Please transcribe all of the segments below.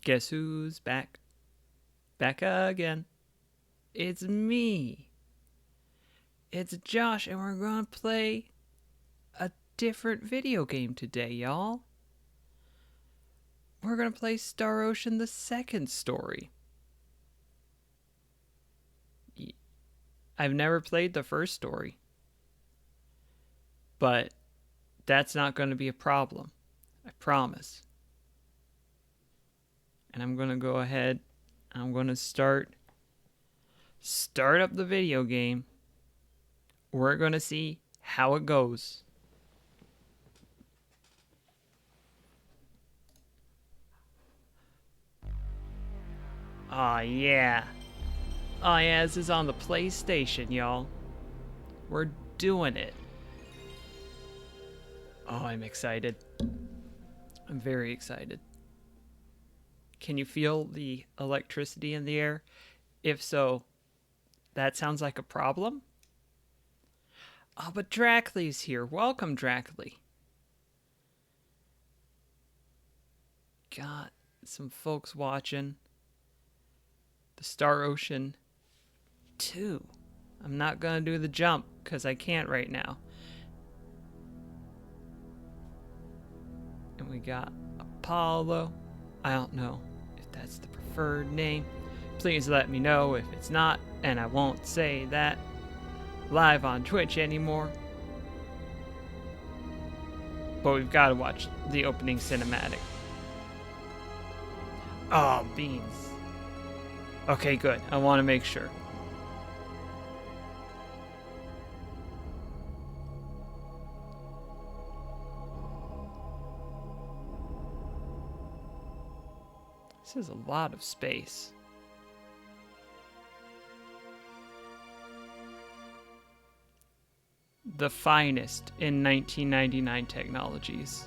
Guess who's back? Back again. It's me. It's Josh, and we're gonna play a different video game today, y'all. We're gonna play Star Ocean: The Second Story. I've never played the first story, but that's not gonna be a problem. I promise. And I'm gonna go ahead. I'm gonna start up the video game. We're gonna see how it goes. Aw, yeah. Oh, yeah, this is on the PlayStation, y'all. We're doing it. Oh, I'm excited. I'm very excited. Can you feel the electricity in the air? If so, that sounds like a problem? Oh, but Drackley's here. Welcome, Drackley. Got some folks watching the Star Ocean 2. I'm not gonna do the jump because I can't right now. And we got Apollo. I don't know if that's the preferred name. Please let me know if it's not, and I won't say that live on Twitch anymore. But we've got to watch the opening cinematic. Oh, beans. Okay, good. I want to make sure. This is a lot of space. The finest in 1999 technologies.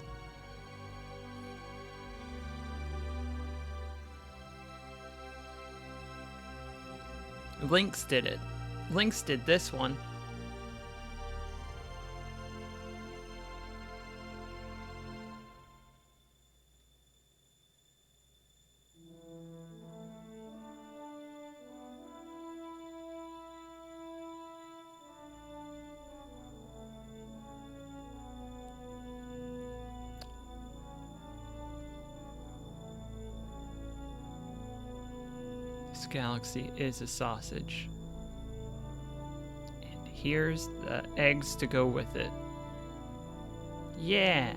Lynx did it. Lynx did this one. This galaxy is a sausage. And here's the eggs to go with it. Yeah.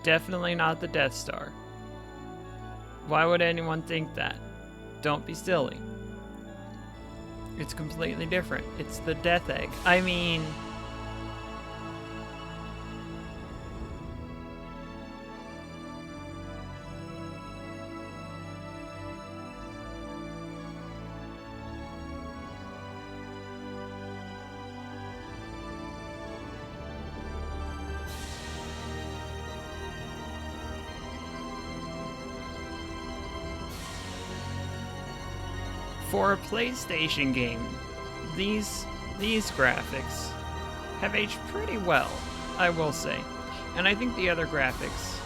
Definitely not the Death Star. Why would anyone think that? Don't be silly. It's completely different. It's the Death Egg. I mean... For a PlayStation game, these graphics have aged pretty well, I will say. And I think the other graphics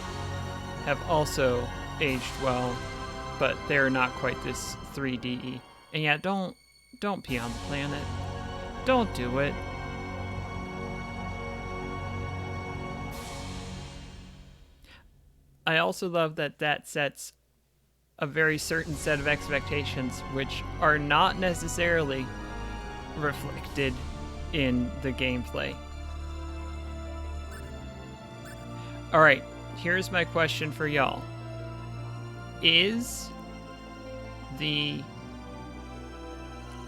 have also aged well, but they're not quite this 3D. And yeah, don't pee on the planet. Don't do it. I also love that sets a very certain set of expectations which are not necessarily reflected in the gameplay. Alright, here's my question for y'all. Is the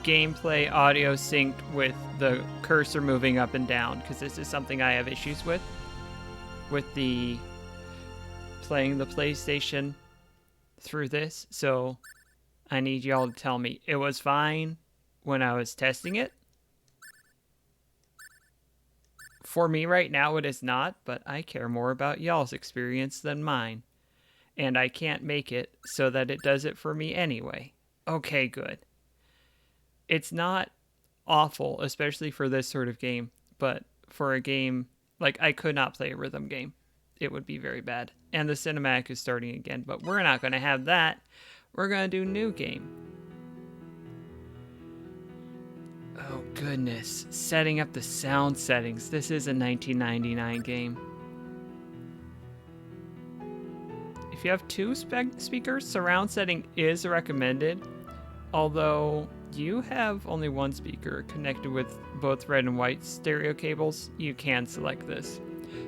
gameplay audio synced with the cursor moving up and down? Because this is something I have issues with the playing the PlayStation through this, so I need y'all to tell me it was fine when I was testing it. For me right now it is not, but I care more about y'all's experience than mine. and I can't make it so that it does it for me anyway. Okay, good. It's not awful, especially for this sort of game, but for a game like I could not play a rhythm game. It would be very bad. And the cinematic is starting again, but we're not going to have that. We're going to do new game. Oh goodness, setting up the sound settings. This is a 1999 game. If you have two speakers, surround setting is recommended, although you have only one speaker connected with both red and white stereo cables, you can select this.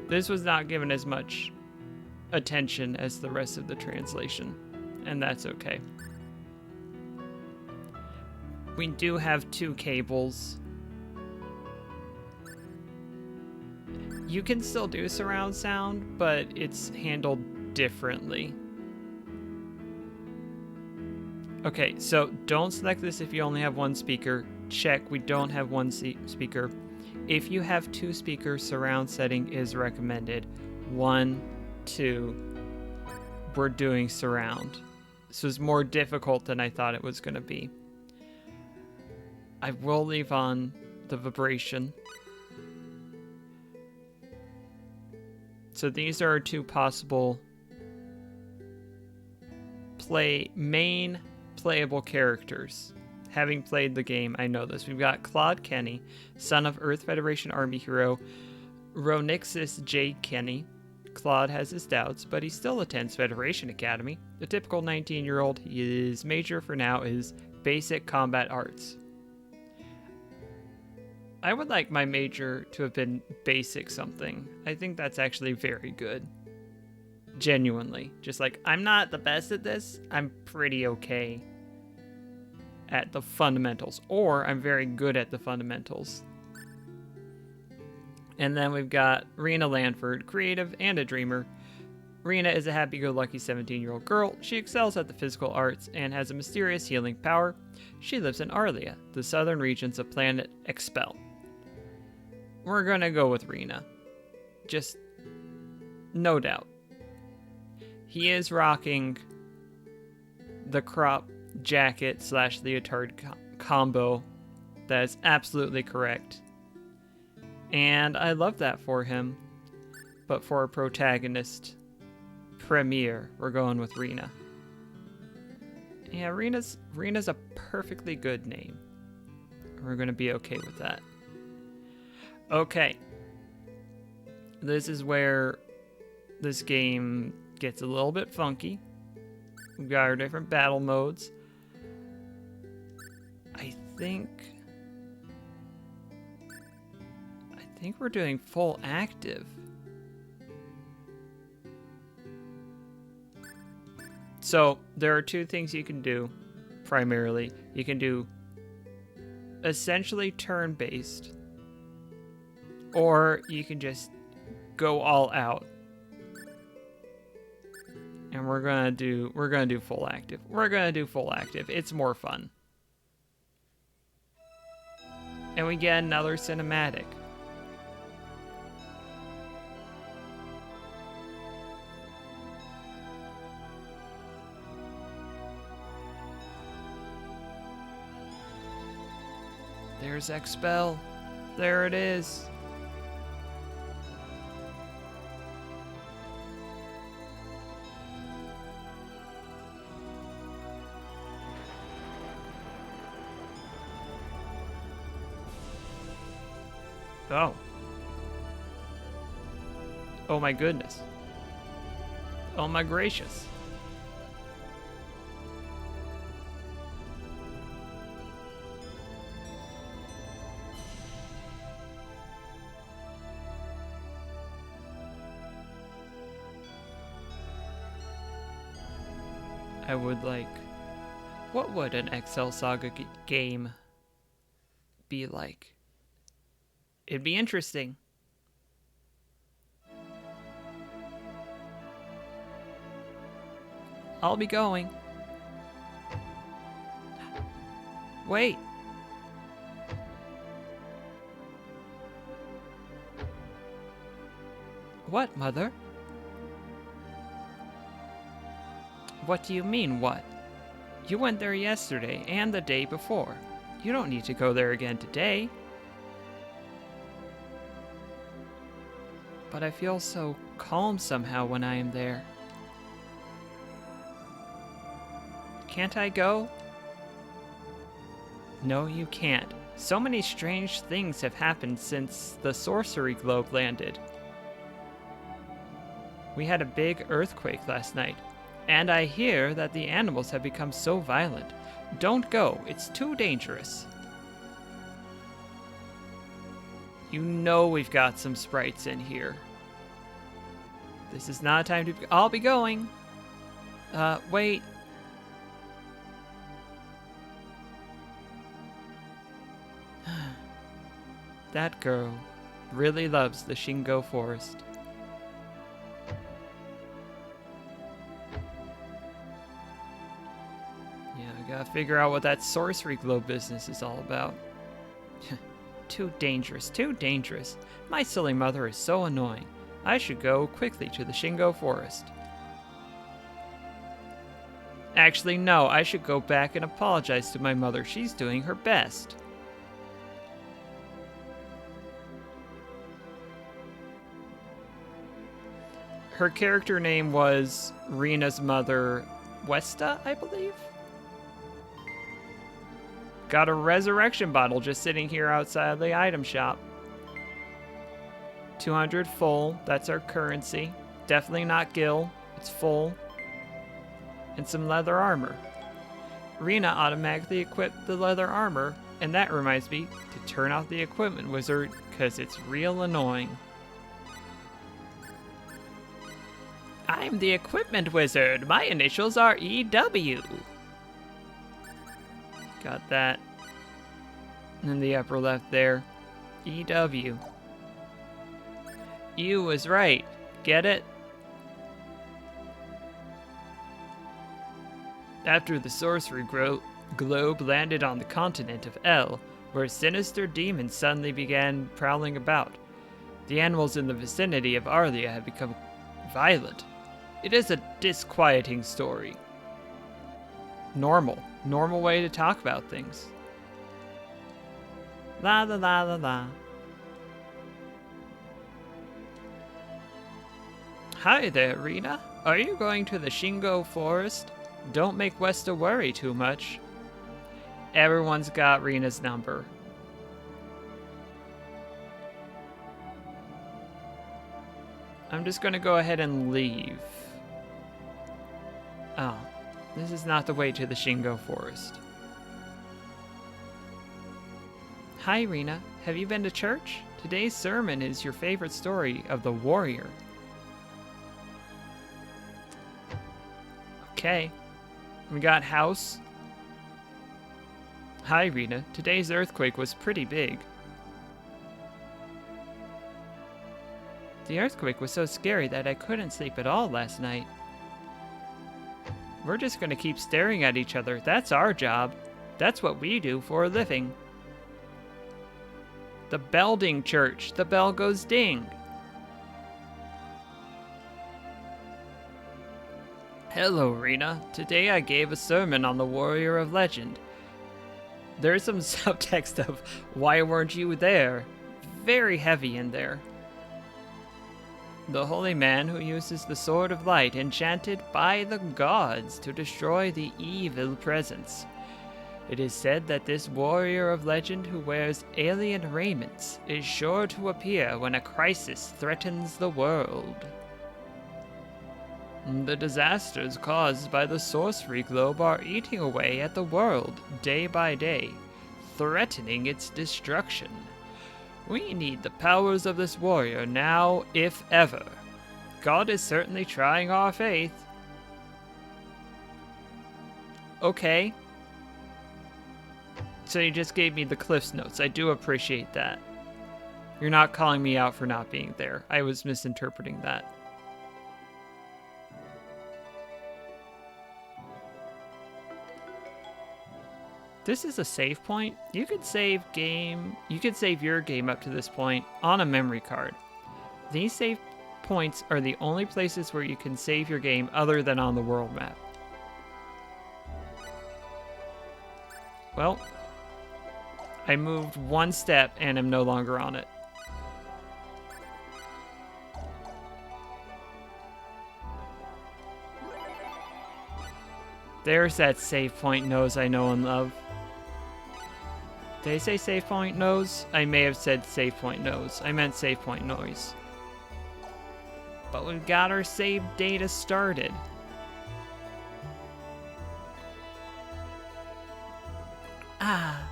This was not given as much attention as the rest of the translation, and that's okay. We do have two cables. You can still do surround sound, but it's handled differently. Okay, so don't select this if you only have one speaker. Check, we don't have one speaker. If you have two speakers, surround setting is recommended. 1, 2, we're doing surround. This was more difficult than I thought it was going to be. I will leave on the vibration. So these are our two possible main playable characters. Having played the game, I know this. We've got Claude Kenny, son of Earth Federation Army hero Ronixus J. Kenny. Claude has his doubts, but he still attends Federation Academy. The typical 19-year-old, his major for now is Basic Combat Arts. I would like my major to have been Basic something. I think that's actually very good. Genuinely. Just like, I'm not the best at this, I'm pretty okay at the fundamentals, or I'm very good at the fundamentals. And then we've got Rena Lanford, creative and a dreamer. Rena is a happy-go-lucky 17-year-old girl. She excels at the physical arts and has a mysterious healing power. She lives in Arlia, the southern regions of planet Expel. We're gonna go with Rena. Just no doubt. He is rocking the crop jacket / leotard combo. That is absolutely correct. And I love that for him. But for a protagonist premiere, we're going with Rena. Yeah, Rena's a perfectly good name. We're going to be okay with that. Okay. This is where this game gets a little bit funky. We've got our different battle modes. I think we're doing full active. So there are two things you can do primarily. You can do essentially turn-based, or you can just go all out. And we're gonna do full active. We're gonna do full active. It's more fun. And we get another cinematic. There's Expel. There it is. Oh. Oh my goodness. Oh my gracious. I would like... What would an Excel Saga game be like? It'd be interesting. I'll be going. Wait. What, Mother? What do you mean, what? You went there yesterday and the day before. You don't need to go there again today. But I feel so calm somehow when I am there. Can't I go? No, you can't. So many strange things have happened since the sorcery globe landed. We had a big earthquake last night, and I hear that the animals have become so violent. Don't go, it's too dangerous. You know we've got some sprites in here. This is not a time to... I'll be going. Wait. That girl really loves the Shingo Forest. Yeah, I gotta figure out what that sorcery globe business is all about. Too dangerous, too dangerous. My silly mother is so annoying. I should go quickly to the Shingo Forest. Actually, no, I should go back and apologize to my mother. She's doing her best. Her character name was Rina's mother, Westa, I believe? Got a resurrection bottle just sitting here outside the item shop. 200 full, that's our currency. Definitely not gil, it's full. And some leather armor. Rina automatically equipped the leather armor, and that reminds me to turn off the equipment wizard, because it's real annoying. I'm the equipment wizard. My initials are EW. Got that. In the upper left there. EW. You was right. Get it? After the sorcery globe landed on the continent of El, where sinister demons suddenly began prowling about, the animals in the vicinity of Arlia have become violent. It is a disquieting story. Normal way to talk about things. La la la la la. Hi there, Rina. Are you going to the Shingo Forest? Don't make Westa worry too much. Everyone's got Rina's number. I'm just gonna go ahead and leave. Oh, this is not the way to the Shingo Forest. Hi, Rina. Have you been to church? Today's sermon is your favorite story of the warrior. Okay. We got house. Hi, Rina. Today's earthquake was pretty big. The earthquake was so scary that I couldn't sleep at all last night. We're just gonna keep staring at each other. That's our job. That's what we do for a living. The Belding Church. The bell goes ding. Hello, Rina. Today I gave a sermon on the Warrior of Legend. There's some subtext of why weren't you there? Very heavy in there. The holy man who uses the Sword of Light enchanted by the gods to destroy the evil presence. It is said that this warrior of legend who wears alien raiments is sure to appear when a crisis threatens the world. The disasters caused by the sorcery globe are eating away at the world day by day, threatening its destruction. We need the powers of this warrior now, if ever. God is certainly trying our faith. Okay. So you just gave me the Cliff's Notes. I do appreciate that. You're not calling me out for not being there. I was misinterpreting that. This is a save point. You could save your game up to this point on a memory card. These save points are the only places where you can save your game other than on the world map. Well, I moved one step and am no longer on it. There's that save point nose I know and love. Did I say save point nose? I may have said save point nose. I meant save point noise. But we've got our save data started. Ah,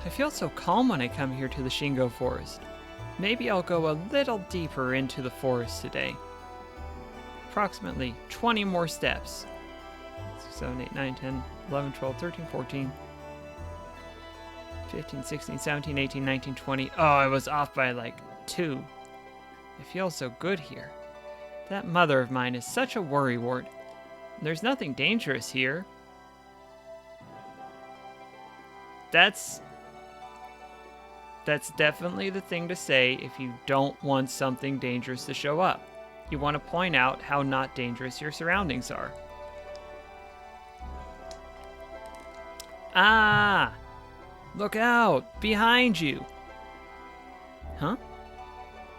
I feel so calm when I come here to the Shingo Forest. Maybe I'll go a little deeper into the forest today. Approximately 20 more steps. 6, 7, 8, 9, 10, 11, 12, 13, 14, 15, 16, 17, 18, 19, 20. Oh, I was off by like 2. I feel so good here. That mother of mine is such a worrywart. There's nothing dangerous here. That's definitely the thing to say if you don't want something dangerous to show up. You want to point out how not dangerous your surroundings are. Ah! Look out! Behind you! Huh?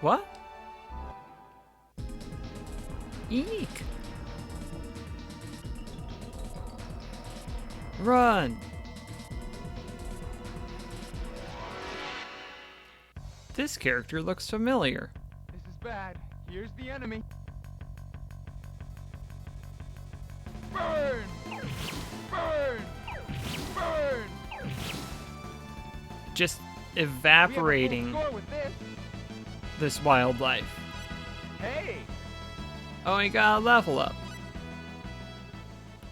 What? Eek! Run! This character looks familiar. This is bad. Here's the enemy. Burn! Burn! Burn! Just We have a evaporating full score with this. this wildlife. Hey! Oh, he got a level up.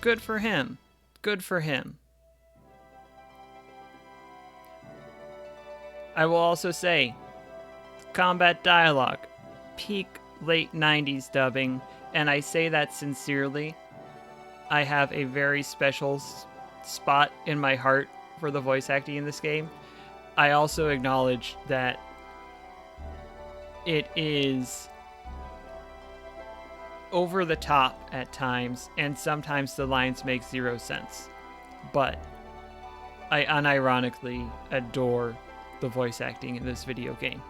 Good for him. Good for him. I will also say, combat dialogue, peak late 90s dubbing, and I say that sincerely. I have a very special spot in my heart for the voice acting in this game. I also acknowledge that it is over the top at times, and sometimes the lines make zero sense. But I unironically adore the voice acting in this video game.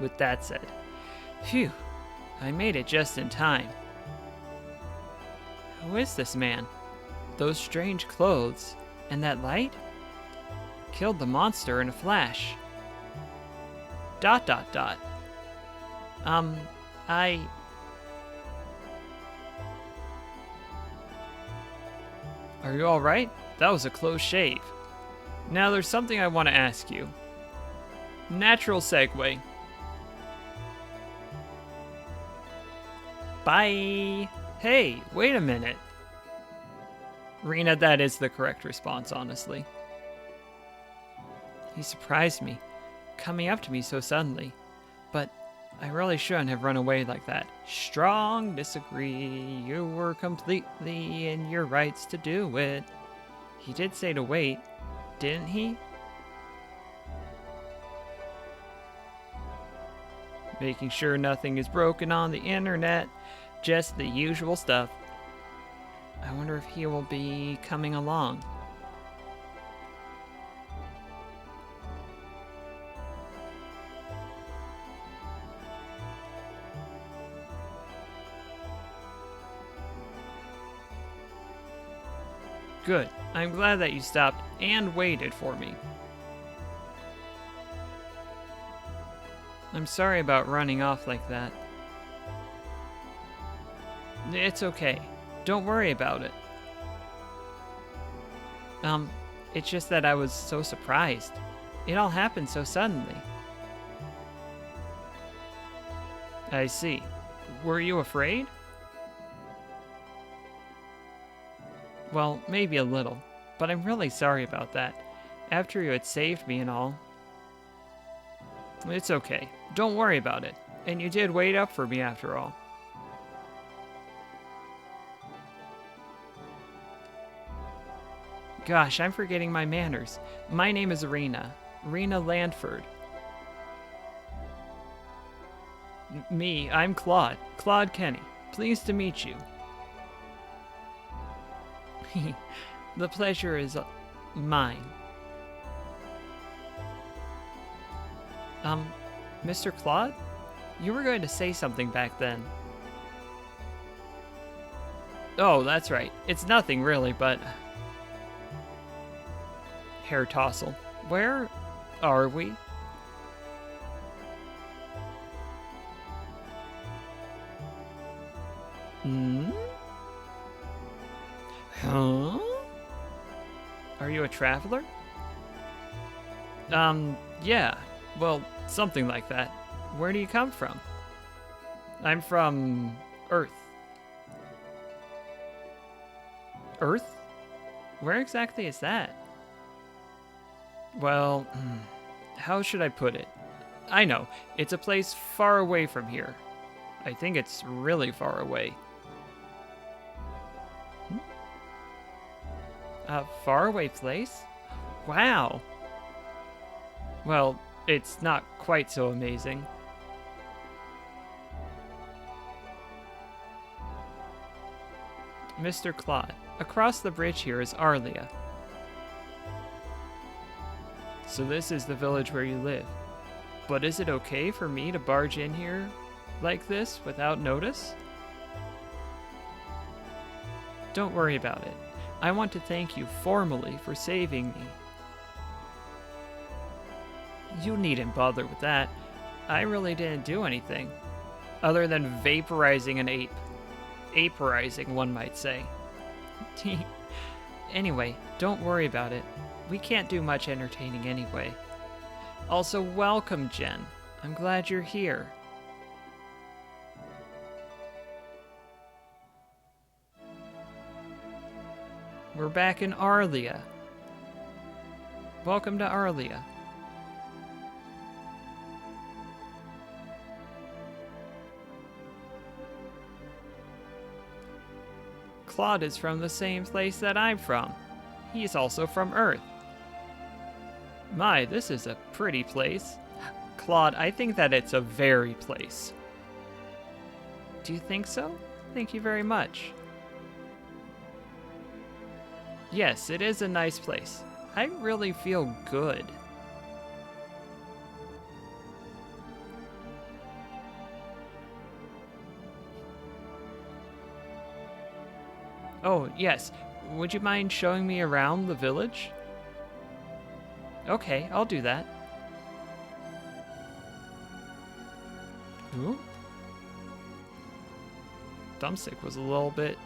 With that said, phew, I made it just in time. Who is this man? Those strange clothes and that light? Killed the monster in a flash. ... Are you alright? That was a close shave. Now there's something I want to ask you. Natural segue. Bye! Hey, wait a minute. Rena, that is the correct response, honestly. He surprised me, coming up to me so suddenly. But I really shouldn't have run away like that. Strong disagree. You were completely in your rights to do it. He did say to wait, didn't he? Making sure nothing is broken on the internet. Just the usual stuff. I wonder if he will be coming along. Good. I'm glad that you stopped and waited for me. I'm sorry about running off like that. It's okay. Don't worry about it. It's just that I was so surprised. It all happened so suddenly. I see. Were you afraid? Well, maybe a little, but I'm really sorry about that. After you had saved me and all. It's okay. Don't worry about it. And you did wait up for me after all. Gosh, I'm forgetting my manners. My name is Rena. Rena Landford. Me, I'm Claude. Claude Kenny. Pleased to meet you. The pleasure is Mine. Mr. Claude? You were going to say something back then. Oh, that's right. It's nothing really, but... Hair tossle. Where are we? Hmm? Huh? Are you a traveler? Yeah. Well, something like that. Where do you come from? I'm from Earth. Earth? Where exactly is that? Well, how should I put it? I know, it's a place far away from here. I think it's really far away. A faraway place? Wow. Well, it's not quite so amazing. Mr. Claude, across the bridge here is Arlia. So this is the village where you live. But is it okay for me to barge in here like this without notice? Don't worry about it. I want to thank you formally for saving me. You needn't bother with that. I really didn't do anything. Other than vaporizing an ape. Aperizing, one might say. Anyway, don't worry about it. We can't do much entertaining anyway. Also, welcome, Jen. I'm glad you're here. We're back in Arlia. Welcome to Arlia. Claude is from the same place that I'm from. He's also from Earth. My, this is a pretty place. Claude, I think that it's a very place. Do you think so? Thank you very much. Yes, it is a nice place. I really feel good. Oh, yes. Would you mind showing me around the village? Okay, I'll do that. Ooh. Thumbstick was a little bit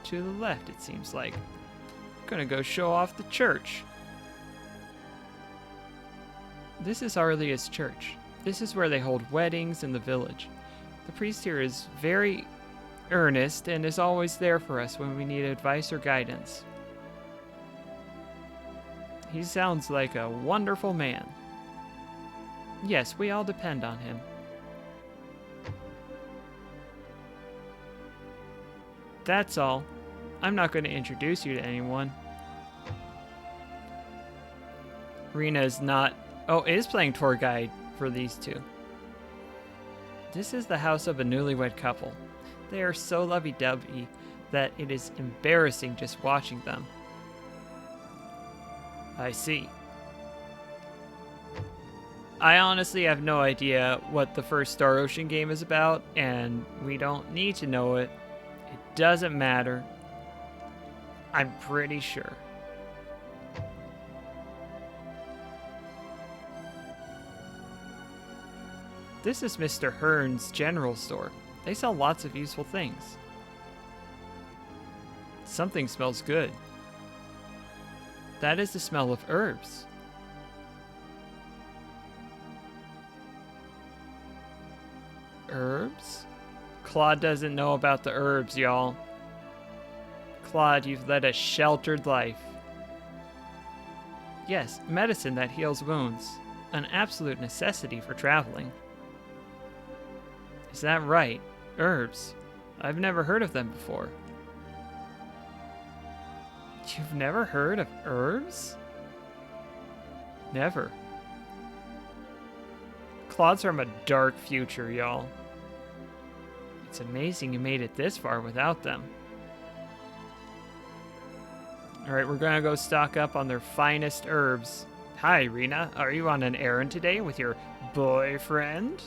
to the left, it seems like. Gonna go show off the church. This is Arlia's church. This is where they hold weddings in the village. The priest here is very earnest and is always there for us when we need advice or guidance. He sounds like a wonderful man. Yes, we all depend on him. That's all. I'm not going to introduce you to anyone. Rena is not... Oh, is playing tour guide for these two. This is the house of a newlywed couple. They are so lovey-dovey that it is embarrassing just watching them. I see. I honestly have no idea what the first Star Ocean game is about, and we don't need to know it. It doesn't matter. I'm pretty sure. This is Mr. Hearn's general store. They sell lots of useful things. Something smells good. That is the smell of herbs. Herbs? Claude doesn't know about the herbs, y'all. Claude, you've led a sheltered life. Yes, medicine that heals wounds. An absolute necessity for traveling. Is that right? Herbs. I've never heard of them before. You've never heard of herbs? Never. Claude's from a dark future, y'all. It's amazing you made it this far without them. All right, we're gonna go stock up on their finest herbs. Hi, Rena. Are you on an errand today with your boyfriend?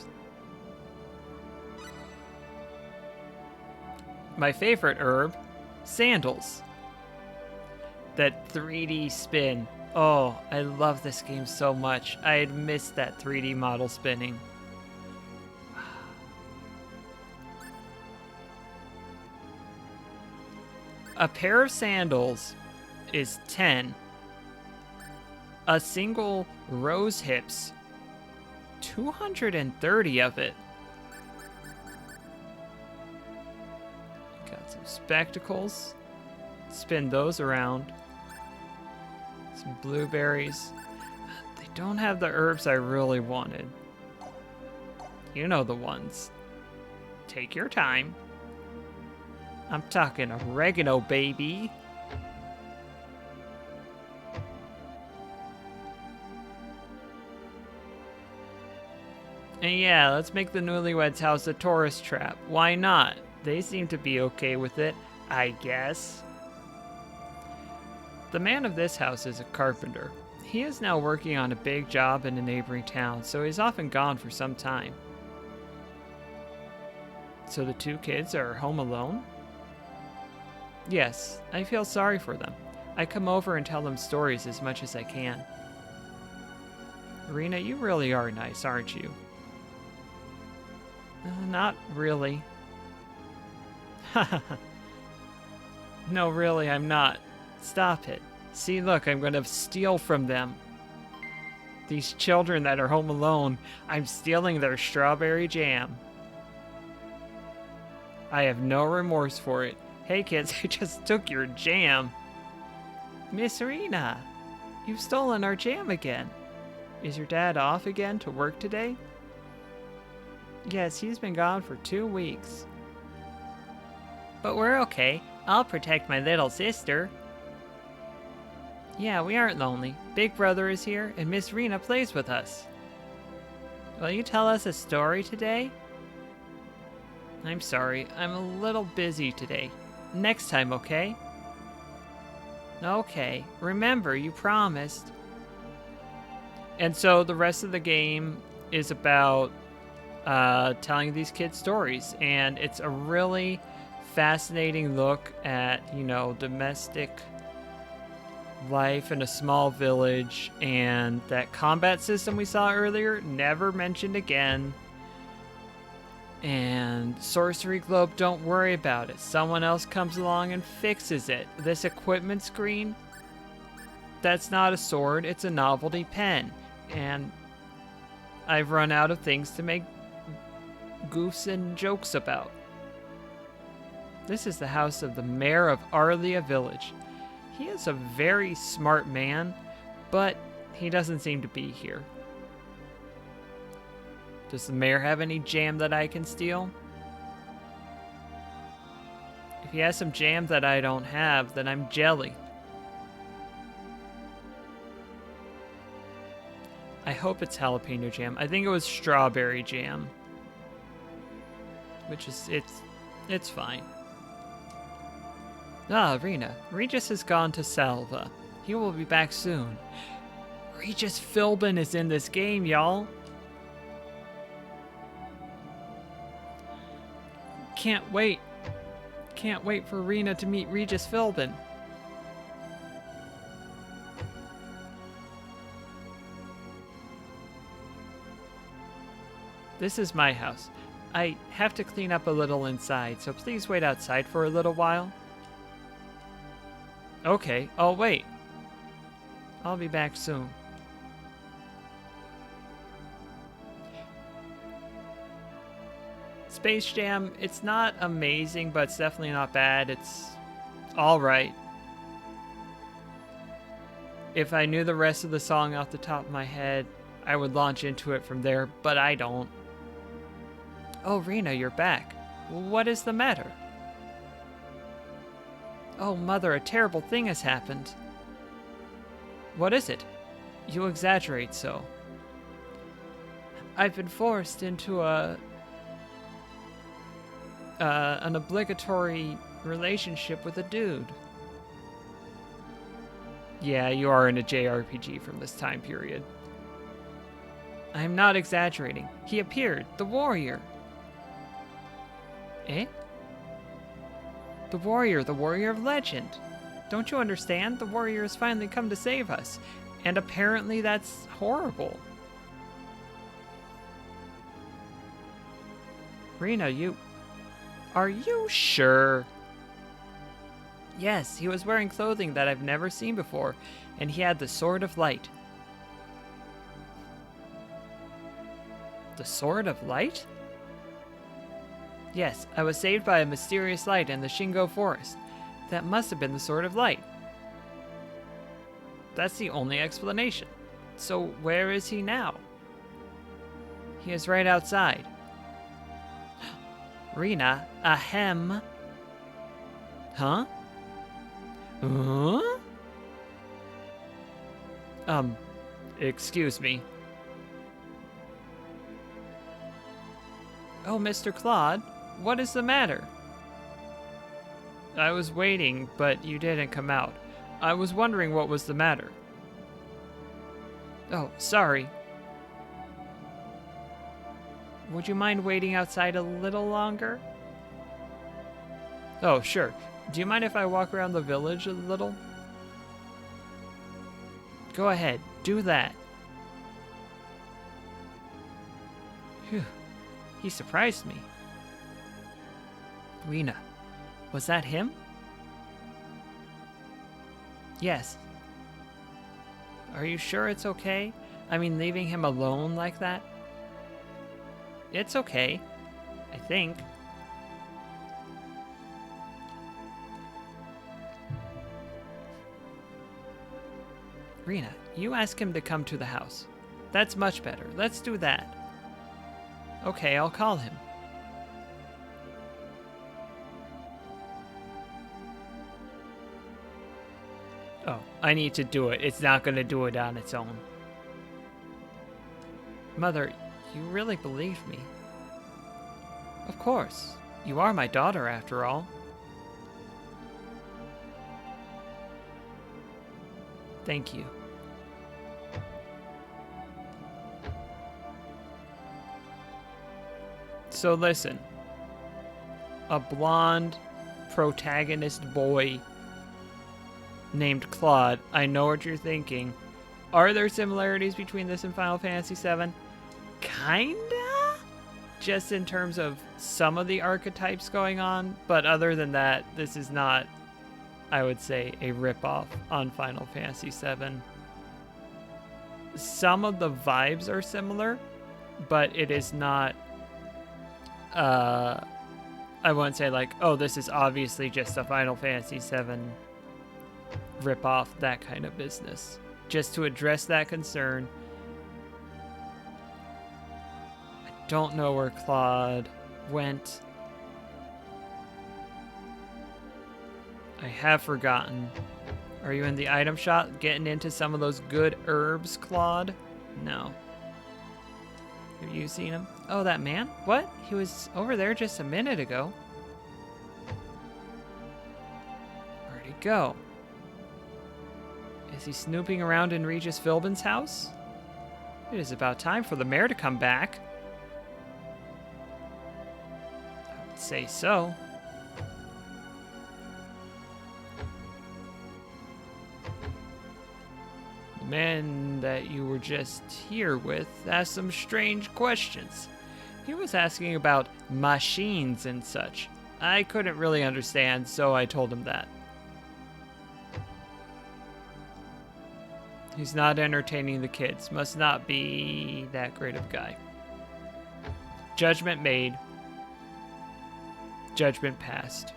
My favorite herb, sandals. That 3D spin. Oh, I love this game so much. I had missed that 3D model spinning. A pair of sandals is 10. A single rose hips, 230 of it. Got some spectacles. Spin those around. Some blueberries. They don't have the herbs I really wanted. You know the ones. Take your time. I'm talking oregano, baby. And yeah, let's make the newlyweds' house a tourist trap. Why not? They seem to be okay with it, I guess. The man of this house is a carpenter. He is now working on a big job in a neighboring town, so he's often gone for some time. So the two kids are home alone? Yes, I feel sorry for them. I come over and tell them stories as much as I can. Rena, you really are nice, aren't you? Not really. No, really, I'm not. Stop it. See, look, I'm gonna steal from them. These children that are home alone, I'm stealing their strawberry jam. I have no remorse for it. Hey kids, I just took your jam. Miss Rena, you've stolen our jam again. Is your dad off again to work today? Yes, he's been gone for 2 weeks. But we're okay. I'll protect my little sister. Yeah, we aren't lonely. Big Brother is here, and Miss Rena plays with us. Will you tell us a story today? I'm sorry, I'm a little busy today. Next time, okay? Okay, remember, you promised. And so the rest of the game is about telling these kids stories, and it's a really fascinating look at, you know, domestic life in a small village, and that combat system we saw earlier, never mentioned again. And Sorcery Globe, don't worry about it. Someone else comes along and fixes it. This equipment screen, that's not a sword, it's a novelty pen. And I've run out of things to make goofs and jokes about. This is the house of the mayor of Arlia Village. He is a very smart man, but he doesn't seem to be here. Does the mayor have any jam that I can steal? If he has some jam that I don't have, then I'm jelly. I hope it's jalapeno jam. I think it was strawberry jam. Which is, it's fine. Ah, Rena. Regis has gone to Salva. He will be back soon. Regis Philbin is in this game, y'all. Can't wait. Can't wait for Rena to meet Regis Philbin. This is my house. I have to clean up a little inside, so please wait outside for a little while. Okay, I'll wait. I'll be back soon. Space Jam, it's not amazing, but it's definitely not bad. It's alright. If I knew the rest of the song off the top of my head, I would launch into it from there, but I don't. Oh, Rena, you're back. What is the matter? Oh, Mother, a terrible thing has happened. What is it? You exaggerate so. I've been forced into an obligatory relationship with a dude. Yeah, you are in a JRPG from this time period. I'm not exaggerating. He appeared, the warrior. Eh? The warrior of legend. Don't you understand? The warrior has finally come to save us. And apparently that's horrible. Rena, are you sure? Yes, he was wearing clothing that I've never seen before, and he had the Sword of Light. The Sword of Light? Yes, I was saved by a mysterious light in the Shingo Forest. That must have been the Sword of Light. That's the only explanation. So where is he now? He is right outside. Rena, ahem. Huh? Huh? Excuse me. Oh, Mr. Claude, what is the matter? I was waiting, but you didn't come out. I was wondering what was the matter. Oh, sorry. Would you mind waiting outside a little longer? Oh, sure. Do you mind if I walk around the village a little? Go ahead, do that. Phew, he surprised me. Rena, was that him? Yes. Are you sure it's okay? I mean, leaving him alone like that? It's okay, I think. Rena, you ask him to come to the house. That's much better. Let's do that. Okay, I'll call him. Oh, I need to do it. It's not going to do it on its own. Mother, you really believe me? Of course. You are my daughter, after all. Thank you. So listen. A blonde protagonist boy named Claude. I know what you're thinking. Are there similarities between this and Final Fantasy VII? Kinda? Just in terms of some of the archetypes going on, but other than that, this is not, I would say, a ripoff on Final Fantasy VII. Some of the vibes are similar, but it is not, I wouldn't say like, oh, this is obviously just a Final Fantasy VII ripoff, that kind of business. Just to address that concern, I don't know where Claude went. I have forgotten. Are you in the item shop getting into some of those good herbs, Claude? No. Have you seen him? Oh, that man? What? He was over there just a minute ago. Where'd he go? Is he snooping around in Regis Philbin's house? It is about time for the mayor to come back. I would say so. The man that you were just here with asked some strange questions. He was asking about machines and such. I couldn't really understand, so I told him that. He's not entertaining the kids. Must not be that great of a guy. Judgment made. Judgment passed.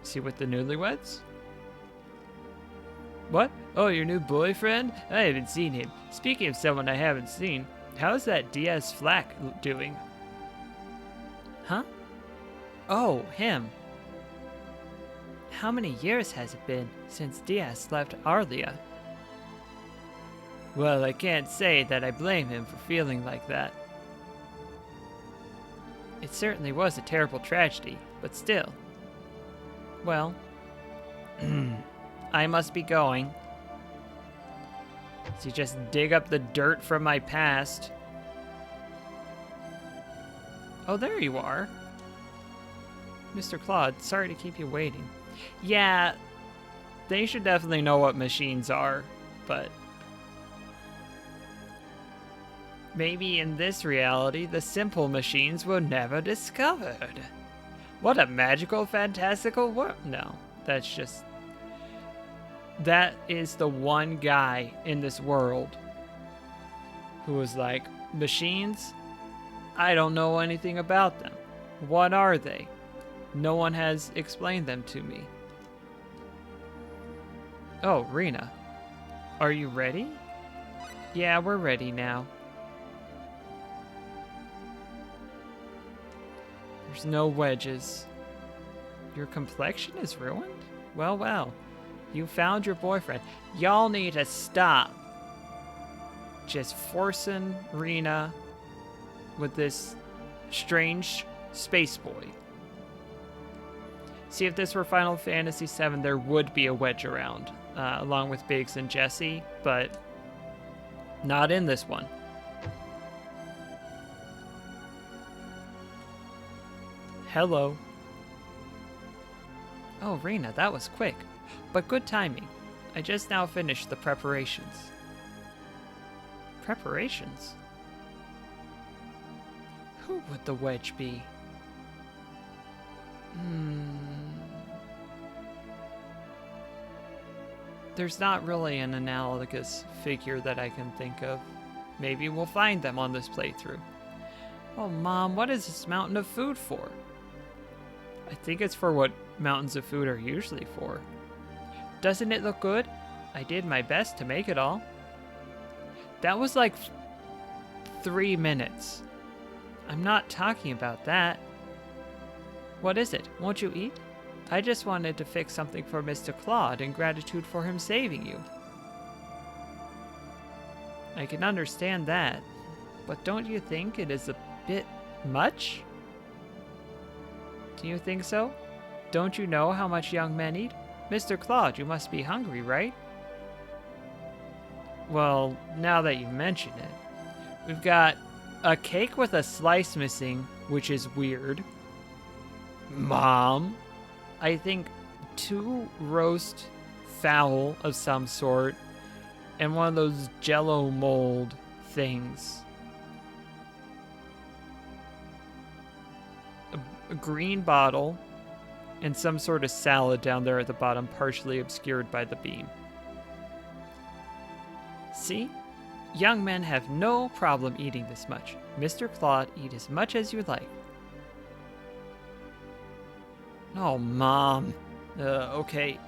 Is he with the newlyweds? What? Oh, your new boyfriend? I haven't seen him. Speaking of someone I haven't seen, how's that Diaz Flack doing? Huh? Oh, him. How many years has it been since Diaz left Arlia? Well, I can't say that I blame him for feeling like that. It certainly was a terrible tragedy, but still. Well, I must be going. So you just dig up the dirt from my past. Oh, there you are. Mr. Claude, sorry to keep you waiting. Yeah, they should definitely know what machines are, but maybe in this reality, the simple machines were never discovered. What a magical, fantastical world. No, that's just... That is the one guy in this world who was like, machines? I don't know anything about them. What are they? No one has explained them to me. Oh, Rena. Are you ready? Yeah, we're ready now. There's no wedges. Your complexion is ruined? Well, well. You found your boyfriend. Y'all need to stop just forcing Rena with this strange space boy. See, if this were Final Fantasy VII, there would be a wedge around, along with Biggs and Jesse, but not in this one. Hello. Oh, Rena, that was quick, but good timing. I just now finished the preparations. Preparations? Who would the wedge be? There's not really an analogous figure that I can think of. Maybe we'll find them on this playthrough. Oh, Mom, what is this mountain of food for? I think it's for what mountains of food are usually for. Doesn't it look good? I did my best to make it all. That was like 3 minutes. I'm not talking about that. What is it? Won't you eat? I just wanted to fix something for Mr. Claude in gratitude for him saving you. I can understand that, but don't you think it is a bit much? Do you think so? Don't you know how much young men eat? Mr. Claude, you must be hungry, right? Well, now that you mention it, we've got a cake with a slice missing, which is weird. Mom, I think 2 roast fowl of some sort, and one of those Jello mold things. A green bottle, and some sort of salad down there at the bottom, partially obscured by the beam. See? Young men have no problem eating this much. Mr. Claude, eat as much as you like. Oh, Mom. Okay.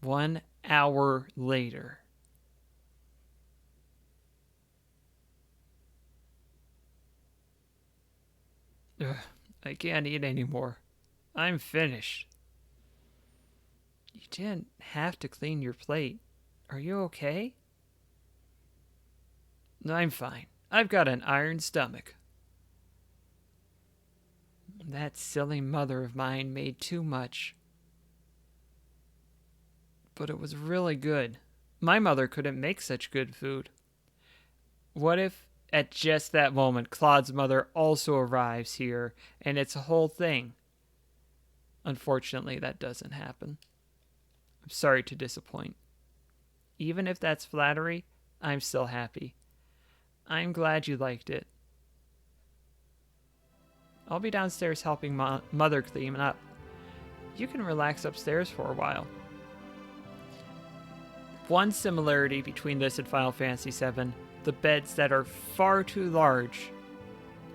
One hour later. Ugh, I can't eat anymore. I'm finished. You didn't have to clean your plate. Are you okay? I'm fine. I've got an iron stomach. That silly mother of mine made too much. But it was really good. My mother couldn't make such good food. What if, at just that moment, Claude's mother also arrives here, and it's a whole thing? Unfortunately, that doesn't happen. I'm sorry to disappoint. Even if that's flattery, I'm still happy. I'm glad you liked it. I'll be downstairs helping Mother clean up. You can relax upstairs for a while. One similarity between this and Final Fantasy VII, the beds that are far too large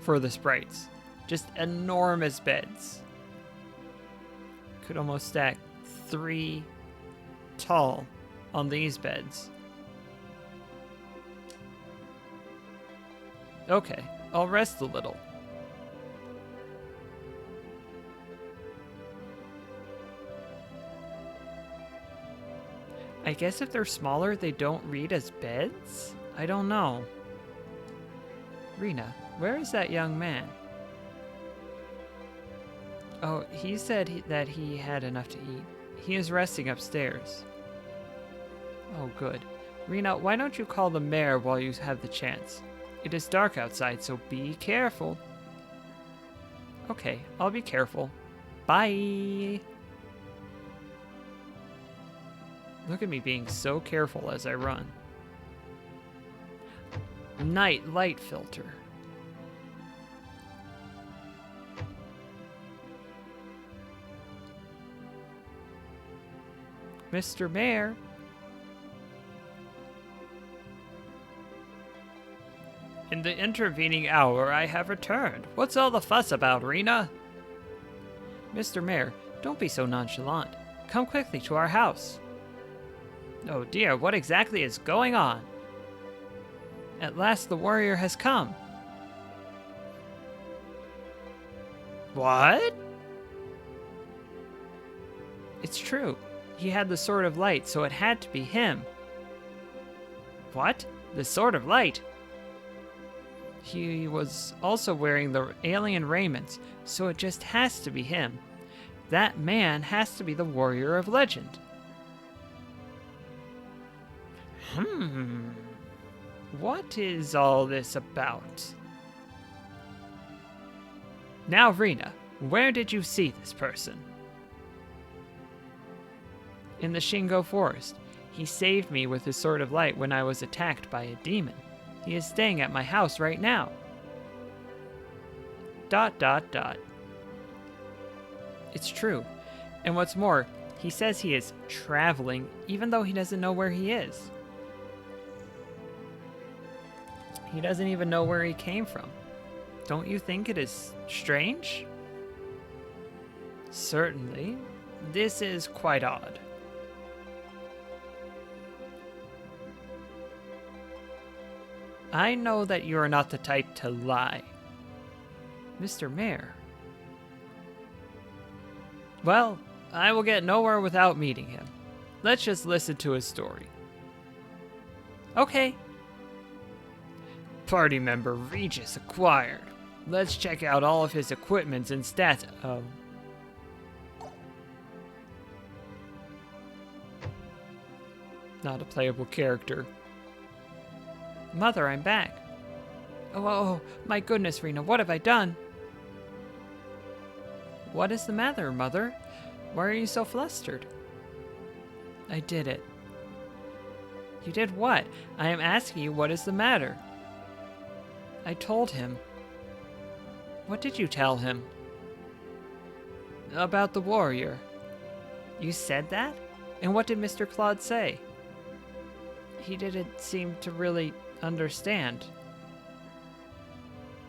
for the sprites. Just enormous beds. Could almost stack 3 tall on these beds. Okay, I'll rest a little. I guess if they're smaller, they don't read as beds? I don't know. Rena, where is that young man? Oh, he said that he had enough to eat. He is resting upstairs. Oh, good. Rena, why don't you call the mayor while you have the chance? It is dark outside, so be careful. Okay, I'll be careful. Bye! Look at me being so careful as I run. Night light filter. Mr. Mayor. In the intervening hour, I have returned. What's all the fuss about, Rena? Mr. Mayor, don't be so nonchalant. Come quickly to our house. Oh dear, what exactly is going on? At last the warrior has come. What? It's true. He had the Sword of Light, so it had to be him. What? The Sword of Light? He was also wearing the alien raiments, so it just has to be him. That man has to be the warrior of legend. What is all this about? Now, Rena, where did you see this person? In the Shingo Forest. He saved me with his Sword of Light when I was attacked by a demon. He is staying at my house right now. ... It's true. And what's more, he says he is traveling, even though he doesn't know where he is. He doesn't even know where he came from. Don't you think it is strange? Certainly. This is quite odd. I know that you are not the type to lie. Mr. Mayor. Well, I will get nowhere without meeting him. Let's just listen to his story. Okay. Party member Regis acquired. Let's check out all of his equipments and stats. Oh. Not a playable character. Mother, I'm back. Oh, my goodness, Rena, what have I done? What is the matter, Mother? Why are you so flustered? I did it. You did what? I am asking you what is the matter. I told him. What did you tell him? About the warrior. You said that? And what did Mr. Claude say? He didn't seem to really understand.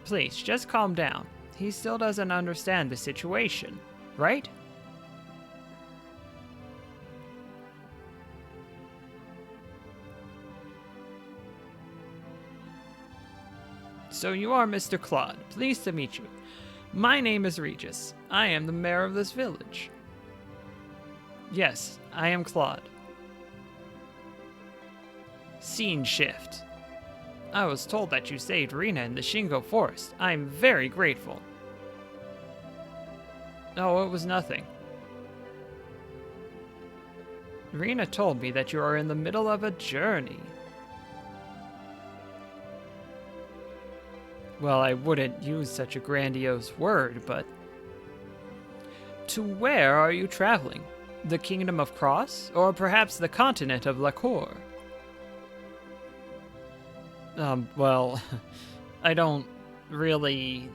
Please, just calm down. He still doesn't understand the situation, right? So you are Mr. Claude. Pleased to meet you. My name is Regis. I am the mayor of this village. Yes, I am Claude. Scene shift. I was told that you saved Rena in the Shingo Forest. I am very grateful. Oh, it was nothing. Rena told me that you are in the middle of a journey. Well, I wouldn't use such a grandiose word, but... To where are you traveling? The Kingdom of Cross? Or perhaps the continent of Lacour? Well, I don't really...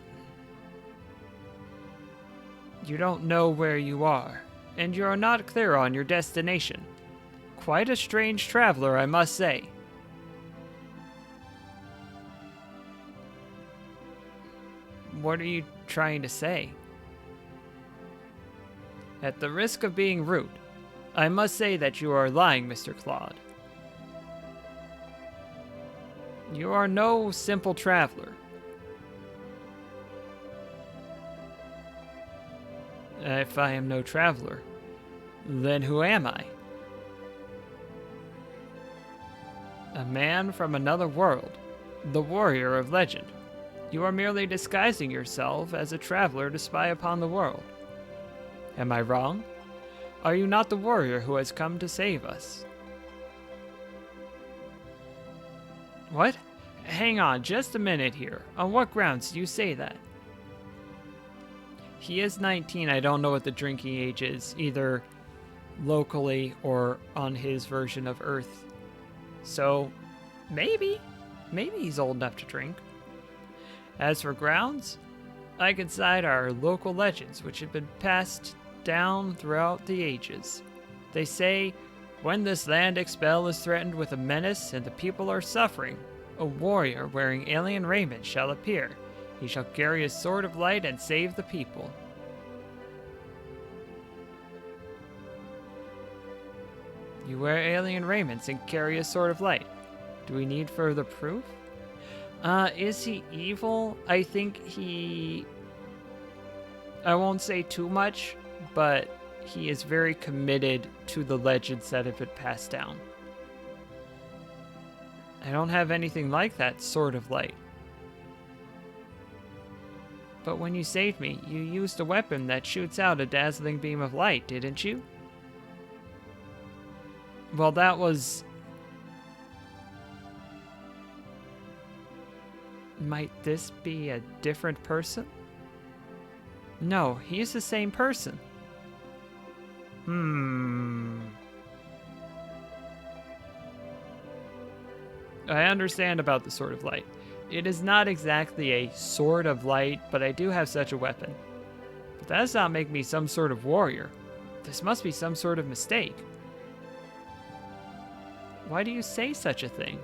You don't know where you are, and you are not clear on your destination. Quite a strange traveler, I must say. What are you trying to say? At the risk of being rude, I must say that you are lying, Mr. Claude. You are no simple traveler. If I am no traveler, then who am I? A man from another world, the warrior of legend. You are merely disguising yourself as a traveler to spy upon the world. Am I wrong? Are you not the warrior who has come to save us? What? Hang on just a minute here. On what grounds do you say that? He is 19. I don't know what the drinking age is, either locally or on his version of Earth. So, maybe he's old enough to drink. As for grounds, I can cite our local legends, which have been passed down throughout the ages. They say, when this land spell is threatened with a menace and the people are suffering, a warrior wearing alien raiment shall appear. He shall carry his sword of light and save the people. You wear alien raiments and carry a sword of light. Do we need further proof? Is he evil? I think I won't say too much, but he is very committed to the legends that have been passed down. I don't have anything like that sword of light. But when you saved me, you used a weapon that shoots out a dazzling beam of light, didn't you? Well, that was... Might this be a different person? No, he's the same person. I understand about the Sword of Light. It is not exactly a Sword of Light, but I do have such a weapon. But that does not make me some sort of warrior. This must be some sort of mistake. Why do you say such a thing?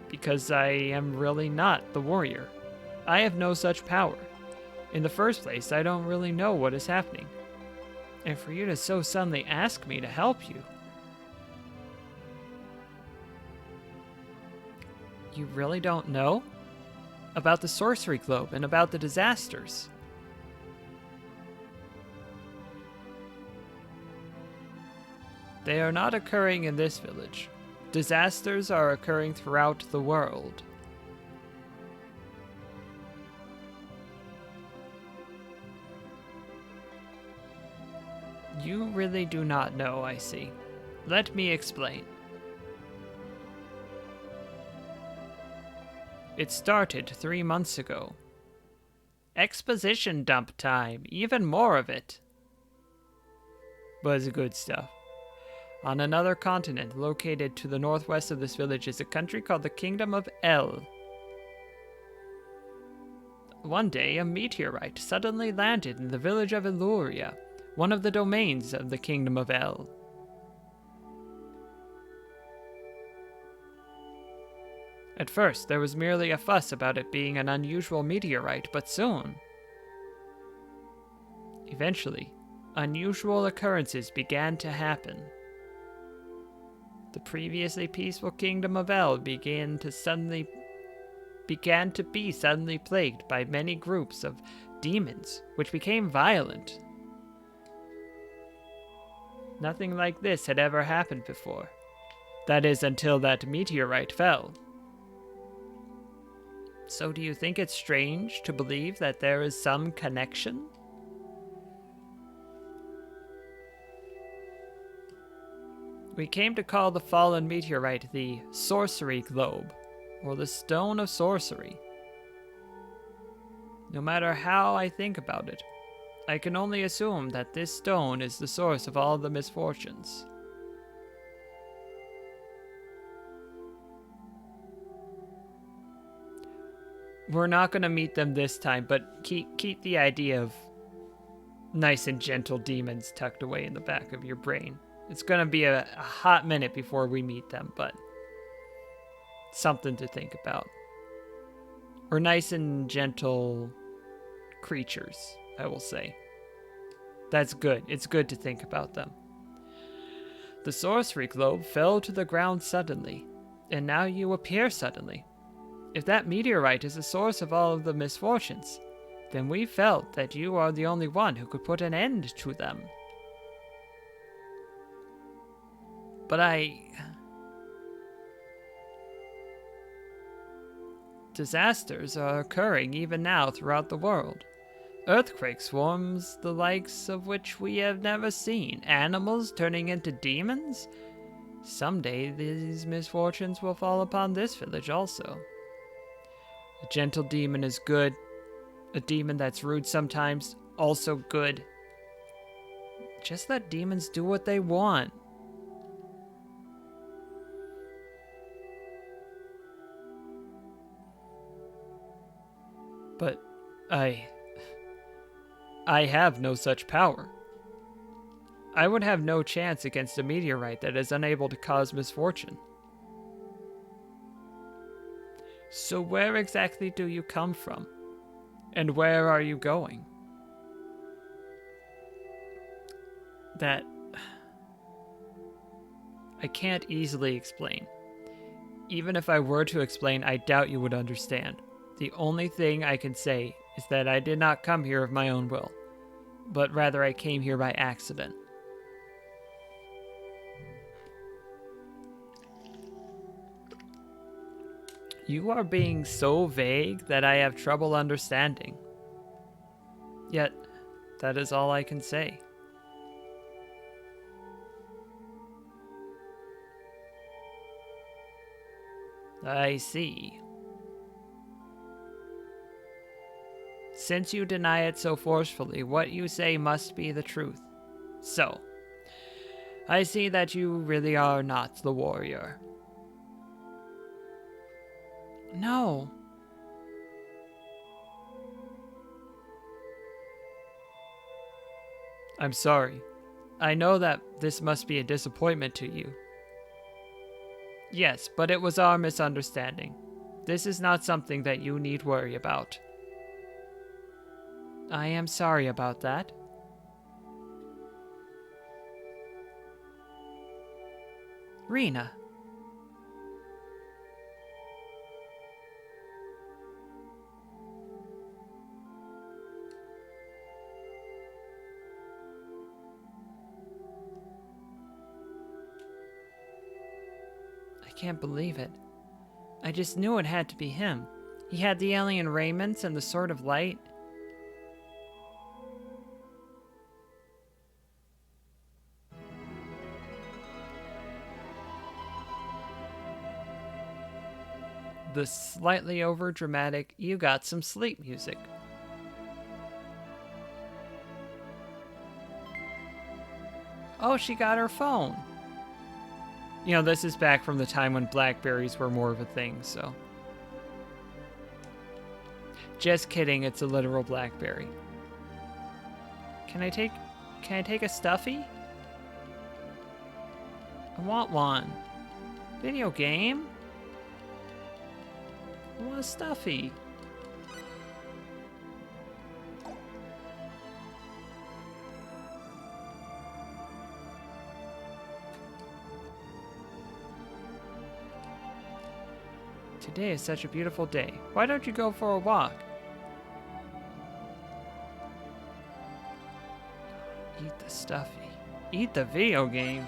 Because I am really not the warrior. I have no such power. In the first place, I don't really know what is happening. And for you to so suddenly ask me to help you... You really don't know? About the Sorcery Globe and about the disasters. They are not occurring in this village. Disasters are occurring throughout the world. You really do not know, I see. Let me explain. It started 3 months ago. Exposition dump time, even more of it. But it's good stuff. On another continent, located to the northwest of this village, is a country called the Kingdom of El. One day, a meteorite suddenly landed in the village of Eluria, one of the domains of the Kingdom of El. At first, there was merely a fuss about it being an unusual meteorite, but soon... Eventually, unusual occurrences began to happen. The previously peaceful Kingdom of El began to be suddenly plagued by many groups of demons, which became violent. Nothing like this had ever happened before. That is, until that meteorite fell. So do you think it's strange to believe that there is some connection? We came to call the fallen meteorite the Sorcery Globe, or the Stone of Sorcery. No matter how I think about it, I can only assume that this stone is the source of all the misfortunes. We're not going to meet them this time, but keep the idea of nice and gentle demons tucked away in the back of your brain. It's going to be a hot minute before we meet them, but something to think about. Or nice and gentle creatures, I will say. That's good. It's good to think about them. The Sorcery Globe fell to the ground suddenly, and now you appear suddenly. If that meteorite is the source of all of the misfortunes, then we felt that you are the only one who could put an end to them. But disasters are occurring even now throughout the world. Earthquake swarms, the likes of which we have never seen. Animals turning into demons? Someday these misfortunes will fall upon this village also. A gentle demon is good. A demon that's rude sometimes, also good. Just let demons do what they want. But I have no such power. I would have no chance against a meteorite that is unable to cause misfortune. So where exactly do you come from? And where are you going? That I can't easily explain. Even if I were to explain, I doubt you would understand. The only thing I can say is that I did not come here of my own will, but rather I came here by accident. You are being so vague that I have trouble understanding. Yet, that is all I can say. I see. Since you deny it so forcefully, what you say must be the truth. So, I see that you really are not the warrior. No. I'm sorry. I know that this must be a disappointment to you. Yes, but it was our misunderstanding. This is not something that you need worry about. I am sorry about that. Rena. I can't believe it. I just knew it had to be him. He had the alien raiments and the Sword of Light. The slightly over-dramatic, you got some sleep music. Oh, she got her phone. You know, this is back from the time when Blackberries were more of a thing, so. Just kidding, it's a literal Blackberry. Can I take a stuffy? I want one. Video game? I want a stuffy. Today is such a beautiful day. Why don't you go for a walk? Eat the stuffy. Eat the video game.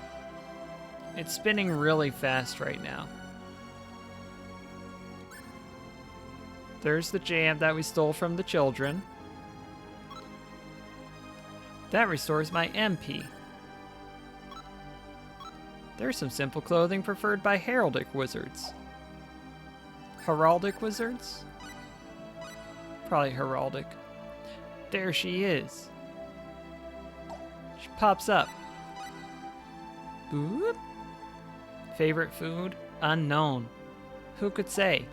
It's spinning really fast right now. There's the jam that we stole from the children. That restores my MP. There's some simple clothing preferred by heraldic wizards. Heraldic wizards? Probably heraldic. There she is. She pops up. Boop. Favorite food? Unknown. Who could say?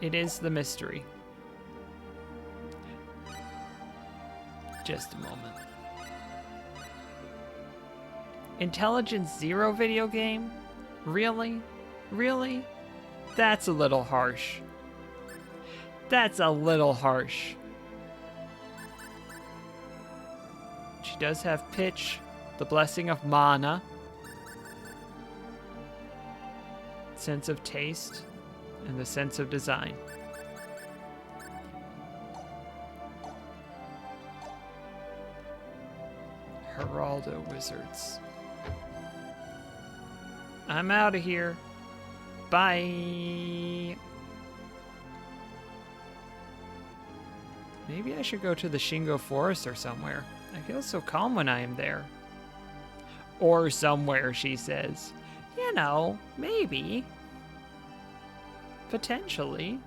It is the mystery. Just a moment. Intelligence 0 video game? Really? Really? That's a little harsh. That's a little harsh. She does have pitch, the blessing of mana, sense of taste, and the sense of design. Geraldo Wizards. I'm out of here. Bye. Maybe I should go to the Shingo Forest or somewhere. I feel so calm when I am there. Or somewhere, she says. You know, maybe. Potentially.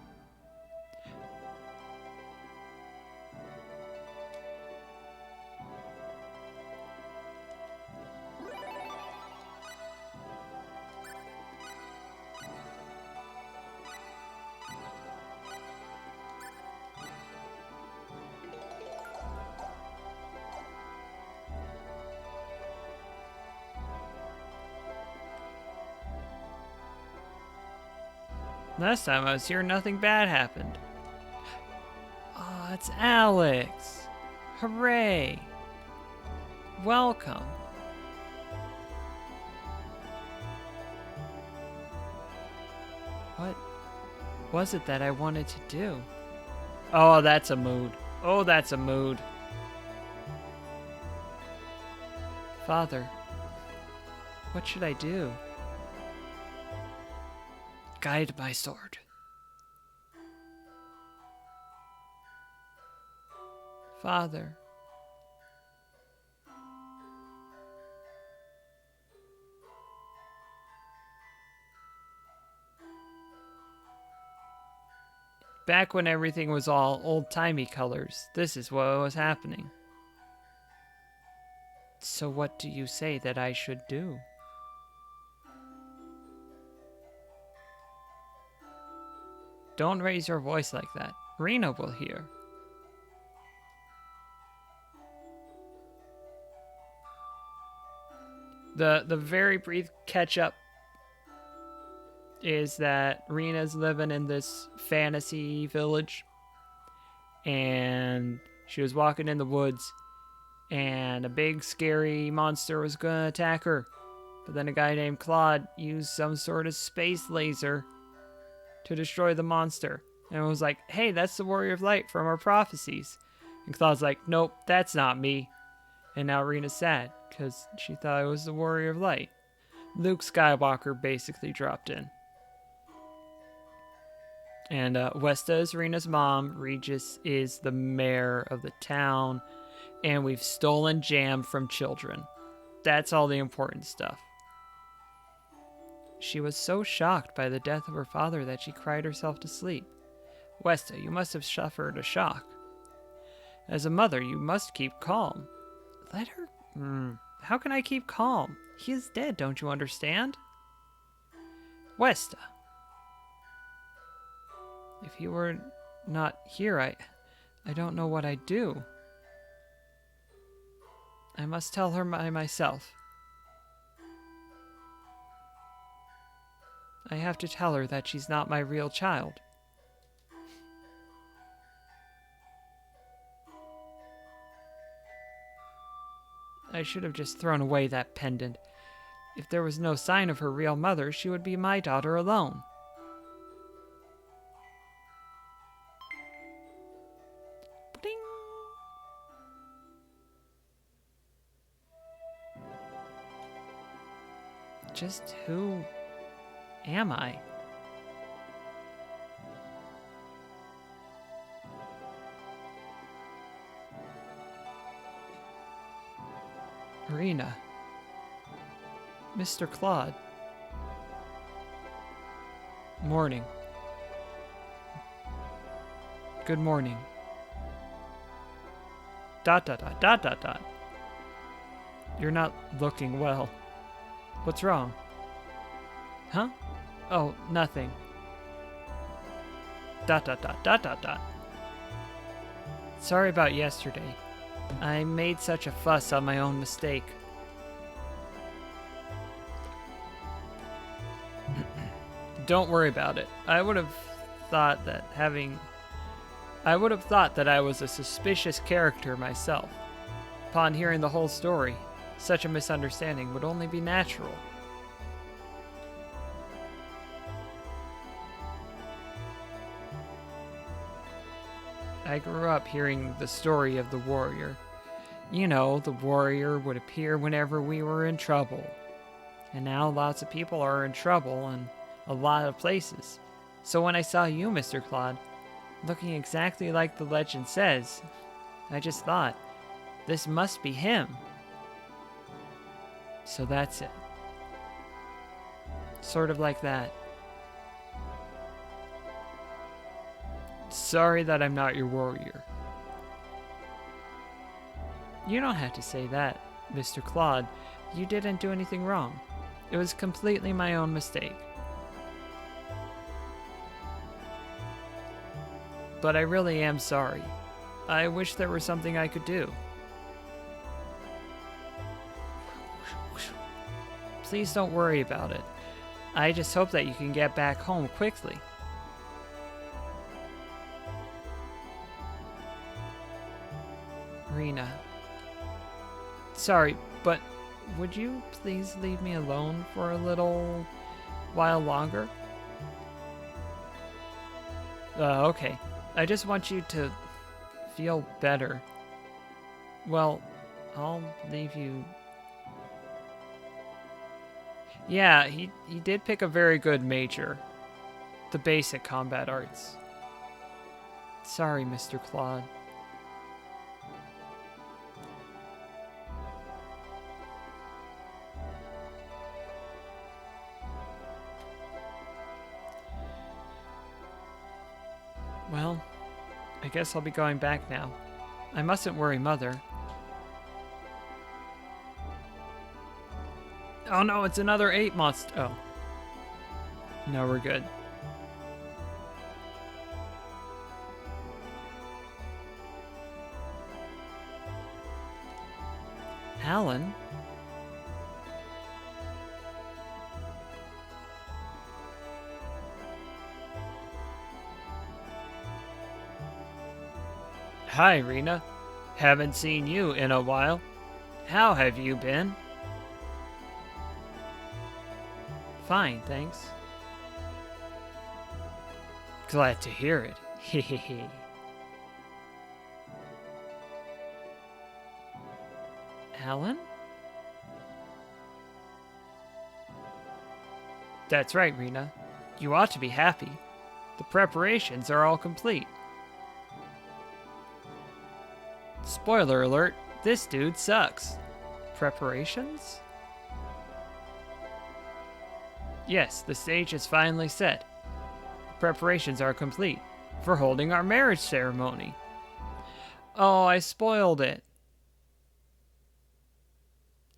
Last time I was here, nothing bad happened. Oh, it's Alex. Hooray. Welcome. What was it that I wanted to do? Oh, that's a mood. Oh, that's a mood. Father, what should I do? Guide my sword. Father. Back when everything was all old-timey colors, this is what was happening. So what do you say that I should do? Don't raise your voice like that. Rena will hear. The very brief catch-up is that Rena's living in this fantasy village, and she was walking in the woods, and a big scary monster was gonna attack her, but then a guy named Claude used some sort of space laser to destroy the monster, and it was like, hey, that's the Warrior of Light from our prophecies. And Claude's like, nope, that's not me. And now Rena's sad because she thought it was the Warrior of Light. Luke Skywalker basically dropped in. And Westa is Rena's mom. Regis is the mayor of the town. And we've stolen jam from children. That's all the important stuff. She was so shocked by the death of her father that she cried herself to sleep. Westa, you must have suffered a shock. As a mother, you must keep calm. Let her... How can I keep calm? He is dead, don't you understand? Westa. If he were not here, I don't know what I'd do. I must tell her myself. I have to tell her that she's not my real child. I should have just thrown away that pendant. If there was no sign of her real mother, she would be my daughter alone. Ding! Just who am I? Rena. Mr. Claude. Morning. Good morning. ... You're not looking well. What's wrong? Huh? Oh, nothing. ... Sorry about yesterday. I made such a fuss on my own mistake. Don't worry about it. I would have thought that I was a suspicious character myself. Upon hearing the whole story, such a misunderstanding would only be natural. I grew up hearing the story of the warrior. You know, the warrior would appear whenever we were in trouble. And now lots of people are in trouble in a lot of places. So when I saw you, Mr. Claude, looking exactly like the legend says. I just thought, this must be him. So that's it. Sort of like that. Sorry that I'm not your warrior. You don't have to say that, Mr. Claude. You didn't do anything wrong. It was completely my own mistake. But I really am sorry. I wish there were something I could do. Please don't worry about it. I just hope that you can get back home quickly. Rena. Sorry, but would you please leave me alone for a little while longer? Okay. I just want you to feel better. Well, I'll leave you. Yeah, he did pick a very good major. The basic combat arts. Sorry, Mr. Claude. Well, I guess I'll be going back now. I mustn't worry Mother. Oh no, it's another 8 monster. Oh. No, we're good. Alan? Hi, Rena. Haven't seen you in a while. How have you been? Fine, thanks. Glad to hear it. Hehehe. Alan? That's right, Rena. You ought to be happy. The preparations are all complete. Spoiler alert, this dude sucks. Preparations? Yes, the stage is finally set. Preparations are complete for holding our marriage ceremony. Oh, I spoiled it.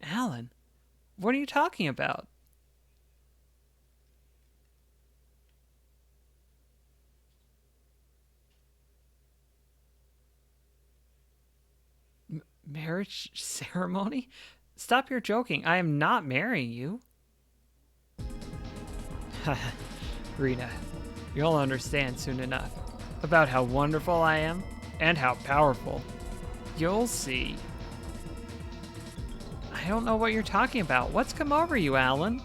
Alan, what are you talking about? Marriage ceremony? Stop your joking. I am not marrying you. Rena, you'll understand soon enough about how wonderful I am and how powerful. You'll see. I don't know what you're talking about. What's come over you, Alan?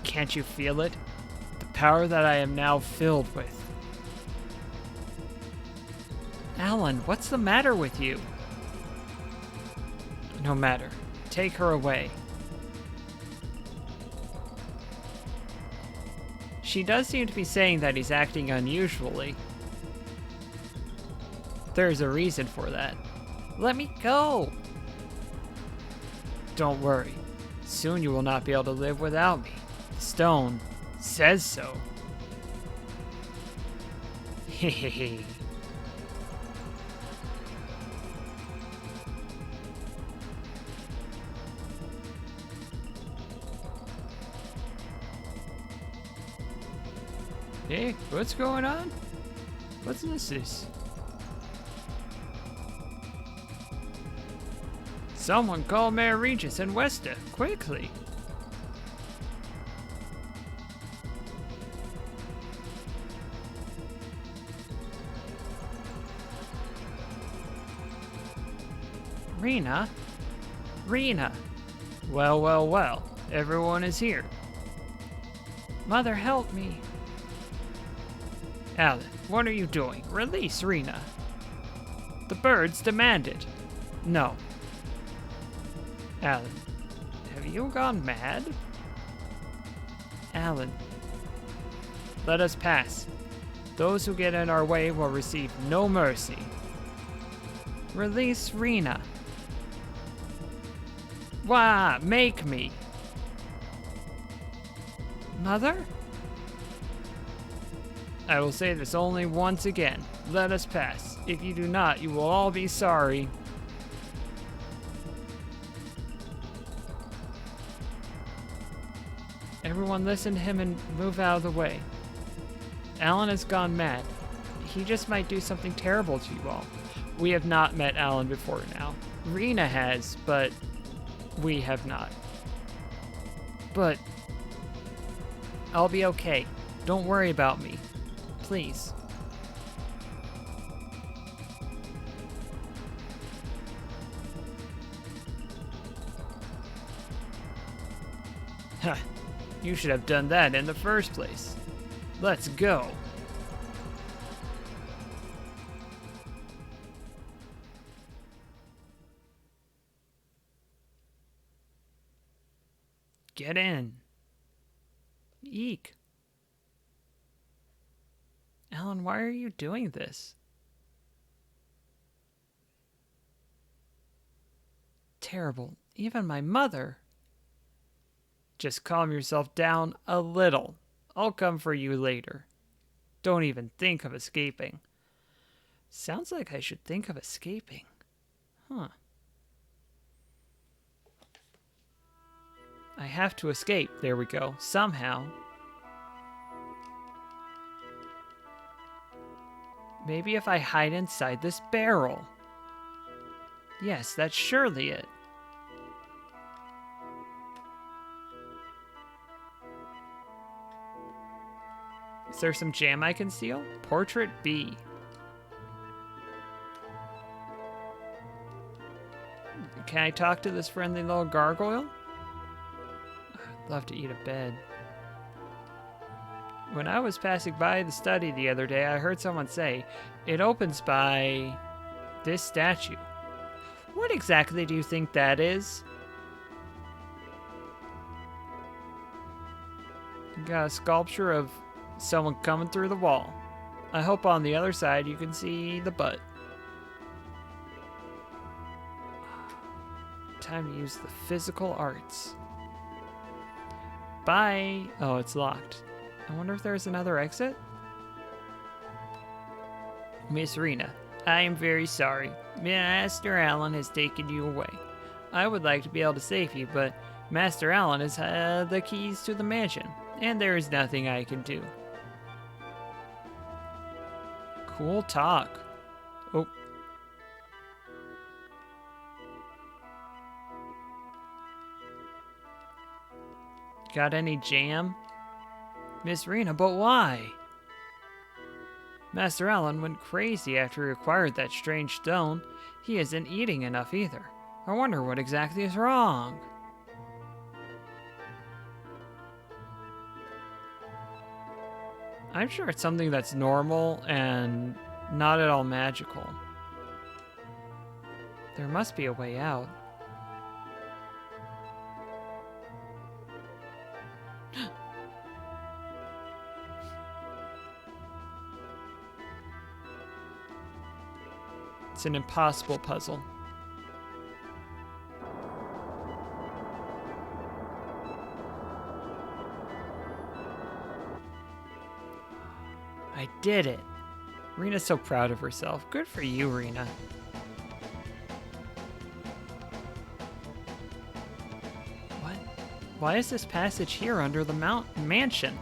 Can't you feel it? The power that I am now filled with. Alan, what's the matter with you? No matter. Take her away. She does seem to be saying that he's acting unusually. There's a reason for that. Let me go! Don't worry. Soon you will not be able to live without me. The stone says so. Hehehe. Hey, what's going on? What's this? Someone call Mayor Regis and Westa, quickly! Rena? Rena! Well, well, well. Everyone is here. Mother, help me. Alan, what are you doing? Release Rena. The birds demand it. No. Alan, have you gone mad? Alan, let us pass. Those who get in our way will receive no mercy. Release Rena. Wah, make me. Mother? I will say this only once again. Let us pass. If you do not, you will all be sorry. Everyone listen to him and move out of the way. Alan has gone mad. He just might do something terrible to you all. We have not met Alan before now. Rena has, but we have not. But I'll be okay. Don't worry about me. Please. Ha! You should have done that in the first place. Let's go. Get in. Eek. Alan, why are you doing this? Terrible. Even my mother. Just calm yourself down a little. I'll come for you later. Don't even think of escaping. Sounds like I should think of escaping. Huh. I have to escape. There we go. Somehow. Maybe if I hide inside this barrel. Yes, that's surely it. Is there some jam I can steal? Portrait B. Can I talk to this friendly little gargoyle? I'd love to eat a bed. When I was passing by the study the other day, I heard someone say, it opens by this statue. What exactly do you think that is? Got a sculpture of someone coming through the wall. I hope on the other side you can see the butt. Time to use the physical arts. Bye. Oh, it's locked. I wonder if there's another exit? Miss Rena, I am very sorry. Master Alan has taken you away. I would like to be able to save you, but Master Alan has the keys to the mansion, and there is nothing I can do. Cool talk. Oh. Got any jam? Miss Rena, but why? Master Alan went crazy after he acquired that strange stone. He isn't eating enough either. I wonder what exactly is wrong. I'm sure it's something that's normal and not at all magical. There must be a way out. It's an impossible puzzle. I did it. Rena's so proud of herself. Good for you, Rena. What? Why is this passage here under the mansion?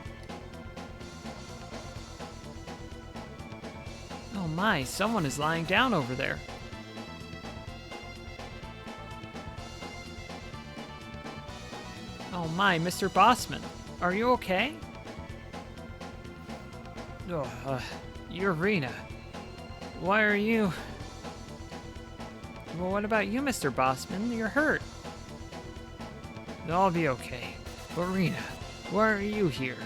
Oh my, someone is lying down over there. Oh my, Mr. Bossman, are you okay? Oh, you're Rena. Why are you... Well, what about you, Mr. Bossman? You're hurt. I'll be okay. But Rena, why are you here?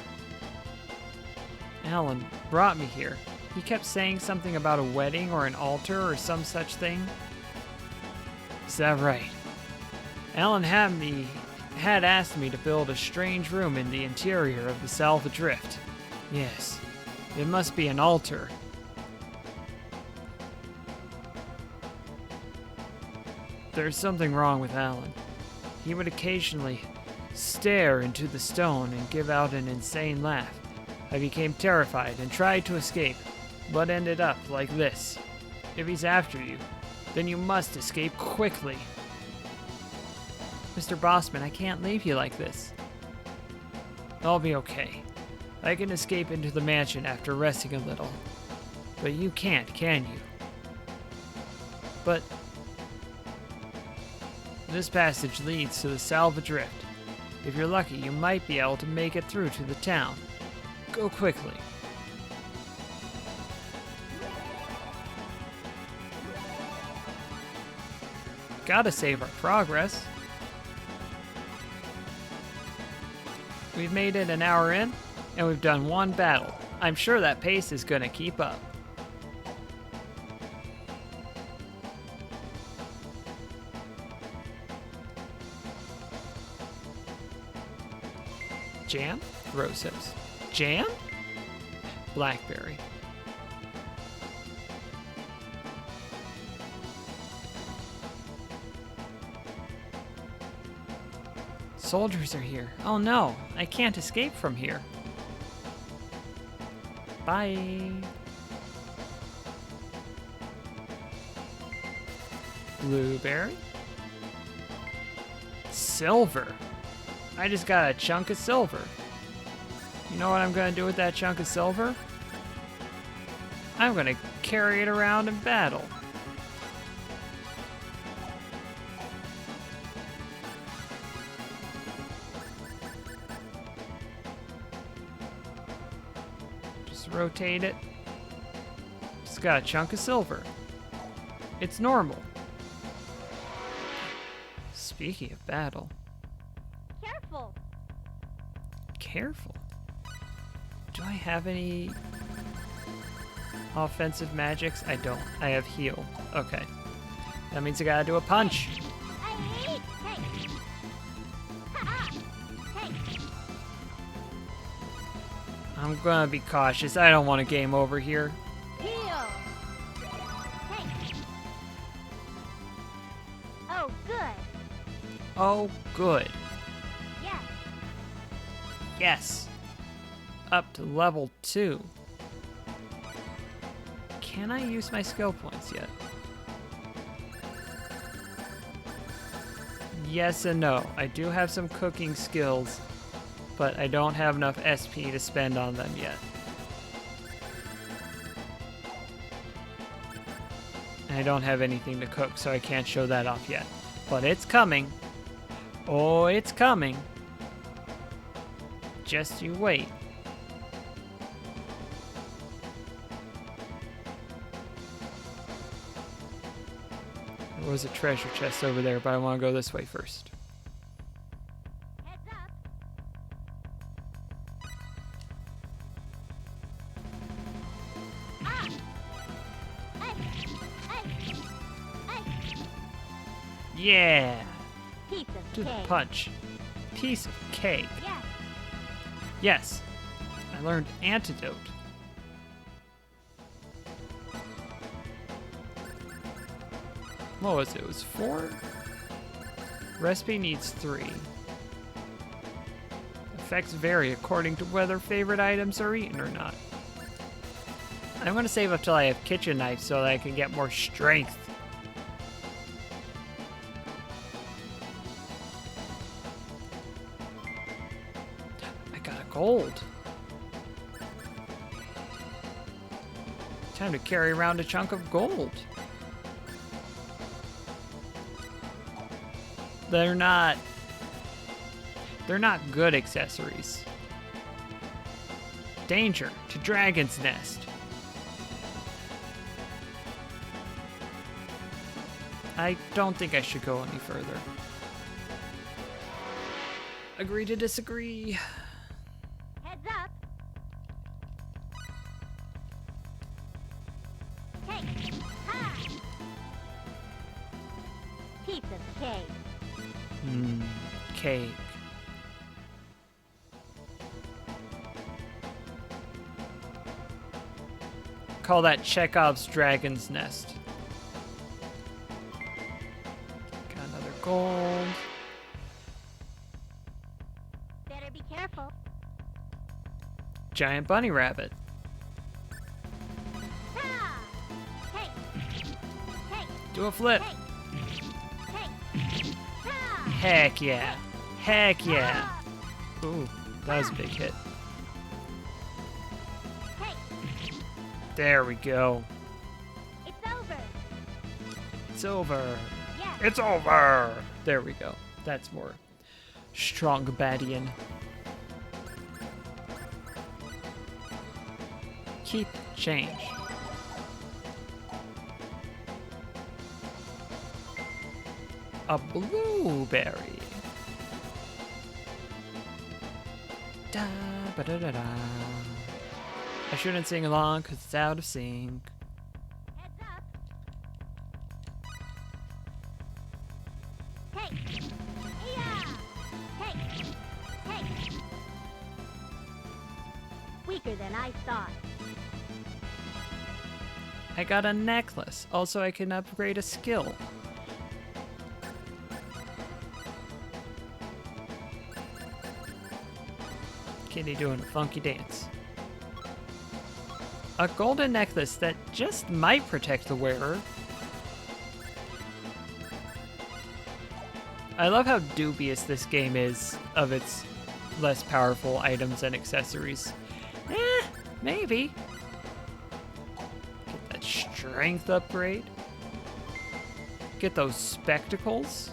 Alan brought me here. He kept saying something about a wedding or an altar or some such thing. Is that right? Alan had had asked me to build a strange room in the interior of the Salva Drift. Yes, it must be an altar. There's something wrong with Alan. He would occasionally stare into the stone and give out an insane laugh. I became terrified and tried to escape, but ended up like this. If he's after you, then you must escape quickly. Mr. Bossman, I can't leave you like this. I'll be okay. I can escape into the mansion after resting a little. But you can't, can you? But this passage leads to the Salva Drift. If you're lucky, you might be able to make it through to the town. Go quickly. Gotta save our progress. We've made it an hour in, and we've done one battle. I'm sure that pace is gonna keep up. Jam? Rose hips. Jam? Blackberry. Soldiers are here. Oh no, I can't escape from here. Bye. Blueberry. Silver. I just got a chunk of silver. You know what I'm gonna do with that chunk of silver? I'm gonna carry it around in battle. Just rotate it. Just got a chunk of silver. It's normal. Speaking of battle. Careful. Careful. Do I have any offensive magics? I don't. I have heal. Okay. That means I gotta do a punch. I hate tanks. Ha-ha. Tanks. I'm gonna be cautious. I don't want a game over here. Heal. Tanks. Oh, good. Oh, good. Yes. Yes. Up to level 2. Can I use my skill points yet? Yes and no. I do have some cooking skills, but I don't have enough SP to spend on them yet. And I don't have anything to cook, so I can't show that off yet. But it's coming. Oh, it's coming. Just you wait. There was a treasure chest over there, but I want to go this way first. Heads up. Ah. Hey. Yeah! Piece of To the cake. punch. Piece of cake. Yes. Yes. I learned antidote. What was it? It was 4? Recipe needs 3. Effects vary according to whether favorite items are eaten or not. I'm gonna save up till I have kitchen knife so that I can get more strength. I got a gold. Time to carry around a chunk of gold. They're not good accessories. Danger to Dragon's Nest. I don't think I should go any further. Agree to disagree. Heads up. Cake. Ha. Piece of cake. Cake. call that Chekhov's Dragon's Nest. Got another gold. Better be careful. Giant bunny rabbit. Ha! Hey! Hey! Do a flip. Hey! Hey! Ha! Heck yeah. Heck yeah. Ha! Ooh, that was a big hit. Hey! There we go. It's over. It's over. Yes. It's over. There we go. That's more strong Badian. Keep change. A blueberry. Da ba da da da. I shouldn't sing along because it's out of sync. Heads up. Hey! Yeah! Hey! Hey! Weaker than I thought. I got a necklace. Also, I can upgrade a skill. Kitty doing a funky dance. A golden necklace that just might protect the wearer. I love how dubious this game is of its less powerful items and accessories. Maybe. Get that strength upgrade. Get those spectacles.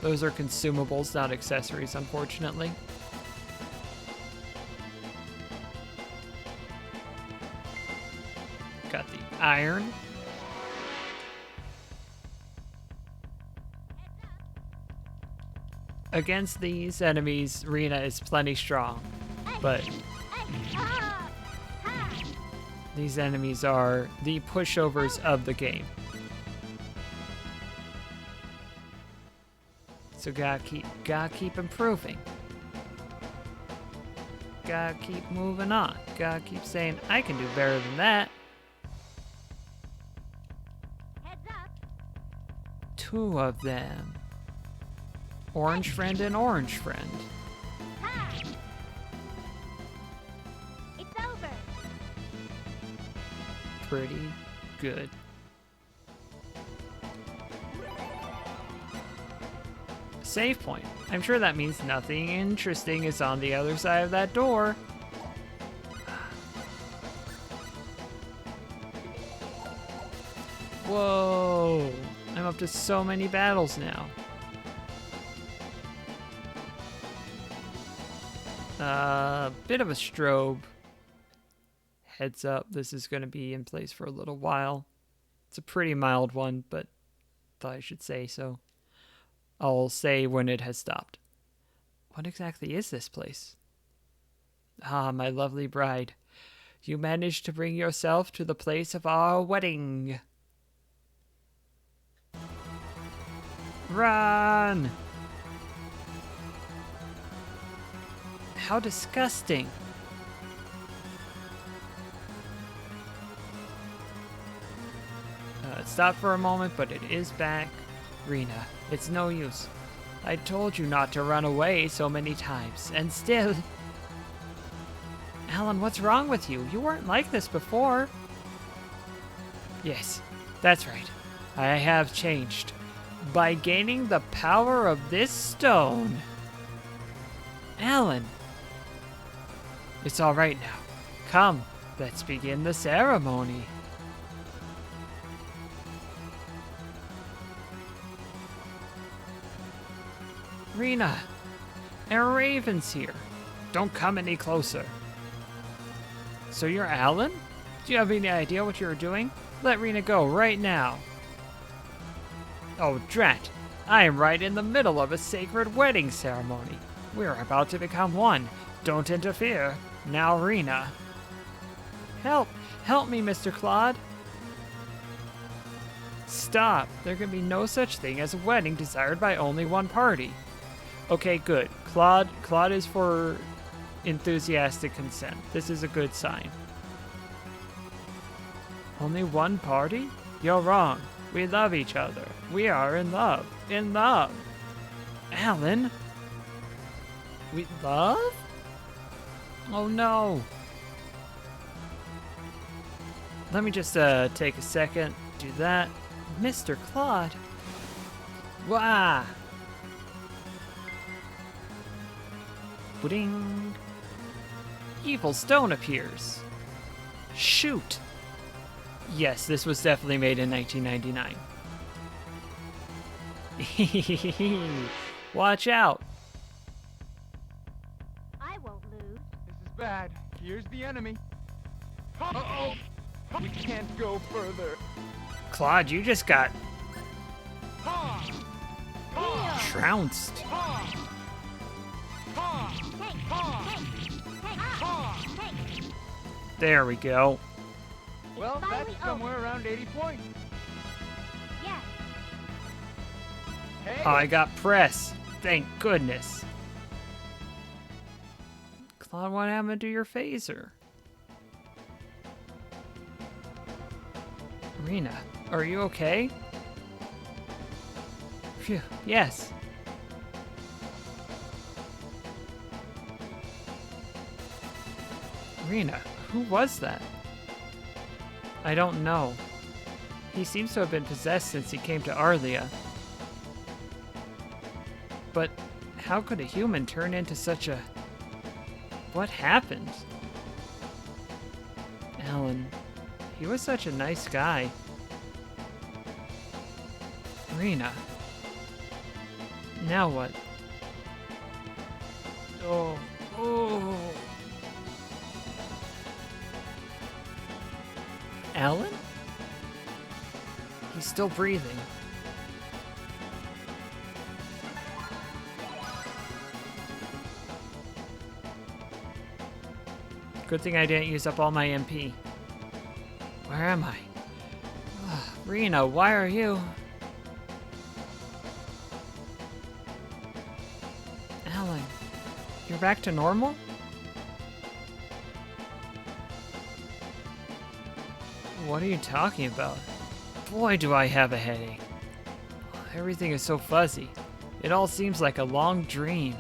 Those are consumables, not accessories, unfortunately. Got the iron. Against these enemies, Rena is plenty strong, but Hey! Ah! Ha! these enemies are the pushovers of the game. So gotta keep improving. Gotta keep moving on. Gotta keep saying, I can do better than that. Heads up. 2 of them. Orange friend and orange friend. Ha! It's over. Pretty good. Save point. I'm sure that means nothing interesting is on the other side of that door. Whoa! I'm up to so many battles now. Bit of a strobe. Heads up, this is going to be in place for a little while. It's a pretty mild one, but thought I should say so. I'll say when it has stopped. What exactly is this place? Ah, my lovely bride. You managed to bring yourself to the place of our wedding. Run! How disgusting. It stopped for a moment, but it is back. Rena, it's no use. I told you not to run away so many times, and still... Alan, what's wrong with you? You weren't like this before. Yes, that's right. I have changed. By gaining the power of this stone. Alan. It's all right now. Come, let's begin the ceremony. Rena, our Raven's here. Don't come any closer. So you're Alan? Do you have any idea what you're doing? Let Rena go right now. Oh, drat. I am right in the middle of a sacred wedding ceremony. We're about to become one. Don't interfere. Now, Rena. Help! Help me, Mr. Claude. Stop. There can be no such thing as a wedding desired by only one party. Okay, good. Claude is for enthusiastic consent. This is a good sign. Only one party? You're wrong. We love each other. We are in love. In love. Alan? We love? Oh no. Let me just take a second. Do that. Mr. Claude. Wah! Pudding. Evil stone appears. Shoot. Yes, this was definitely made in 1999. Watch out. I won't lose. This is bad. Here's the enemy. Uh-oh. We can't go further. Claude, you just got Ha! Ha! trounced. Ha! Ha! Take, Ha! take, take, Ha! take. There we go. Well, finally that's somewhere around 80 points. Yes. Hey! Oh, I got press. Thank goodness. Claude, what happened to your phaser? Rena, are you okay? Phew, yes. Rena, who was that? I don't know. He seems to have been possessed since he came to Arlia. But how could a human turn into such a... What happened? Alan, he was such a nice guy. Rena. Now what? Oh. Alan? He's still breathing. Good thing I didn't use up all my MP. Where am I? Rena, why are you... Alan, you're back to normal? What are you talking about? Boy, do I have a headache. Everything is so fuzzy. It all seems like a long dream.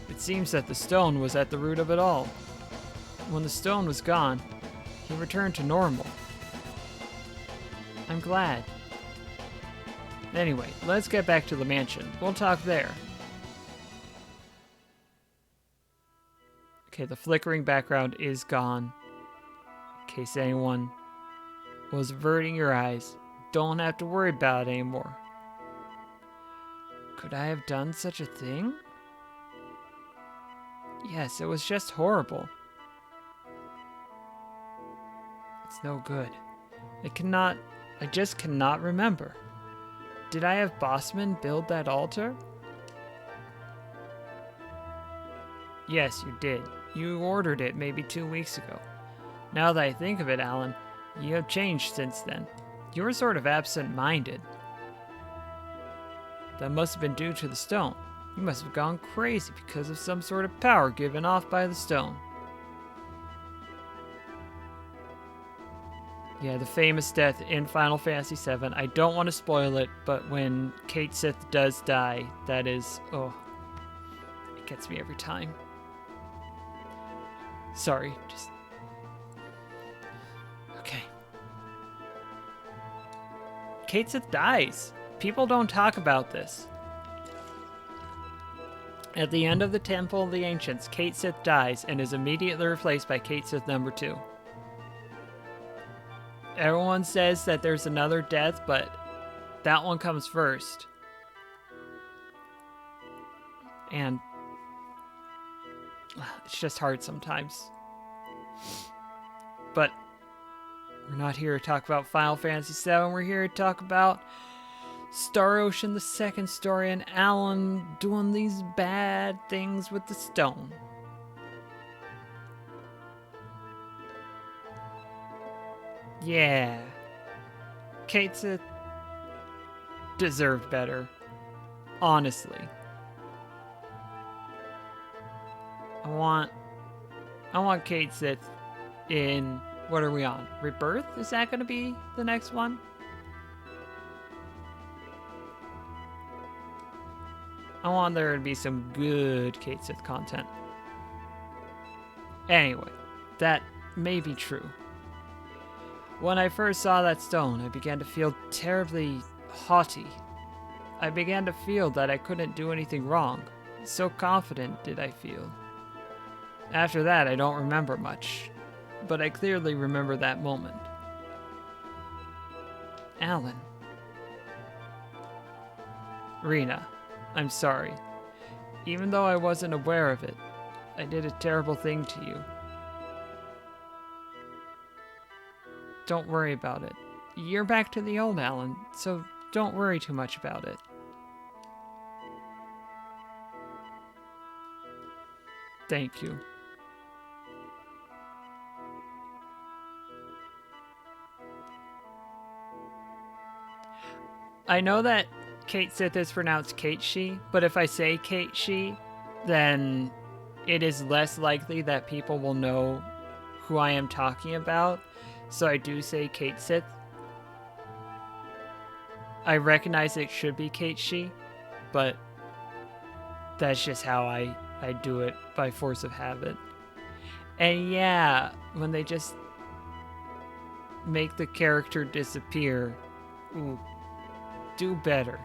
It seems that the stone was at the root of it all. When the stone was gone, he returned to normal. I'm glad. Anyway, let's get back to the mansion. We'll talk there. Okay, the flickering background is gone. In case anyone was averting your eyes, don't have to worry about it anymore. Could I have done such a thing? Yes, it was just horrible. It's no good. I just cannot remember. Did I have Bossman build that altar? Yes, you did. You ordered it maybe 2 weeks ago. Now that I think of it, Alan, you have changed since then. You were sort of absent-minded. That must have been due to the stone. You must have gone crazy because of some sort of power given off by the stone. Yeah, the famous death in Final Fantasy VII. I don't want to spoil it, but when Cait Sith does die, that is... Oh. It gets me every time. Sorry, just... Okay. Cait Sith dies. People don't talk about this. At the end of the Temple of the Ancients, Cait Sith dies and is immediately replaced by Cait Sith number 2. Everyone says that there's another death, but that one comes first. And it's just hard sometimes. But we're not here to talk about Final Fantasy VII. We're here to talk about Star Ocean, the second story, and Alan doing these bad things with the stone. Yeah. Cait Sith deserved better. Honestly. I want Cait Sith in What are we on? Rebirth? Is that going to be the next one? I want there to be some good Cait Sith content. Anyway, that may be true. When I first saw that stone, I began to feel terribly haughty. I began to feel that I couldn't do anything wrong. So confident did I feel. After that, I don't remember much, but I clearly remember that moment. Alan. Rena, I'm sorry. Even though I wasn't aware of it, I did a terrible thing to you. Don't worry about it. You're back to the old Alan, so don't worry too much about it. Thank you. I know that Cait Sith is pronounced Kate-Shi, but if I say Kate-Shi, then it is less likely that people will know who I am talking about. So I do say Cait Sith. I recognize it should be Kate-Shi, but that's just how I do it by force of habit. And yeah, when they just make the character disappear, ooh, do better,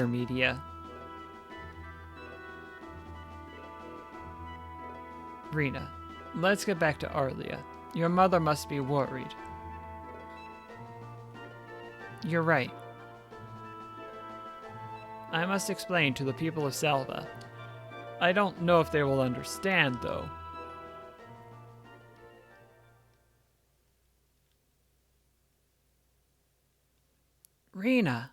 media. Rena, let's get back to Arlia. Your mother must be worried. You're right. I must explain to the people of Salva. I don't know if they will understand, though. Rena.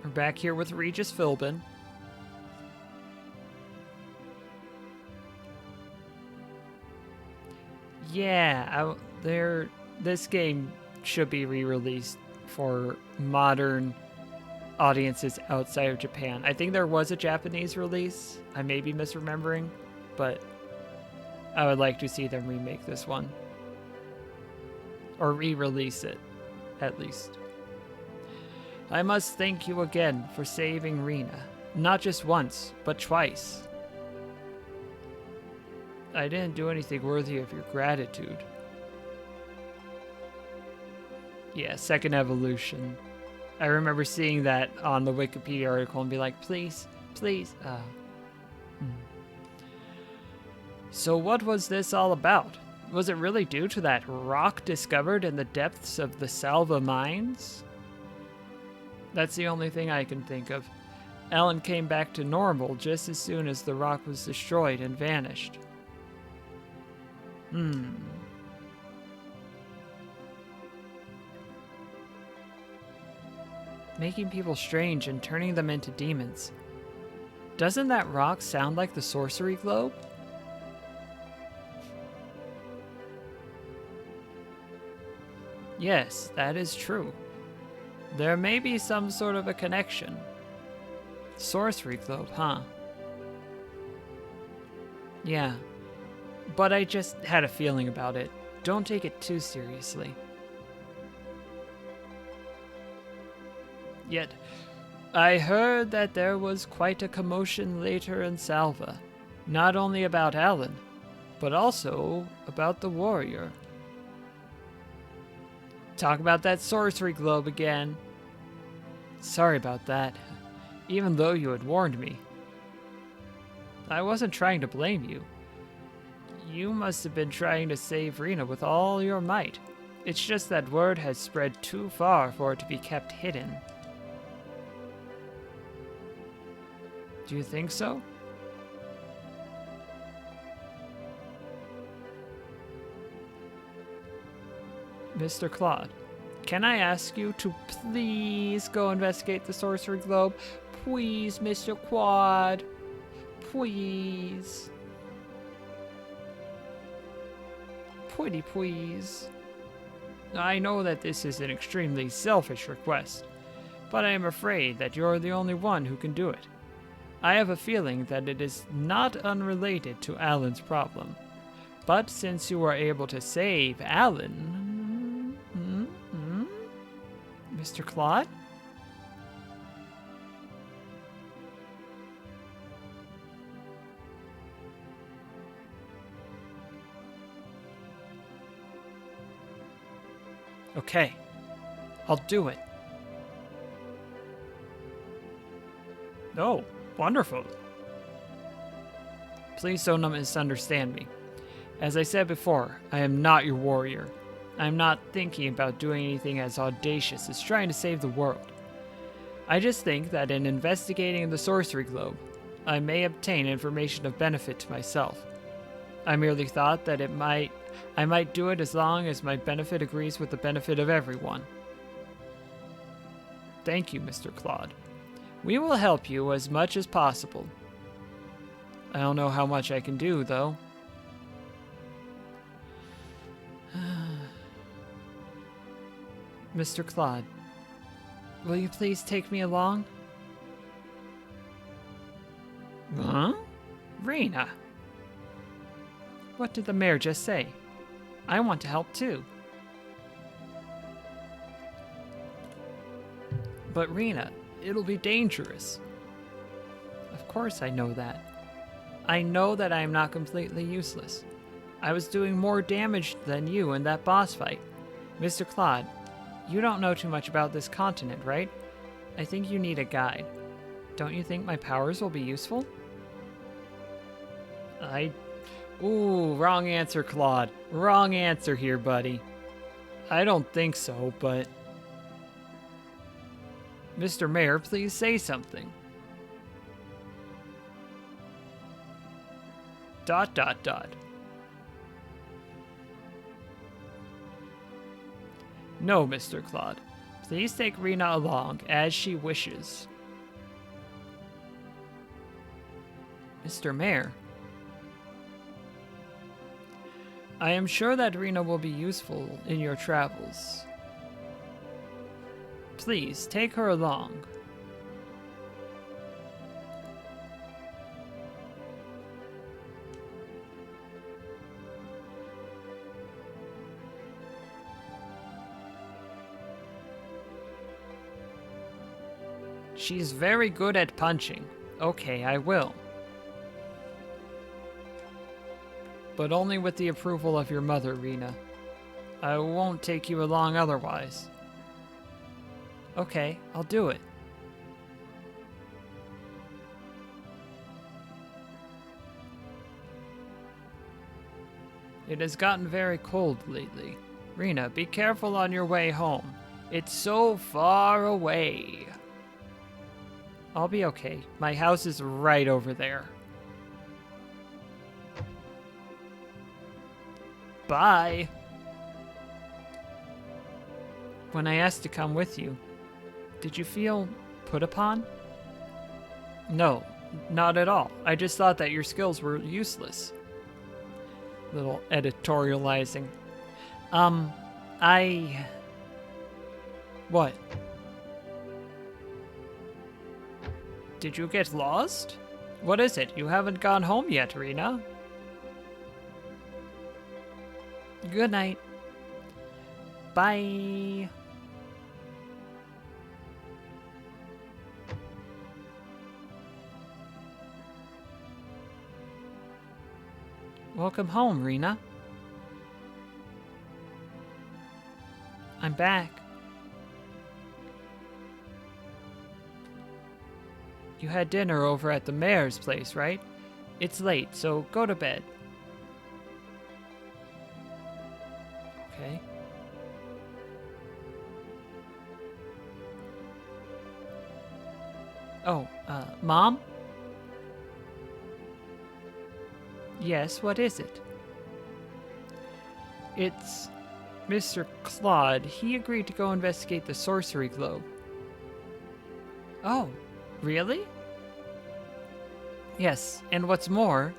We're back here with Regis Philbin. Yeah, this game should be re-released for modern audiences outside of Japan. I think there was a Japanese release. I may be misremembering, but I would like to see them remake this one. Or re-release it, at least. I must thank you again for saving Rena. Not just once, but twice. I didn't do anything worthy of your gratitude. Yeah, second evolution. I remember seeing that on the Wikipedia article and be like, please. So what was this all about? Was it really due to that rock discovered in the depths of the Salva mines? That's the only thing I can think of. Alan came back to normal just as soon as the rock was destroyed and vanished. Making people strange and turning them into demons. Doesn't that rock sound like the sorcery globe? Yes, that is true. There may be some sort of a connection. Sorcery globe, huh? Yeah. But I just had a feeling about it. Don't take it too seriously. Yet, I heard that there was quite a commotion later in Salva. Not only about Alan, but also about the warrior. Talk about that sorcery globe again. Sorry about that, even though you had warned me. I wasn't trying to blame you. You must have been trying to save Rena with all your might. It's just that word has spread too far for it to be kept hidden. Do you think so? Mr. Claude, can I ask you to please go investigate the sorcery globe? Please, Mr. Quad. Please. pretty please. I know that this is an extremely selfish request, but I am afraid that you're the only one who can do it. I have a feeling that it is not unrelated to Alan's problem. But since you were able to save Alan... Mr. Claude? Okay, I'll do it. Oh, wonderful. Please don't misunderstand me. As I said before, I am not your warrior. I am not thinking about doing anything as audacious as trying to save the world. I just think that in investigating the sorcery globe, I may obtain information of benefit to myself. I merely thought that I might do it as long as my benefit agrees with the benefit of everyone. Thank you, Mr. Claude. We will help you as much as possible. I don't know how much I can do, though. Mr. Claude, will you please take me along? Huh? Rena! What did the mayor just say? I want to help too. But Rena, it'll be dangerous. Of course I know that. I know that I am not completely useless. I was doing more damage than you in that boss fight. Mr. Claude, you don't know too much about this continent, right? I think you need a guide. Don't you think my powers will be useful? Ooh, wrong answer, Claude. Wrong answer here, buddy. I don't think so, but... Mr. Mayor, please say something. ... No, Mr. Claude. Please take Rena along as she wishes. Mr. Mayor. I am sure that Rena will be useful in your travels. Please take her along. She's very good at punching. Okay, I will. But only with the approval of your mother, Rena. I won't take you along otherwise. Okay, I'll do it. It has gotten very cold lately. Rena, be careful on your way home. It's so far away. I'll be okay. My house is right over there. Bye. When I asked to come with you, did you feel put upon? No, not at all. I just thought that your skills were useless. Little editorializing. What? Did you get lost? What is it? You haven't gone home yet, Rena. Good night. Bye. Welcome home, Rena. I'm back. You had dinner over at the mayor's place, right? It's late, so go to bed. Okay. Oh, Mom? Yes, what is it? It's Mr. Claude. He agreed to go investigate the sorcery globe. Oh, really? Yes, and what's more...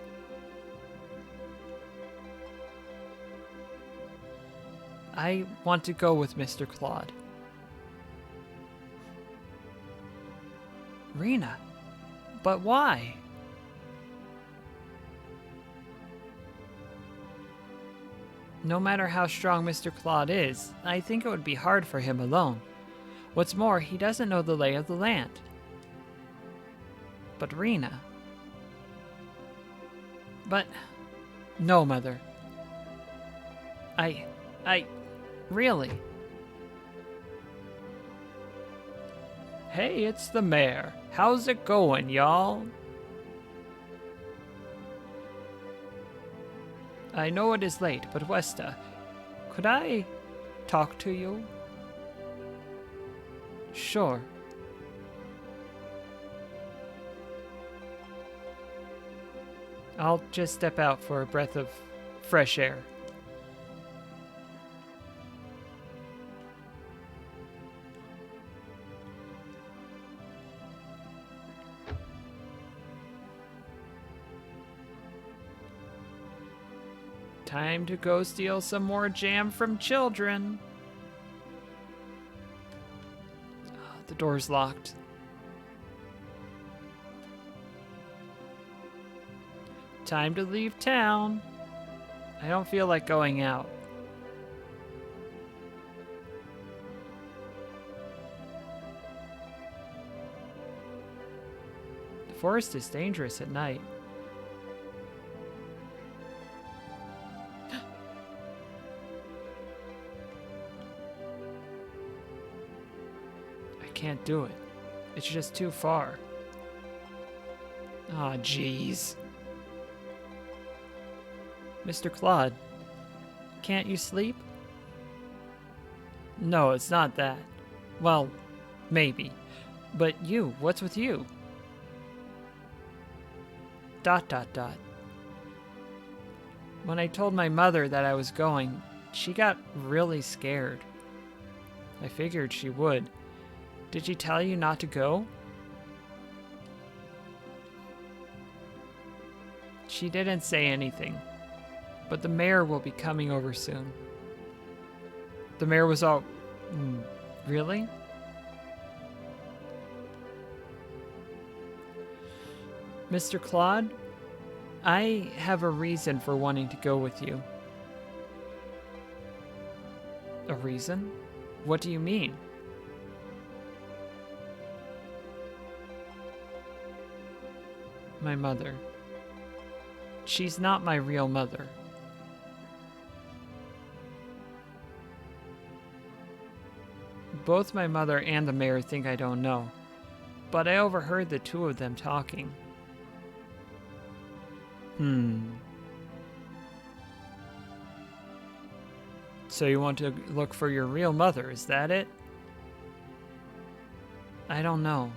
I want to go with Mr. Claude. Rena, but why? No matter how strong Mr. Claude is, I think it would be hard for him alone. What's more, he doesn't know the lay of the land. But Rena... But... No, Mother. Really? Hey, it's the mayor. How's it going, y'all? I know it is late, but Westa, could I talk to you? Sure. I'll just step out for a breath of fresh air. Time to go steal some more jam from children. The door's locked. Time to leave town. I don't feel like going out. The forest is dangerous at night. I can't do it. It's just too far. Aw, jeez. Mr. Claude, can't you sleep? No, it's not that. Well, maybe. But you, what's with you? ... When I told my mother that I was going, she got really scared. I figured she would. Did she tell you not to go? She didn't say anything. But the mayor will be coming over soon. The mayor was all... Really? Mr. Claude, I have a reason for wanting to go with you. A reason? What do you mean? My mother. She's not my real mother. Both my mother and the mayor think I don't know, but I overheard the two of them talking. So you want to look for your real mother, is that it? I don't know.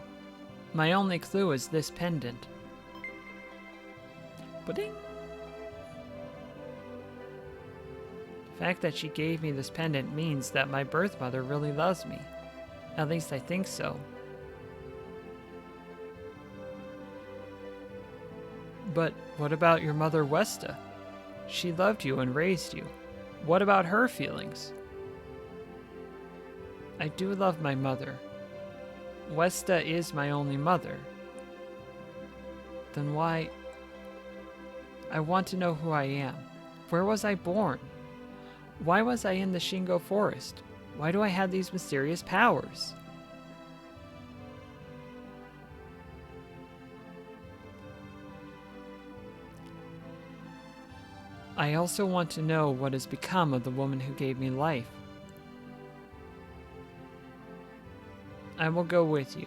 My only clue is this pendant. Ba-ding! The fact that she gave me this pendant means that my birth mother really loves me. At least I think so. But what about your mother, Westa? She loved you and raised you. What about her feelings? I do love my mother. Westa is my only mother. Then why... I want to know who I am. Where was I born? Why was I in the Shingo Forest? Why do I have these mysterious powers? I also want to know what has become of the woman who gave me life. I will go with you,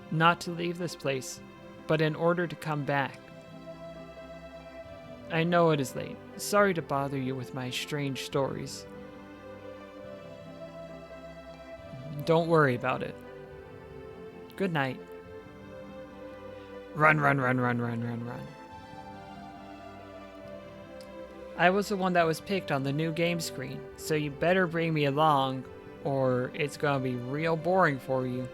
not to leave this place, but in order to come back. I know it is late. Sorry to bother you with my strange stories. Don't worry about it. Good night. Run, run, run, run, run, run, run. I was the one that was picked on the new game screen, so you better bring me along, or it's gonna be real boring for you.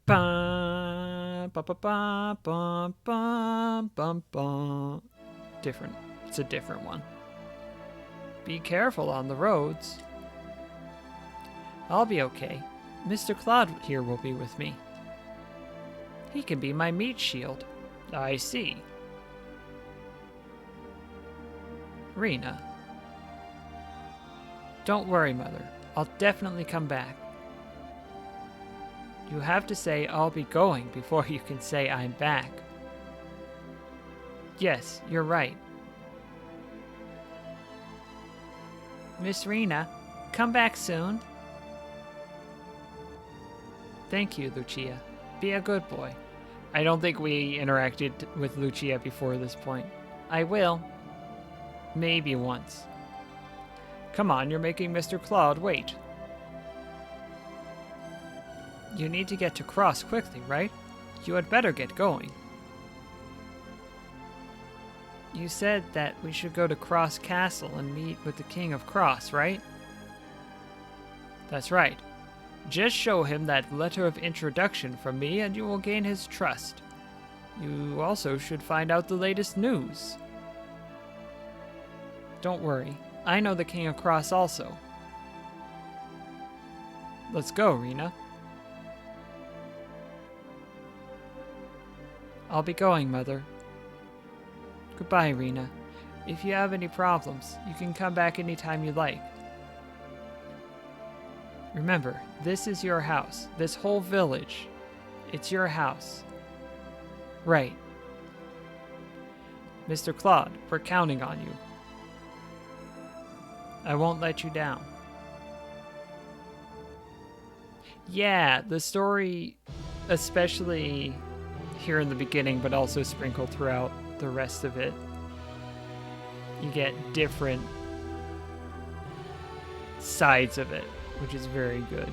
Ba ba ba ba ba ba ba ba. Different. It's a different one. Be careful on the roads. I'll be okay. Mr. Claude here will be with me. He can be my meat shield. I see. Rena. Don't worry, Mother. I'll definitely come back. You have to say I'll be going before you can say I'm back. Yes, you're right. Miss Rena, come back soon. Thank you, Lucia. Be a good boy. I don't think we interacted with Lucia before this point. I will. Maybe once. Come on, you're making Mr. Claude wait. You need to get to Cross quickly, right? You had better get going. You said that we should go to Cross Castle and meet with the King of Cross, right? That's right. Just show him that letter of introduction from me and you will gain his trust. You also should find out the latest news. Don't worry, I know the King of Cross also. Let's go, Rena. I'll be going, Mother. Goodbye, Rena. If you have any problems, you can come back anytime you like. Remember, this is your house. This whole village. It's your house. Right. Mr. Claude, we're counting on you. I won't let you down. Yeah, the story, especially here in the beginning, but also sprinkled throughout the rest of it, you get different sides of it, which is very good.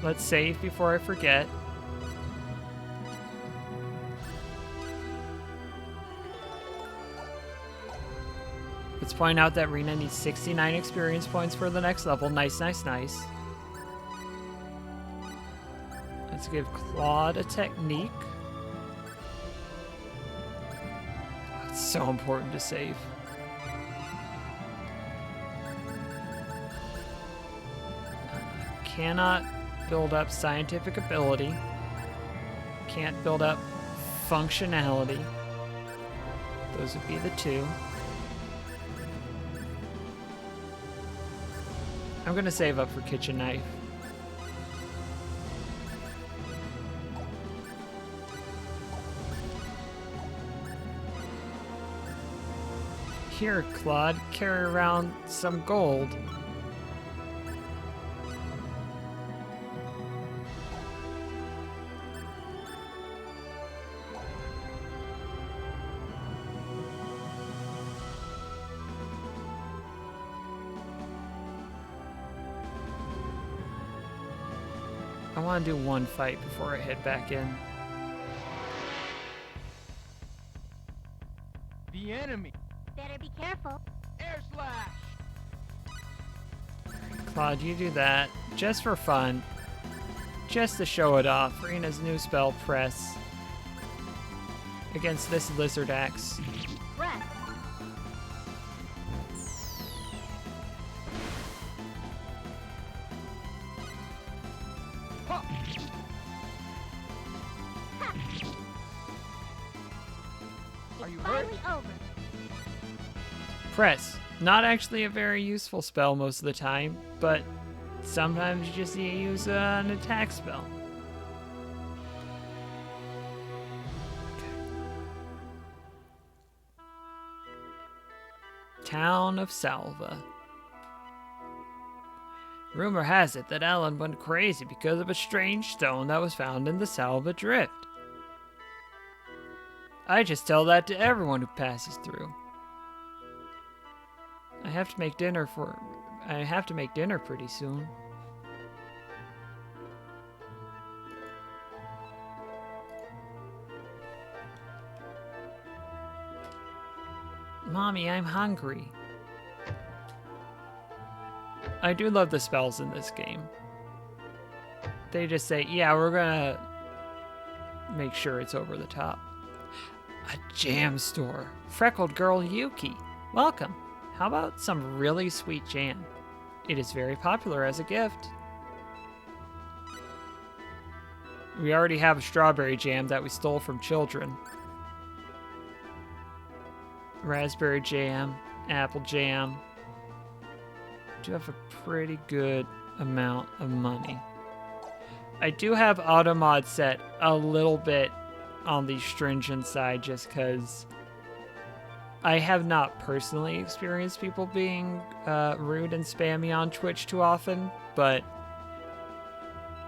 Let's save before I forget. Let's point out that Rena needs 69 experience points for the next level. Nice, nice, nice. Let's give Claude a technique. It's so important to save. Cannot build up scientific ability. Can't build up functionality. Those would be the two. I'm gonna save up for kitchen knife. Here, Claude, carry around some gold. I want to do one fight before I head back in. The enemy. Better be careful. Air slash. Claude, you do that just for fun. Just to show it off. Rena's new spell, Press. Against this Lizard Axe. Press. Ha. Ha. Are It's you hurt? finally over. Press. Not actually a very useful spell most of the time, but sometimes you just need to use an attack spell. Town of Salva. Rumor has it that Alan went crazy because of a strange stone that was found in the Salva Drift. I just tell that to everyone who passes through. I have to make dinner pretty soon. Mommy, I'm hungry. I do love the spells in this game. They just say, yeah, we're make sure it's over the top. A jam store. Freckled girl Yuki. Welcome. How about some really sweet jam? It is very popular as a gift. We already have a strawberry jam that we stole from children. Raspberry jam, apple jam. Do have a pretty good amount of money. I do have Automod set a little bit on the stringent side just because I have not personally experienced people being rude and spammy on Twitch too often, but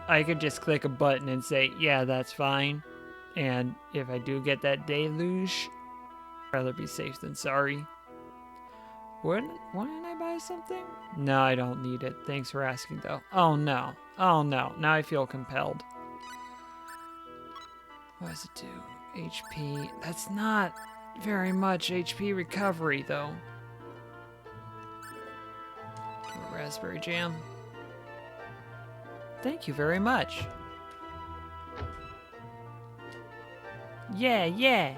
I could just click a button and say, yeah, that's fine. And if I do get that deluge, I'd rather be safe than sorry. Wouldn't I buy something? No, I don't need it. Thanks for asking, though. Oh, no. Oh, no. Now I feel compelled. What does it do? HP. That's not very much HP recovery, though. Raspberry jam. Thank you very much. Yeah, yeah.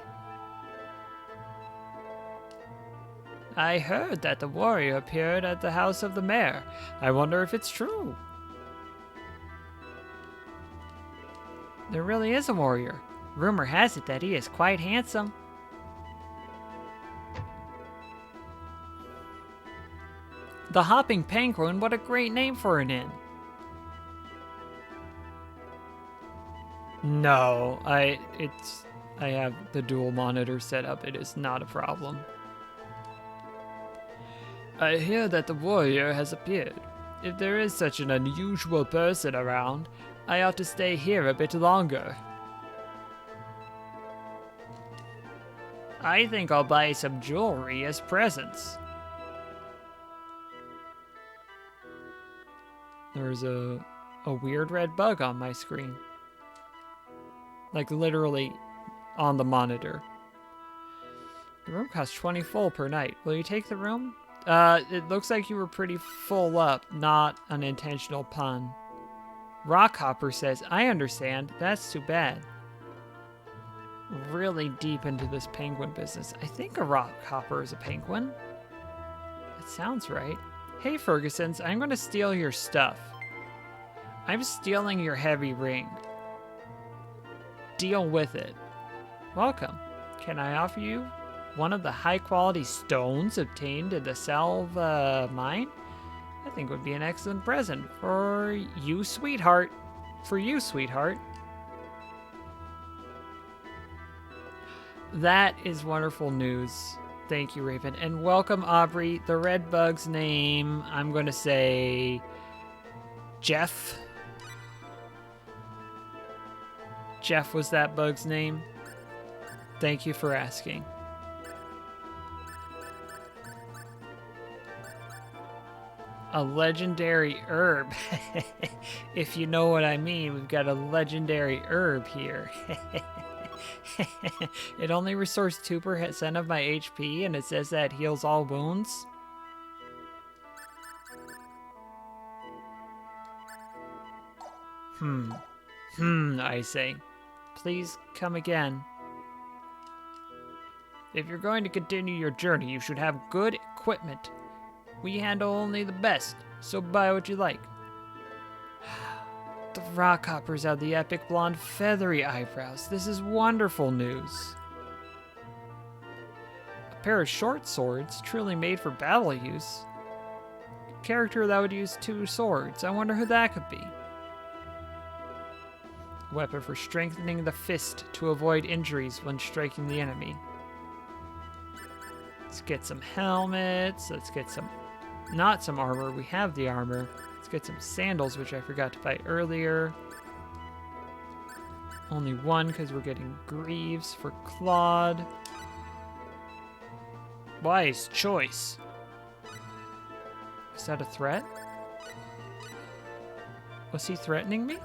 I heard that the warrior appeared at the house of the mayor. I wonder if it's true. There really is a warrior. Rumor has it that he is quite handsome. The Hopping Penguin, what a great name for an inn. No, I have the dual monitor set up. It is not a problem. I hear that the warrior has appeared. If there is such an unusual person around, I ought to stay here a bit longer. I think I'll buy some jewelry as presents. There's a weird red bug on my screen. Like literally on the monitor. The room costs 20 full per night. Will you take the room? It looks like you were pretty full up, not an intentional pun. Rockhopper says, I understand. That's too bad. Really deep into this penguin business. I think a rockhopper is a penguin. That sounds right. Hey, Fergusons, I'm going to steal your stuff. I'm stealing your heavy ring. Deal with it. Welcome. Can I offer you one of the high-quality stones obtained in the Salva mine? I think would be an excellent present for you, sweetheart. For you, sweetheart. That is wonderful news. Thank you, Raven. And welcome, Aubrey. The red bug's name, I'm going to say Jeff. Jeff was that bug's name. Thank you for asking. A legendary herb. If you know what I mean, we've got a legendary herb here. It only restores 2% of my HP, and it says that heals all wounds. I say. Please come again. If you're going to continue your journey, you should have good equipment. We handle only the best, so buy what you like. The Rockhoppers have the epic blonde feathery eyebrows. This is wonderful news. A pair of short swords, truly made for battle use. A character that would use 2 swords. I wonder who that could be. Weapon for strengthening the fist to avoid injuries when striking the enemy. Let's get some helmets. Let's get some, not some armor. We have the armor. Let's get some sandals, which I forgot to buy earlier. Only one because we're getting greaves for Claude. Wise choice. Is that a threat? Was he threatening me?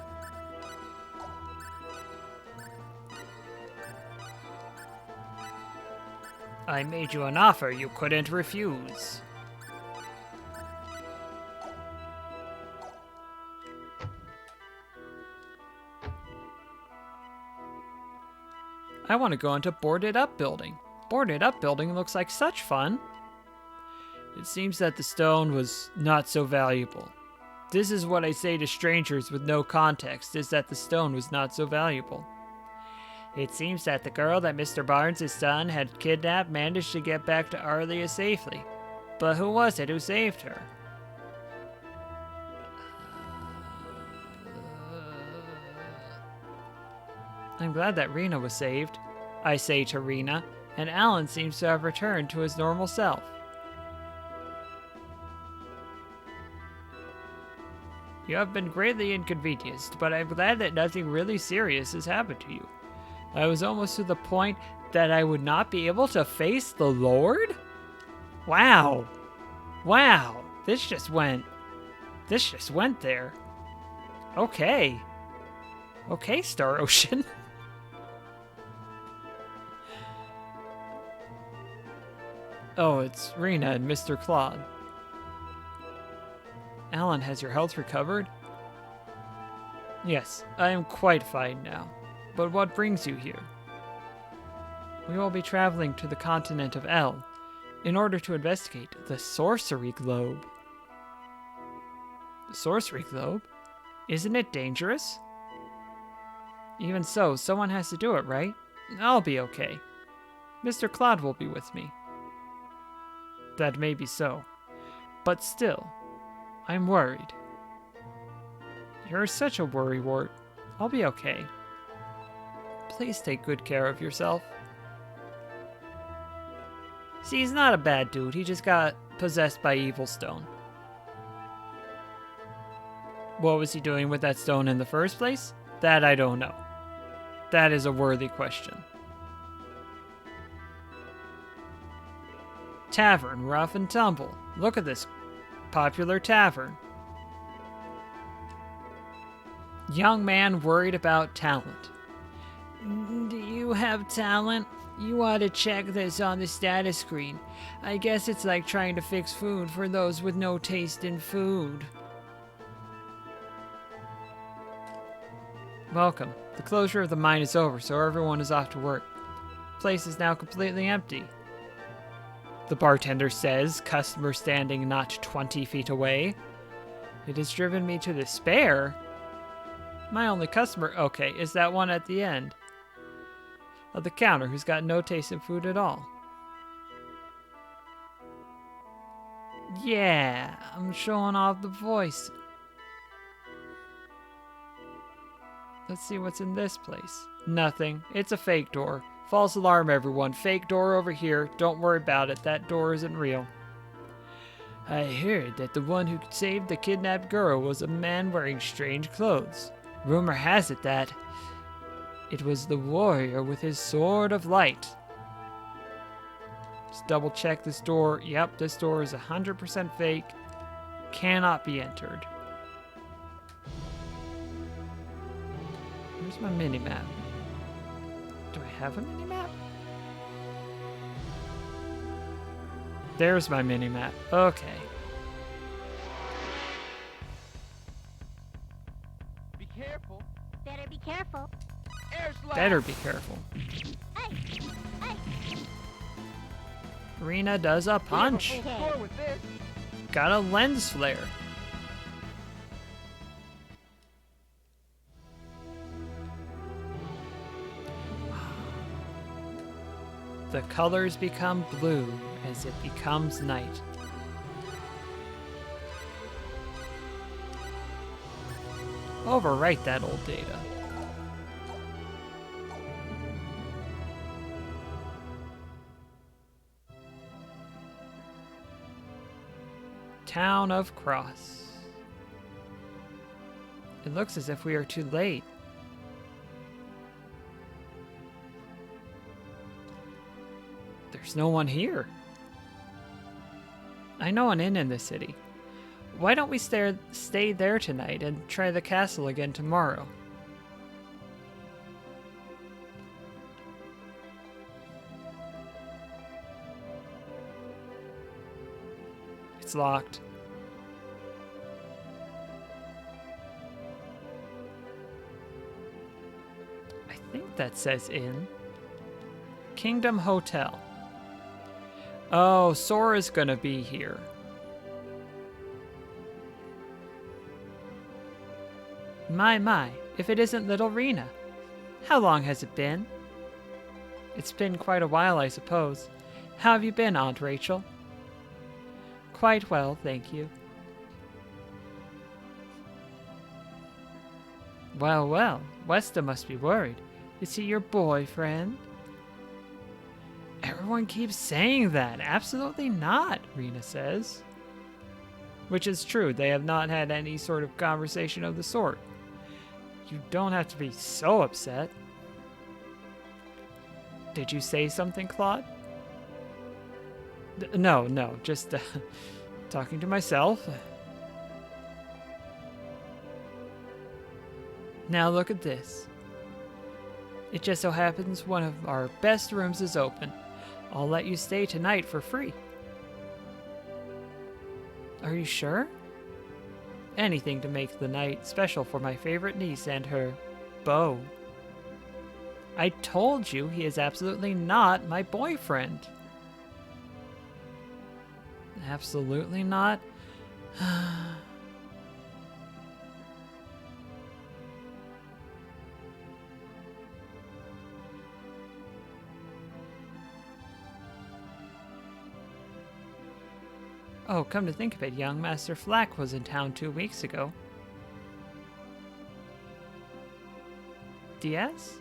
I made you an offer you couldn't refuse. I want to go into Boarded Up Building. Boarded Up Building looks like such fun. It seems that the stone was not so valuable. This is what I say to strangers with no context, is that the stone was not so valuable. It seems that the girl that Mr. Barnes' son had kidnapped managed to get back to Arlia safely. But who was it who saved her? I'm glad that Rena was saved, I say to Rena, and Alan seems to have returned to his normal self. You have been greatly inconvenienced, but I'm glad that nothing really serious has happened to you. I was almost to the point that I would not be able to face the Lord? Wow. Wow. This just went there. Okay. Okay, Star Ocean. Oh, it's Rena and Mr. Claude. Alan, has your health recovered? Yes, I am quite fine now. But what brings you here? We will be traveling to the continent of El in order to investigate the Sorcery Globe. The Sorcery Globe? Isn't it dangerous? Even so, someone has to do it, right? I'll be okay. Mr. Claude will be with me. That may be so, but still, I'm worried. You're such a worrywart. I'll be okay. Please take good care of yourself. See, he's not a bad dude. He just got possessed by Evil Stone. What was he doing with that stone in the first place? That I don't know. That is a worthy question. Tavern, Rough and Tumble. Look at this popular tavern. Young man worried about talent. Do you have talent? You ought to check this on the status screen. I guess it's like trying to fix food for those with no taste in food. Welcome. The closure of the mine is over, so everyone is off to work. The place is now completely empty. The bartender says, customer standing not 20 feet away. It has driven me to despair. My only customer, okay, is that one at the end of the counter who's got no taste in food at all. Yeah, I'm showing off the voice. Let's see what's in this place. Nothing. It's a fake door. False alarm, everyone. Fake door over here. Don't worry about it. That door isn't real. I heard that the one who saved the kidnapped girl was a man wearing strange clothes. Rumor has it that it was the warrior with his sword of light. Just double check this door. Yep, this door is 100% fake. Cannot be entered. Where's my mini-map? Do I have a mini-map? There's my mini-map. Okay. Be careful. Better be careful. Air slash. Better be careful. Hey! Hey! Rena does a punch. We have a full score with this. Got a lens flare. The colors become blue as it becomes night. Overwrite that old data. Town of Cross. It looks as if we are too late. There's no one here. I know an inn in this city. Why don't we stay there tonight and try the castle again tomorrow? It's locked. I think that says inn. Kingdom Hotel. Oh, Sora's gonna be here. My, if it isn't little Rena. How long has it been? It's been quite a while, I suppose. How have you been, Aunt Rachel? Quite well, thank you. Well, Westa must be worried. Is he your boyfriend? Everyone keeps saying that. Absolutely not, Rena says. Which is true. They have not had any sort of conversation of the sort. You don't have to be so upset. Did you say something, Claude? No, just talking to myself. Now look at this. It just so happens one of our best rooms is open. I'll let you stay tonight for free. Are you sure? Anything to make the night special for my favorite niece and her beau. I told you he is absolutely not my boyfriend. Absolutely not? Oh, come to think of it, young Master Flack was in town 2 weeks ago. Diaz?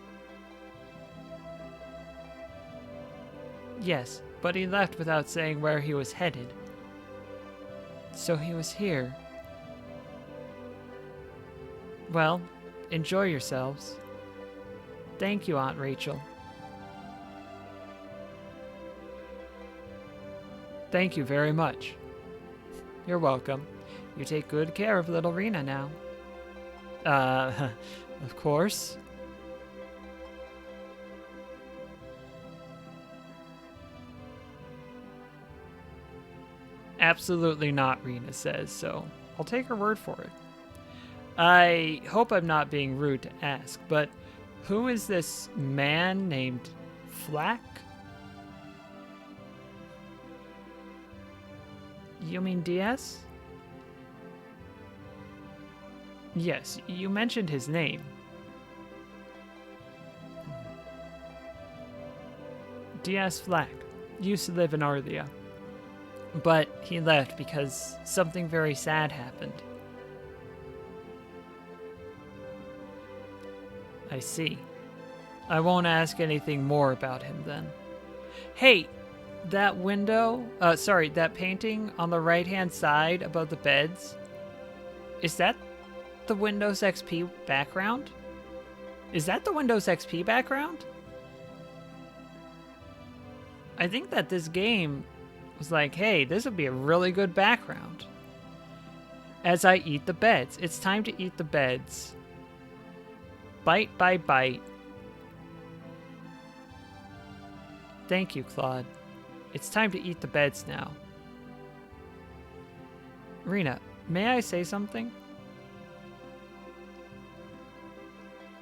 Yes, but he left without saying where he was headed. So he was here. Well, enjoy yourselves. Thank you, Aunt Rachel. Thank you very much. You're welcome. You take good care of little Rena now. Of course. Absolutely not, Rena says, so I'll take her word for it. I hope I'm not being rude to ask, but who is this man named Flack? You mean Diaz? Yes, you mentioned his name. Diaz Flack used to live in Arlia, but he left because something very sad happened. I see. I won't ask anything more about him then. Hey, that that painting on the right-hand side above the beds, is that the Windows XP background? Is that the Windows XP background? I think that this game was like, hey, this would be a really good background. As I eat the beds. It's time to eat the beds. Bite by bite. Thank you, Claude. It's time to eat the beds now. Rena, may I say something?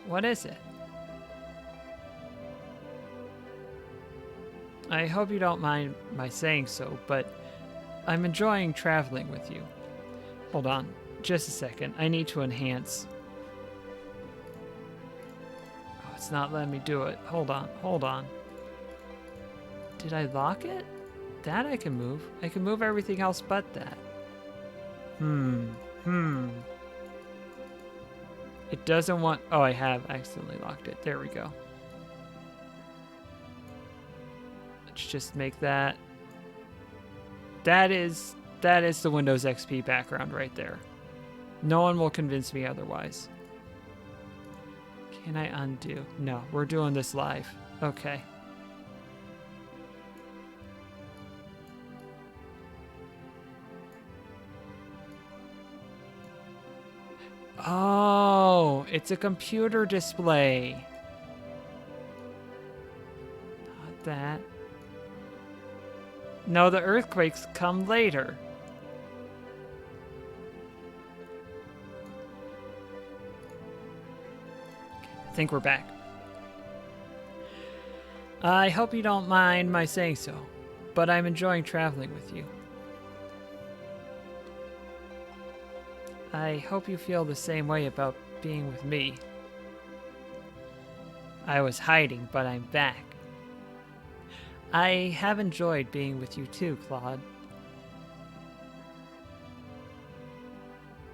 What is it? I hope you don't mind my saying so, but I'm enjoying traveling with you. Hold on, just a second. I need to enhance. Oh, it's not letting me do it. Hold on. Did I lock it? That I can move. I can move everything else but that. It doesn't want... Oh, I have accidentally locked it. There we go. Let's just make that... That is the Windows XP background right there. No one will convince me otherwise. Can I undo? No, we're doing this live. Okay. Oh, it's a computer display. Not that. No, the earthquakes come later. I think we're back. I hope you don't mind my saying so, but I'm enjoying traveling with you. I hope you feel the same way about being with me. I was hiding, but I'm back. I have enjoyed being with you too, Claude.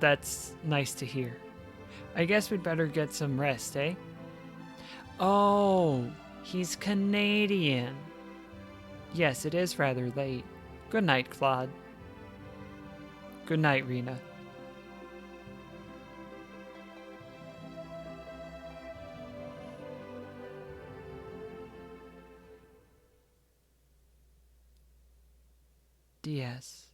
That's nice to hear. I guess we'd better get some rest, eh? Oh, he's Canadian. Yes, it is rather late. Good night, Claude. Good night, Rena. DS.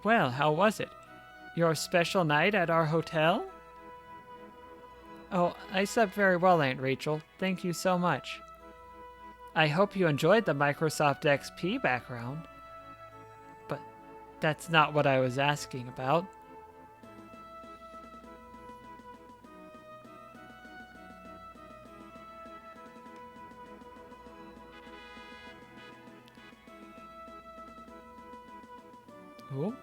Well, how was it? Your special night at our hotel? Oh, I slept very well, Aunt Rachel. Thank you so much. I hope you enjoyed the Microsoft XP background. But that's not what I was asking about. Oh.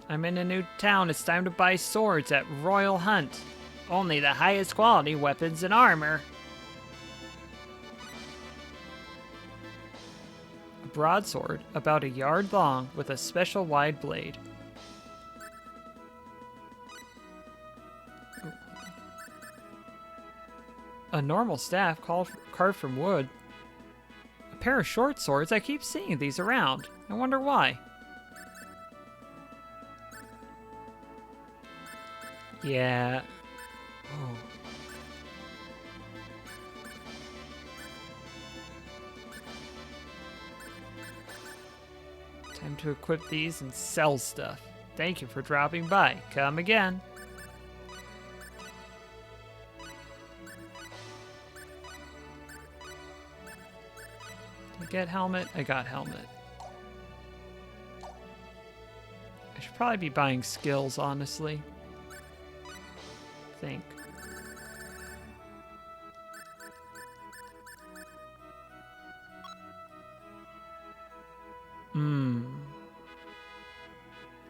I'm in a new town. It's time to buy swords at Royal Hunt. Only the highest quality weapons and armor. A broadsword, about a yard long, with a special wide blade. A normal staff carved from wood. A pair of short swords. I keep seeing these around. I wonder why. Yeah. Oh. Time to equip these and sell stuff. Thank you for dropping by. Come again. Did I get helmet? I got helmet. I should probably be buying skills, honestly. Think.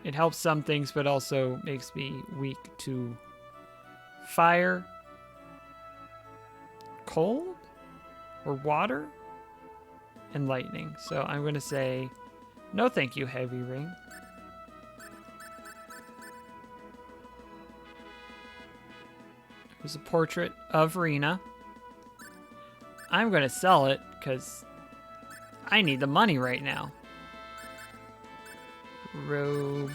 It helps some things, but also makes me weak to fire, cold, or water, and lightning. So I'm going to say, no thank you, heavy ring. There's a portrait of Rena. I'm going to sell it because I need the money right now. Robe.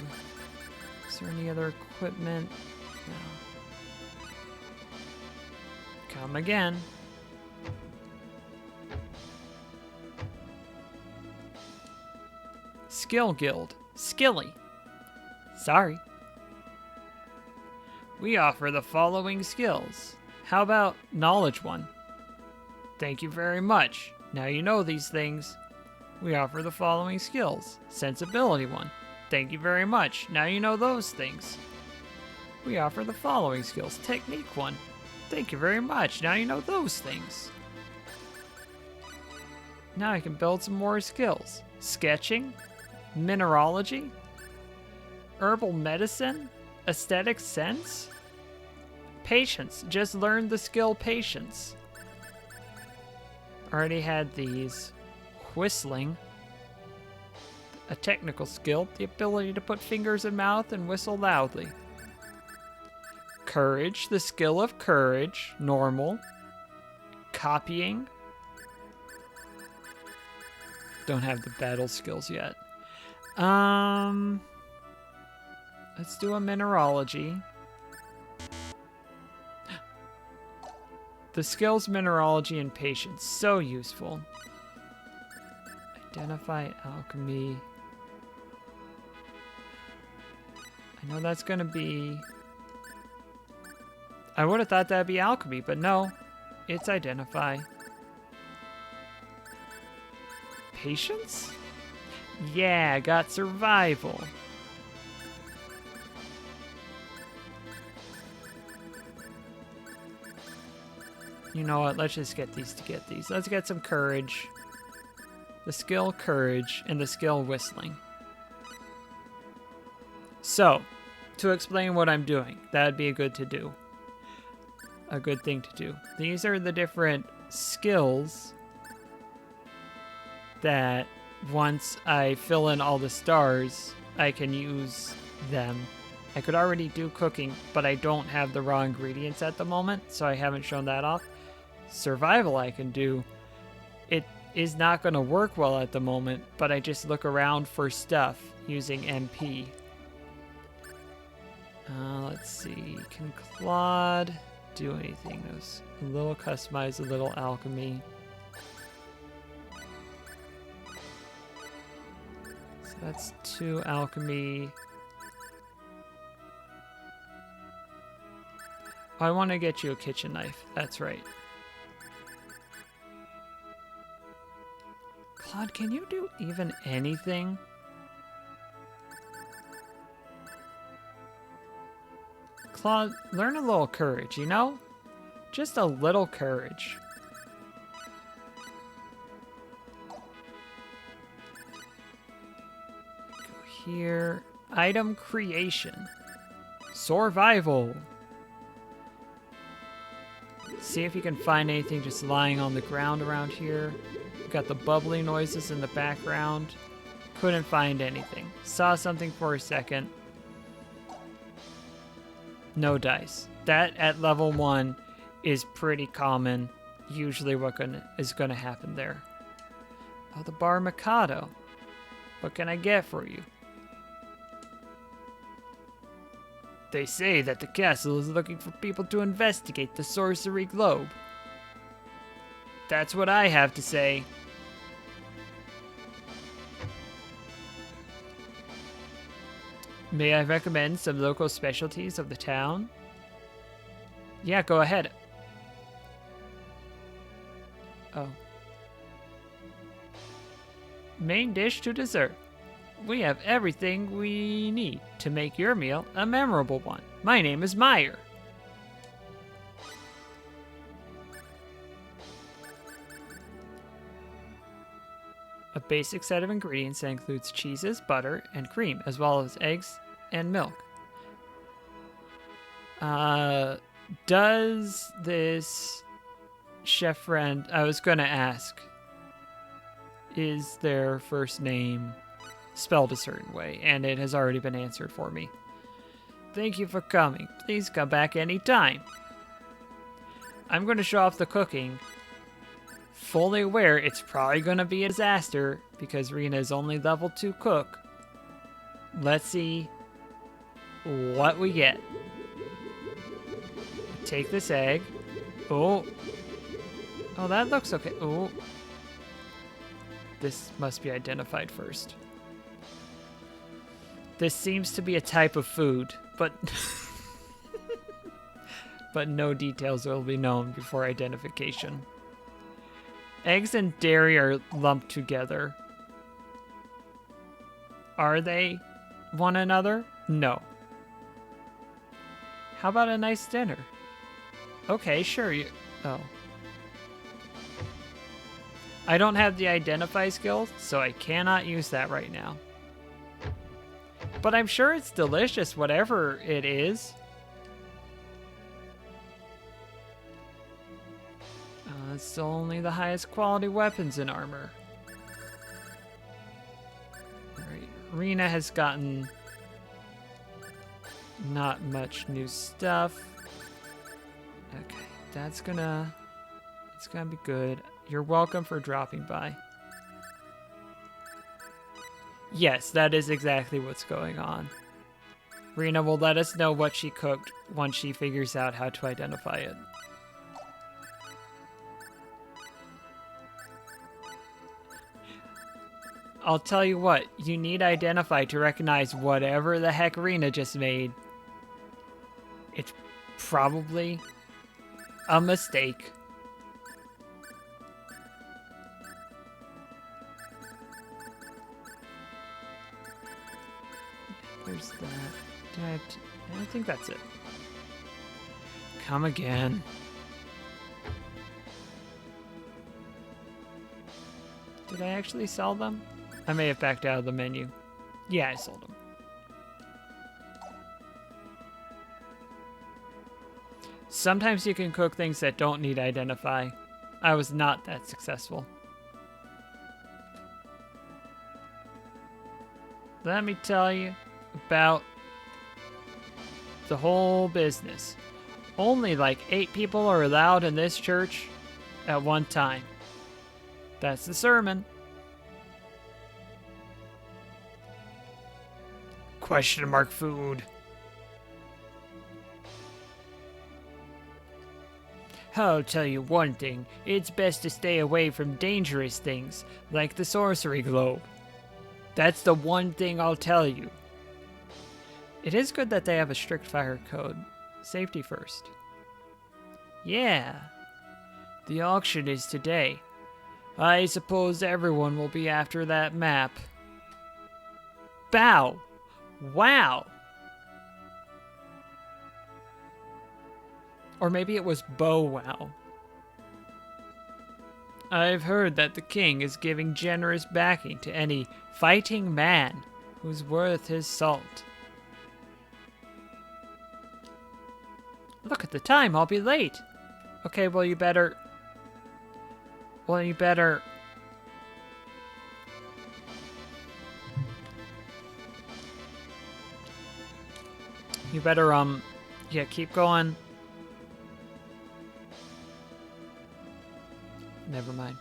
Is there any other equipment? No. Come again. Skill Guild. Skilly. Sorry. We offer the following skills. How about Knowledge one? Thank you very much. Now you know these things. We offer the following skills. Sensibility one. Thank you very much. Now you know those things. We offer the following skills. Technique one. Thank you very much. Now you know those things. Now I can build some more skills. Sketching, mineralogy, herbal medicine, aesthetic sense, patience. Just learned the skill patience. Already had these. Whistling. A technical skill, the ability to put fingers in mouth and whistle loudly. Courage, the skill of courage, normal. Copying. Don't have the battle skills yet. Let's do a mineralogy. The skills mineralogy and patience, so useful. Identify alchemy. I know that's gonna be I would have thought that'd be alchemy, but no. It's identify. Patience? Yeah, got survival. You know what? Let's just get these to get these. Let's get some courage. The skill courage and the skill whistling. So, to explain what I'm doing, that'd be a good thing to do. These are the different skills that once I fill in all the stars, I can use them. I could already do cooking, but I don't have the raw ingredients at the moment, so I haven't shown that off. Survival I can do. It is not going to work well at the moment, but I just look around for stuff using MP. Let's see. Can Claude do anything? There's a little customize, a little alchemy. So that's 2 alchemy. Oh, I want to get you a kitchen knife. That's right. Claude, can you do even anything? Claude, learn a little courage, you know? Just a little courage. Go here. Item creation. Survival. See if you can find anything just lying on the ground around here. Got the bubbly noises in the background. Couldn't find anything. Saw something for a second. No dice. That at level 1 is pretty common. Usually what is gonna happen there. Oh, the Bar Mikado. What can I get for you? They say that the castle is looking for people to investigate the sorcery globe. That's what I have to say. May I recommend some local specialties of the town? Yeah, go ahead. Oh. Main dish to dessert. We have everything we need to make your meal a memorable one. My name is Meyer. A basic set of ingredients that includes cheeses, butter, and cream, as well as eggs and milk. Does this chef friend... I was going to ask, is their first name spelled a certain way? And it has already been answered for me. Thank you for coming. Please come back anytime. I'm going to show off the cooking. Fully aware it's probably going to be a disaster because Rena is only level 2 cook. Let's see what we get. Take this egg. Oh, that looks okay. Oh, this must be identified first. This seems to be a type of food, but but no details will be known before identification. Eggs and dairy are lumped together. Are they one another? No. How about a nice dinner? Okay, sure. Oh. I don't have the identify skill, so I cannot use that right now. But I'm sure it's delicious, whatever it is. It's still only the highest quality weapons and armor. Alright, Rena has gotten not much new stuff. Okay, it's gonna be good. You're welcome for dropping by. Yes, that is exactly what's going on. Rena will let us know what she cooked once she figures out how to identify it. I'll tell you what, you need identify to recognize whatever the heck Rena just made. It's probably a mistake. There's that. I think that's it. Come again. Did I actually sell them? I may have backed out of the menu. Yeah, I sold them. Sometimes you can cook things that don't need identify. I was not that successful. Let me tell you about the whole business. Only like 8 people are allowed in this church at one time. That's the sermon. Question mark food. I'll tell you one thing. It's best to stay away from dangerous things, like the sorcery globe. That's the one thing I'll tell you. It is good that they have a strict fire code. Safety first. Yeah. The auction is today. I suppose everyone will be after that map. Bow! Wow! Or maybe it was Bow Wow. I've heard that the king is giving generous backing to any fighting man who's worth his salt. Look at the time, I'll be late. Okay, well you better... You better, yeah, keep going. Never mind.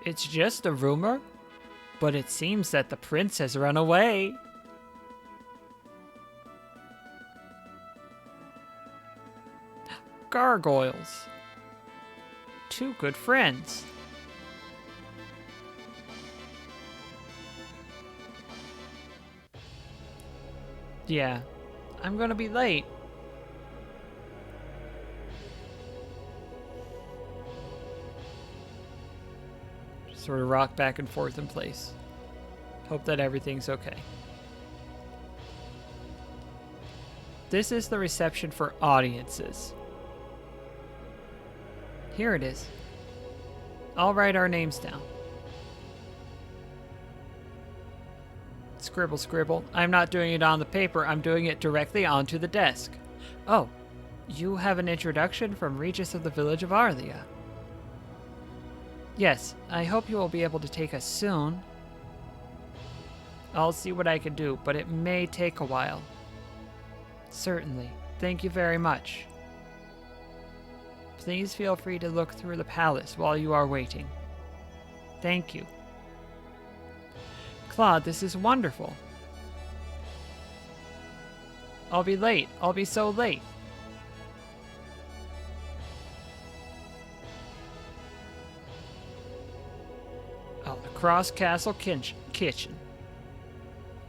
It's just a rumor, but it seems that the prince has run away. Gargoyles. 2 good friends. Yeah, I'm gonna be late. Just sort of rock back and forth in place. Hope that everything's okay. This is the reception for audiences. Here it is. I'll write our names down. Scribble, scribble. I'm not doing it on the paper. I'm doing it directly onto the desk. Oh, you have an introduction from Regis of the Village of Arlia. Yes, I hope you will be able to take us soon. I'll see what I can do, but it may take a while. Certainly. Thank you very much. Please feel free to look through the palace while you are waiting. Thank you. Claude, this is wonderful. I'll be late. I'll be so late. Oh, the Cross Castle Kitchen.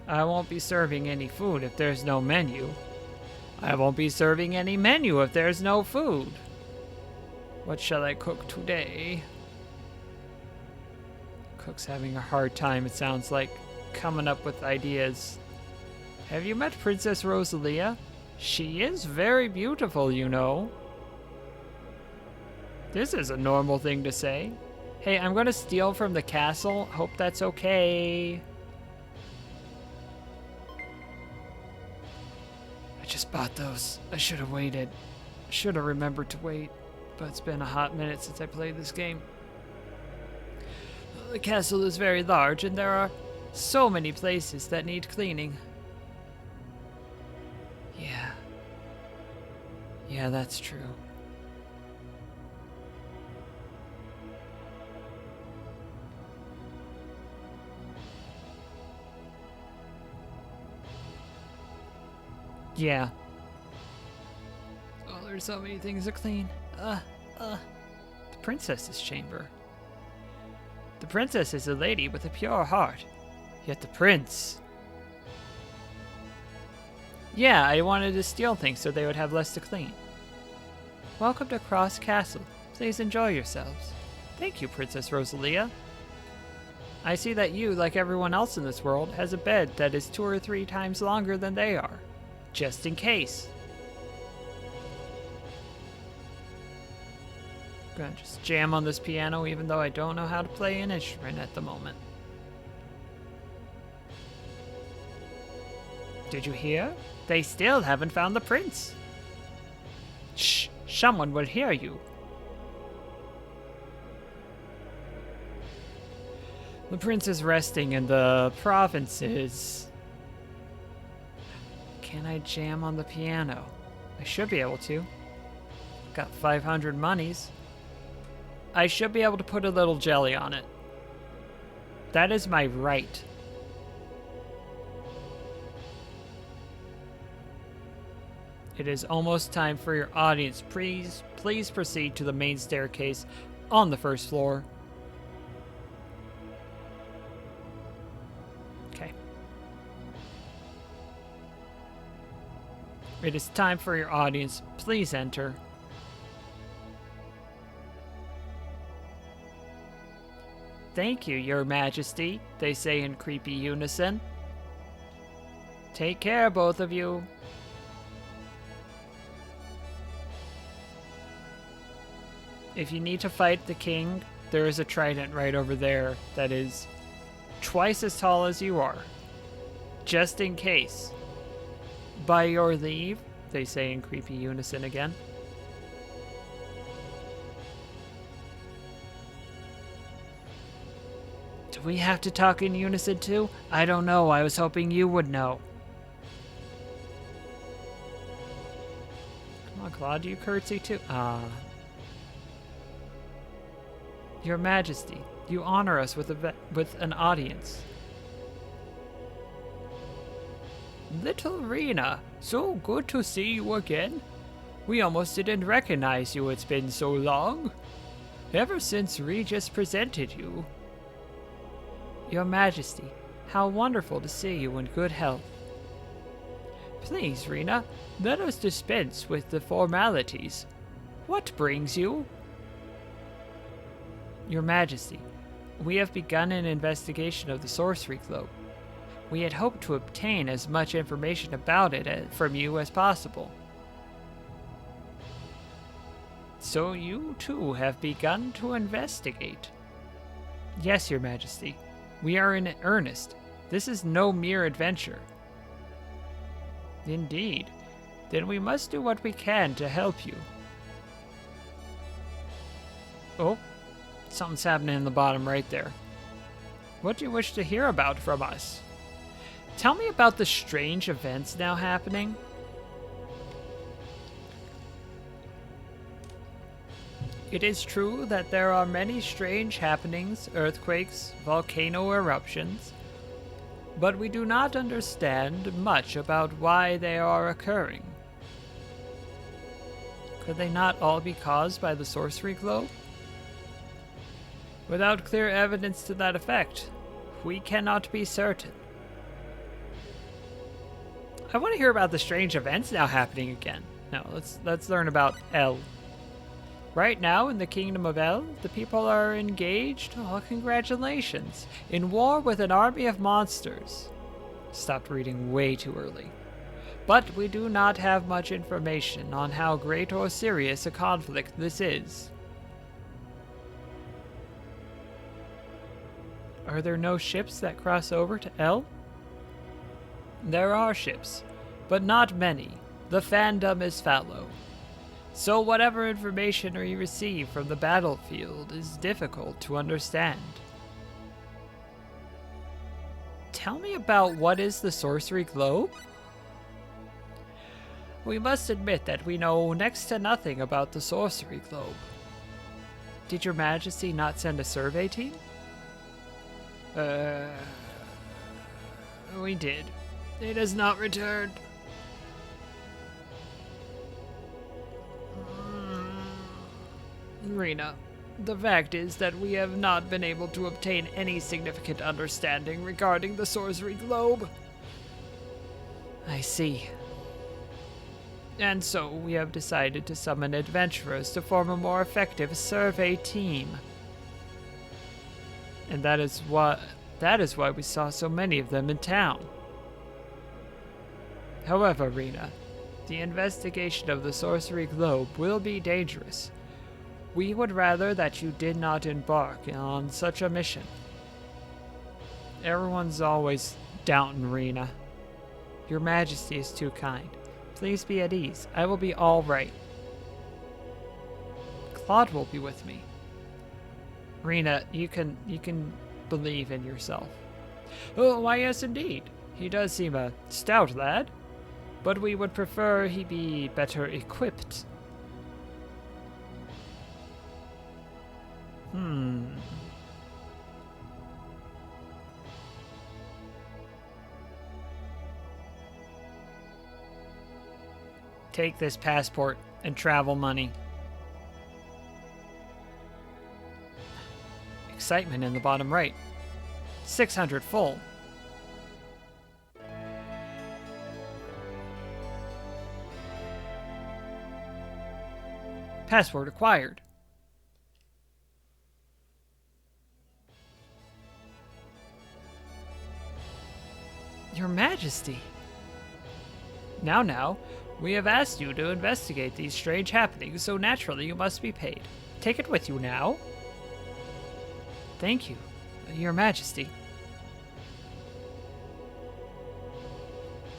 I won't be serving any food if there's no menu. I won't be serving any menu if there's no food. What shall I cook today? Cook's having a hard time, it sounds like, coming up with ideas. Have you met Princess Rosalia? She is very beautiful, you know. This is a normal thing to say. Hey, I'm gonna steal from the castle. Hope that's okay. I just bought those. I should have waited. Should have remembered to wait. But it's been a hot minute since I played this game. The castle is very large, and there are so many places that need cleaning. Yeah. Yeah, that's true. Yeah. Oh, there's so many things to clean. The princess's chamber. The princess is a lady with a pure heart, yet the prince, Yeah, I wanted to steal things so they would have less to clean. Welcome to Cross Castle. Please enjoy yourselves. Thank you, Princess Rosalia. I see that you, like everyone else in this world, has a bed that is 2 or 3 times longer than they are. Just in case. Gonna just jam on this piano even though I don't know how to play an instrument at the moment. Did you hear? They still haven't found the prince. Shh, someone will hear you. The prince is resting in the provinces. Can I jam on the piano? I should be able to. Got 500 monies. I should be able to put a little jelly on it. That is my right. It is almost time for your audience. Please proceed to the main staircase on the first floor. Okay. It is time for your audience. Please enter. Thank you, Your Majesty, they say in creepy unison. Take care, both of you. If you need to fight the king, there is a trident right over there that is twice as tall as you are. Just in case. By your leave, they say in creepy unison again. Do we have to talk in unison too? I don't know. I was hoping you would know. Come on, Claude, you curtsy too? Your Majesty, you honor us with an audience. Little Rena, so good to see you again. We almost didn't recognize you, it's been so long. Ever since Regis presented you. Your Majesty, how wonderful to see you in good health. Please, Rena, let us dispense with the formalities. What brings you? Your Majesty, we have begun an investigation of the Sorcery Globe. We had hoped to obtain as much information about it from you as possible. So you too have begun to investigate? Yes, Your Majesty. We are in earnest. This is no mere adventure. Indeed. Then we must do what we can to help you. Oh, something's happening in the bottom right there. What do you wish to hear about from us? Tell me about the strange events now happening. It is true that there are many strange happenings, earthquakes, volcano eruptions, but we do not understand much about why they are occurring. Could they not all be caused by the Sorcery Globe? Without clear evidence to that effect, we cannot be certain. I want to hear about the strange events now happening again. No, let's learn about El. Right now, in the Kingdom of El, the people are engaged, oh, congratulations, in war with an army of monsters. Stopped reading way too early. But we do not have much information on how great or serious a conflict this is. Are there no ships that cross over to El? There are ships, but not many. The fandom is fallow. So whatever information we receive from the battlefield is difficult to understand. Tell me about what is the Sorcery Globe? We must admit that we know next to nothing about the Sorcery Globe. Did Your Majesty not send a survey team? We did. It has not returned. Rena, the fact is that we have not been able to obtain any significant understanding regarding the Sorcery Globe. I see. And so we have decided to summon adventurers to form a more effective survey team. And that is why we saw so many of them in town. However, Rena, the investigation of the Sorcery Globe will be dangerous. We would rather that you did not embark on such a mission. Everyone's always doubting Rena. Your Majesty is too kind. Please be at ease. I will be all right. Claude will be with me. Rena, you can believe in yourself. Oh, why yes indeed. He does seem a stout lad, but we would prefer he be better equipped. Take this passport and travel money. Excitement in the bottom right. 600 full. Passport acquired. Your Majesty. Now, we have asked you to investigate these strange happenings, so naturally you must be paid. Take it with you now. Thank you, Your Majesty.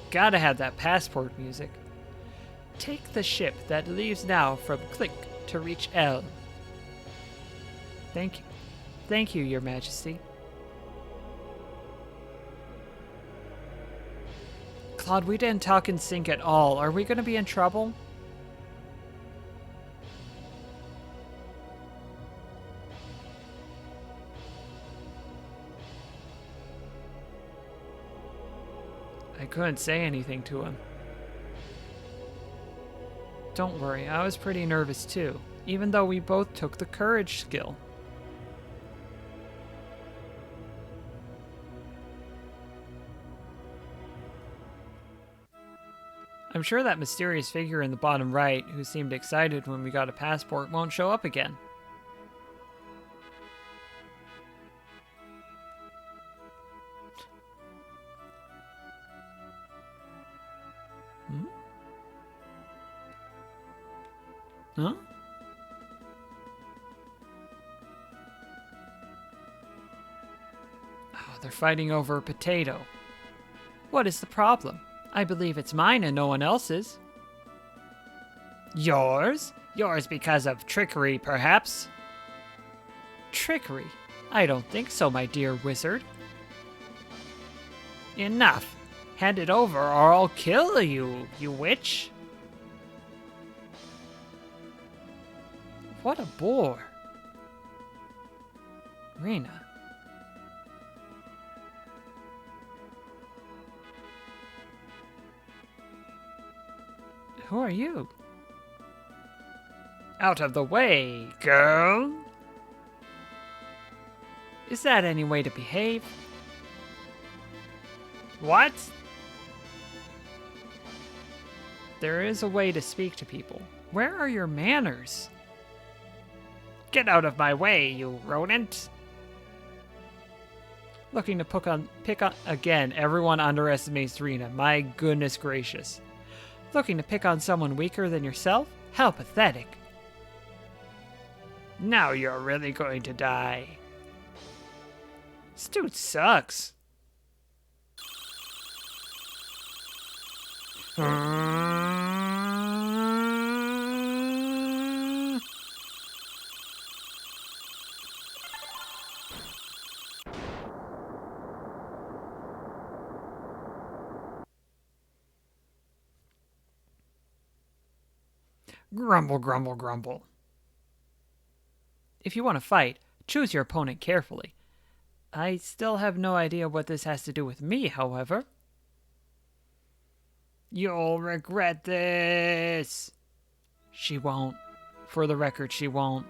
Gotta have that passport music. Take the ship that leaves now from Click to reach L. Thank you. Thank you, Your Majesty. Claude, we didn't talk in sync at all. Are we going to be in trouble? I couldn't say anything to him. Don't worry, I was pretty nervous too, even though we both took the courage skill. I'm sure that mysterious figure in the bottom right, who seemed excited when we got a passport, won't show up again. Huh? Oh, they're fighting over a potato. What is the problem? I believe it's mine and no one else's. Yours? Yours because of trickery, perhaps? Trickery? I don't think so, my dear wizard. Enough. Hand it over or I'll kill you, you witch. What a bore. Rena. Who are you? Out of the way, girl. Is that any way to behave? What? There is a way to speak to people. Where are your manners? Get out of my way, you rodent. Looking to pick on again, everyone underestimates Rena. My goodness gracious. Looking to pick on someone weaker than yourself? How pathetic. Now you're really going to die. This dude sucks. Grumble, grumble, grumble. If you want to fight, choose your opponent carefully. I still have no idea what this has to do with me, however. You'll regret this. She won't. For the record, she won't.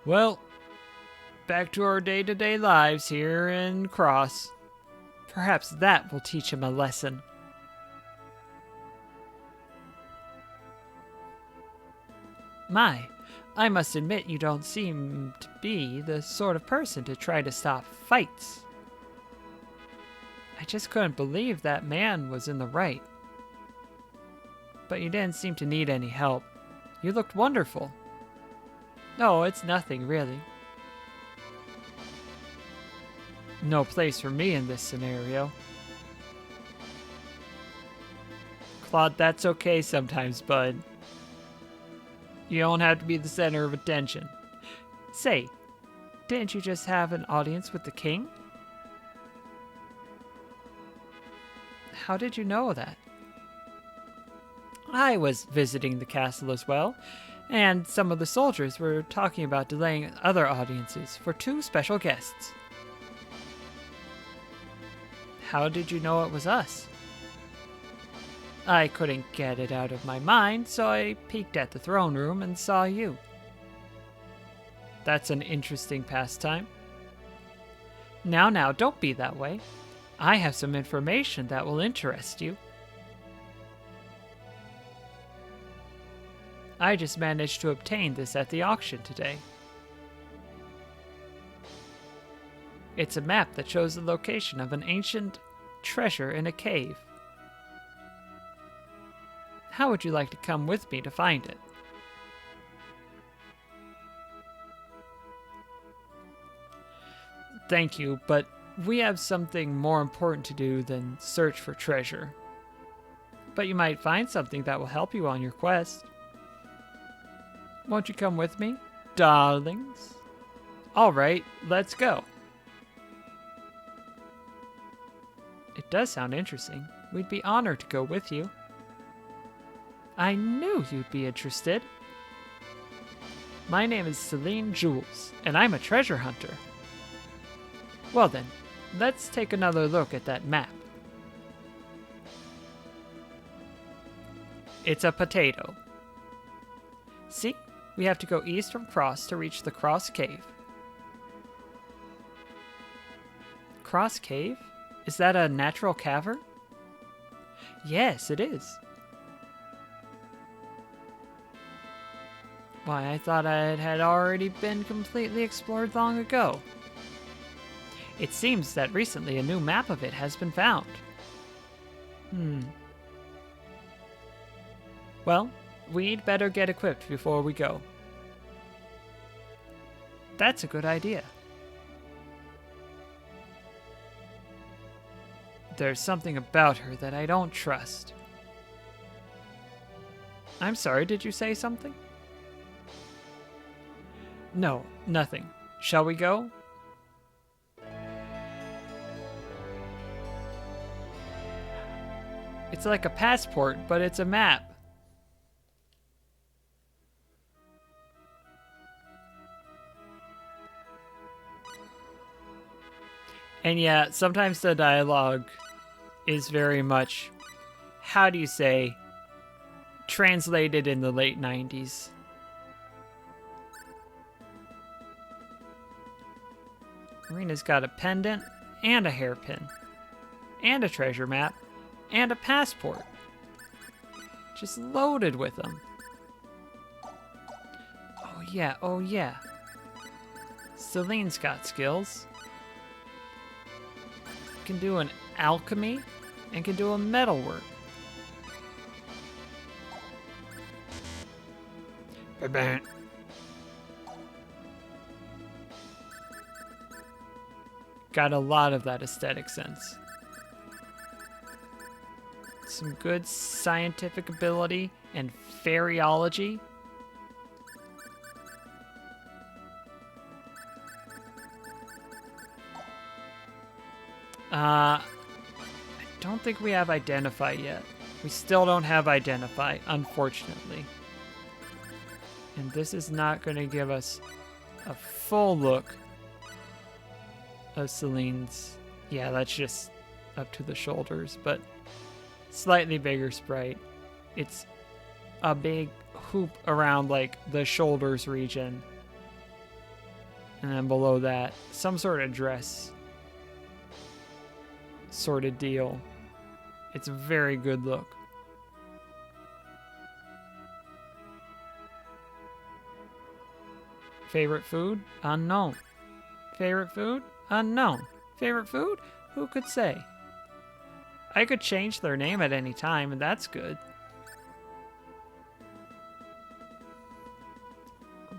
Well, back to our day-to-day lives here in Cross. Perhaps that will teach him a lesson. My, I must admit you don't seem to be the sort of person to try to stop fights. I just couldn't believe that man was in the right. But you didn't seem to need any help. You looked wonderful. No, it's nothing, really. No place for me in this scenario. Claude, that's okay sometimes, bud. You don't have to be the center of attention. Say, didn't you just have an audience with the king? How did you know that? I was visiting the castle as well, and some of the soldiers were talking about delaying other audiences for 2 special guests. How did you know it was us? I couldn't get it out of my mind, so I peeked at the throne room and saw you. That's an interesting pastime. Now, don't be that way. I have some information that will interest you. I just managed to obtain this at the auction today. It's a map that shows the location of an ancient treasure in a cave. How would you like to come with me to find it? Thank you, but we have something more important to do than search for treasure. But you might find something that will help you on your quest. Won't you come with me, darlings? All right, let's go. It does sound interesting. We'd be honored to go with you. I knew you'd be interested. My name is Celine Jules, and I'm a treasure hunter. Well then, let's take another look at that map. It's a potato. See? We have to go east from Cross to reach the Cross Cave. Cross Cave? Is that a natural cavern? Yes, it is. Why, I thought it had already been completely explored long ago. It seems that recently a new map of it has been found. Well, we'd better get equipped before we go. That's a good idea. There's something about her that I don't trust. I'm sorry, did you say something? No, nothing. Shall we go? It's like a passport, but it's a map. And yeah, sometimes the dialogue is very much, how do you say, translated in the late 90s. Marina's got a pendant and a hairpin and a treasure map and a passport. Just loaded with them. Oh yeah. Celine's got skills. Can do an alchemy and can do a metalwork. Got a lot of that aesthetic sense. Some good scientific ability and fairyology. I don't think we have Identify yet. We still don't have Identify, unfortunately. And this is not going to give us a full look of Celine's. Yeah, that's just up to the shoulders, but slightly bigger sprite. It's a big hoop around like the shoulders region. And then below that, some sort of dress. sort of deal. It's a very good look. Favorite food? Unknown. Favorite food? Unknown. Favorite food? Who could say? I could change their name at any time, and that's good.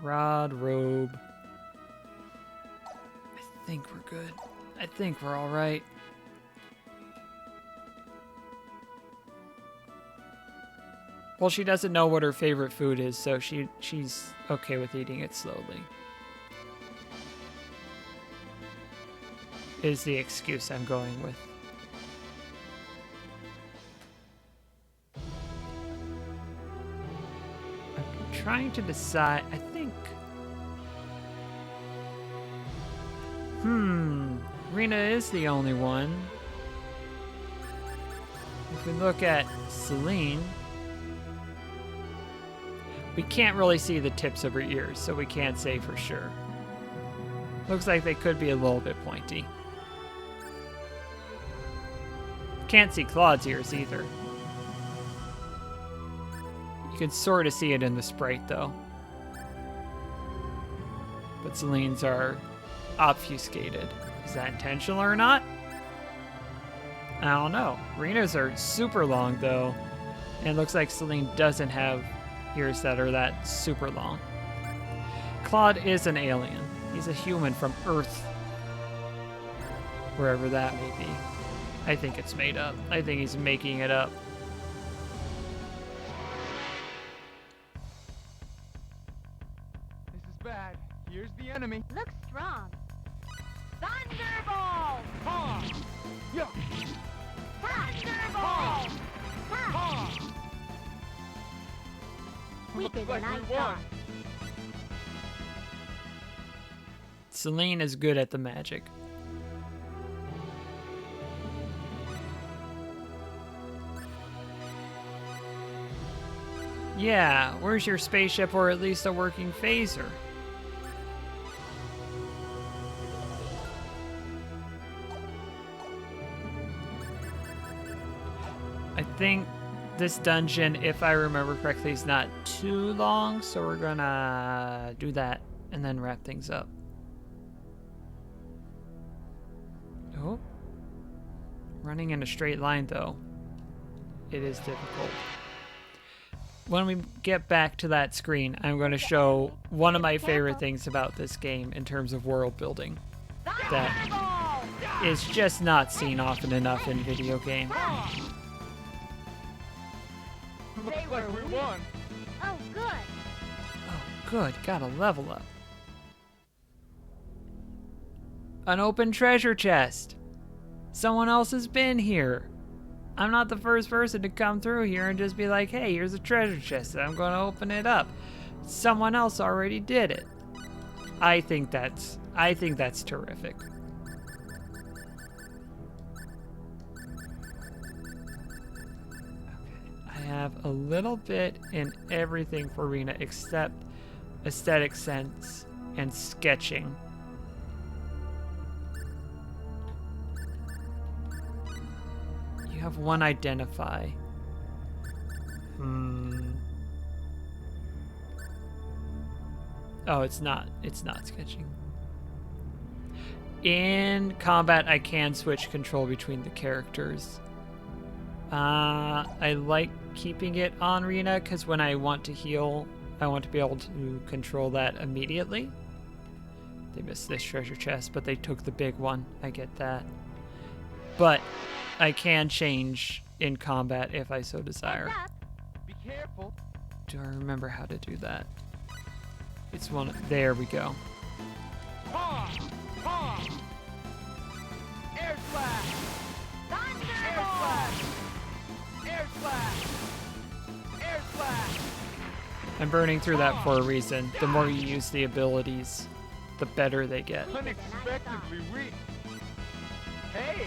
Rod, robe. I think we're good. I think we're all right. Well, she doesn't know what her favorite food is, so she's okay with eating it slowly. Is the excuse I'm going with. I'm trying to decide, I think... Rena is the only one. If we look at Celine... We can't really see the tips of her ears, so we can't say for sure. Looks like they could be a little bit pointy. Can't see Claude's ears either. You can sort of see it in the sprite though. But Celine's are obfuscated. Is that intentional or not? I don't know. Rena's are super long though. And it looks like Celine doesn't have ears that are that super long. Claude is an alien. He's a human from Earth. Wherever that may be. I think it's made up. I think he's making it up. This is bad. Here's the enemy. Looks strong. Thunderball! Ha! Yeah! Thunderball! Ha! We Looks did a like nice we won. job. Celine is good at the magic. Yeah, where's your spaceship or at least a working phaser? I think this dungeon, if I remember correctly, is not too long, so we're gonna do that and then wrap things up. Oh. Running in a straight line, though. It is difficult. When we get back to that screen, I'm going to show one of my favorite things about this game in terms of world building. That is just not seen often enough in video games. Looks like we won. Oh, good. Oh, good. Gotta level up. An open treasure chest. Someone else has been here. I'm not the first person to come through here and just be like, hey, here's a treasure chest and I'm going to open it up. Someone else already did it. I think that's terrific. I have a little bit in everything for Rena except aesthetic sense and sketching. You have one identify. Oh, it's not sketching. In combat, I can switch control between the characters. I like keeping it on Rena because when I want to heal, I want to be able to control that immediately. They missed this treasure chest, but they took the big one. I get that. But I can change in combat if I so desire. Heads up. Be careful. Do I remember how to do that? It's one. There we go. Ha! Ha! Air slash! Air slash! Air slash! Air slash! I'm burning through that for a reason. The more you use the abilities, the better they get. Unexpectedly weak. Hey!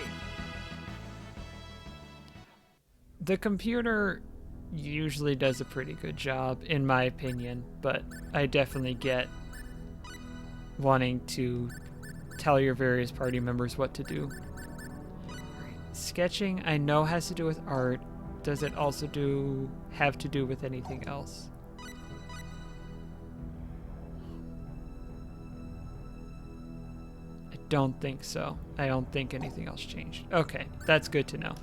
The computer usually does a pretty good job, in my opinion, but I definitely get wanting to tell your various party members what to do. Alright, Sketching, I know, has to do with art. Does it also have to do with anything else? I don't think so. I don't think anything else changed. Okay, that's good to know.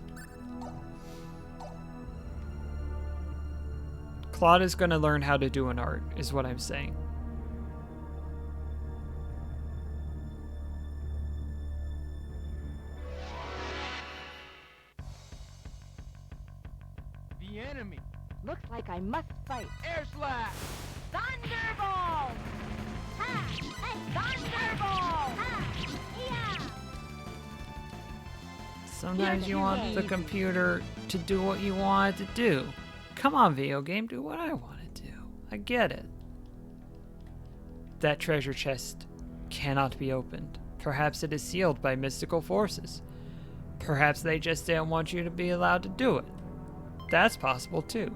Claude is going to learn how to do an art, is what I'm saying. The enemy. Looks like I must fight. Air slash. Thunderbolt! Ha! Hey! Thunderbolt! Ha! Yeah! Sometimes you want the Easy. computer to do what you want it to do. Come on, video game, do what I want it to do. I get it. That treasure chest cannot be opened. Perhaps it is sealed by mystical forces. Perhaps they just didn't want you to be allowed to do it. That's possible too.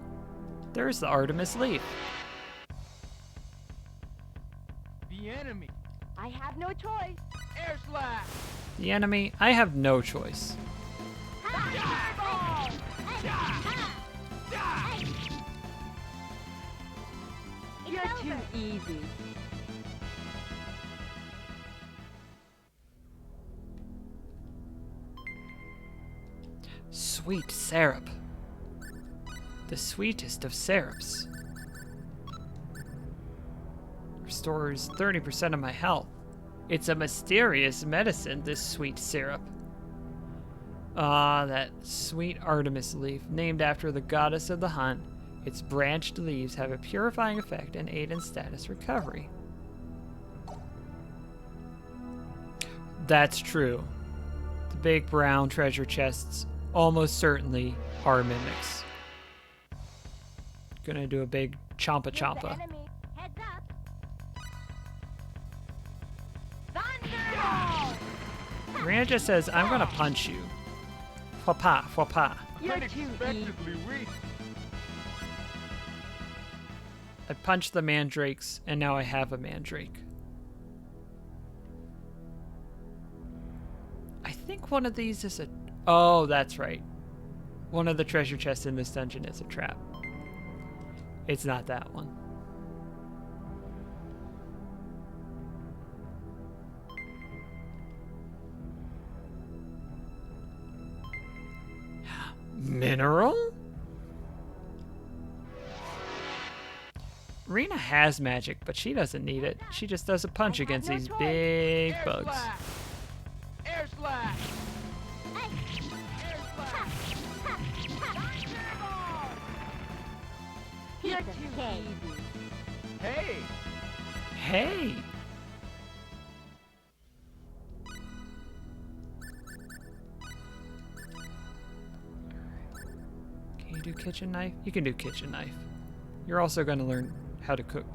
There's the Artemis leaf. The enemy. I have no choice. Air slash. The enemy, I have no choice. Thunderbolt! Hey! Ha! Hey! You're It's too over. easy. Sweet syrup. The sweetest of syrups. Restores 30% of my health. It's a mysterious medicine, this sweet syrup. Ah, that sweet Artemis leaf, named after the goddess of the hunt. Its branched leaves have a purifying effect and aid in status recovery. That's true. The big brown treasure chests almost certainly are mimics. Gonna do a big chompa Here's the chompa. enemy. Heads up. Thunderbolt! Rena just says, I'm gonna punch you. Fwapa, fwapa. You're too easy. Unexpectedly weak. I punched the mandrakes, and now I have a mandrake. I think one of these is a... Oh, that's right. One of the treasure chests in this dungeon is a trap. It's not that one. Mineral? Rena has magic, but she doesn't need it. She just does a punch I have against no these choice. big Air bugs. slash. Air slash. Hey! Air slash. Thunderbolt! You're Piece of too cake. easy. Hey. Hey! Can you do kitchen knife? You can do kitchen knife. You're also going to learn how to cook.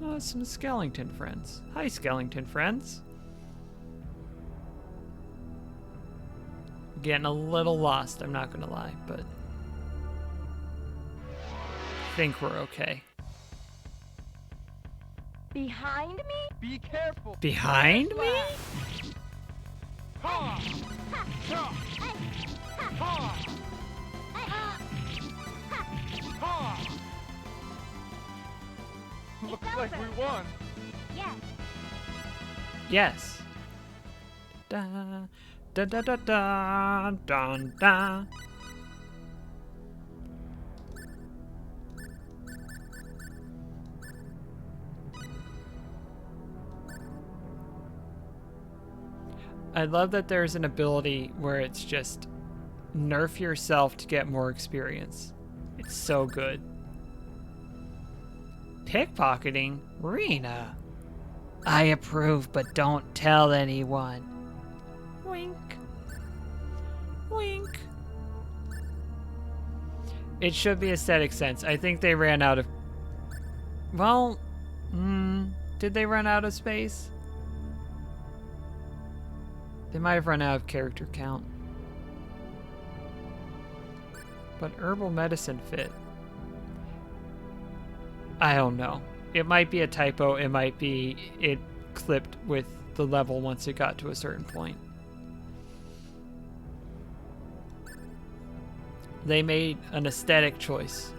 Oh, some Skellington friends. Hi, Skellington friends. Getting a little lost, I'm not gonna lie, but I think we're okay. Behind me? Be careful. Behind me? Ha. Ha. Ha. Ha. Looks It's like over. we won. Yes. Yes. Da da da da da da da. I love that there's an ability where it's just nerf yourself to get more experience. It's so good. Pickpocketing? Rena. I approve, but don't tell anyone. Wink. Wink. It should be aesthetic sense. I think they ran out of... Well, did they run out of space? They might have run out of character count. But herbal medicine fit. I don't know. It might be a typo. It might be it clipped with the level once it got to a certain point. They made an aesthetic choice.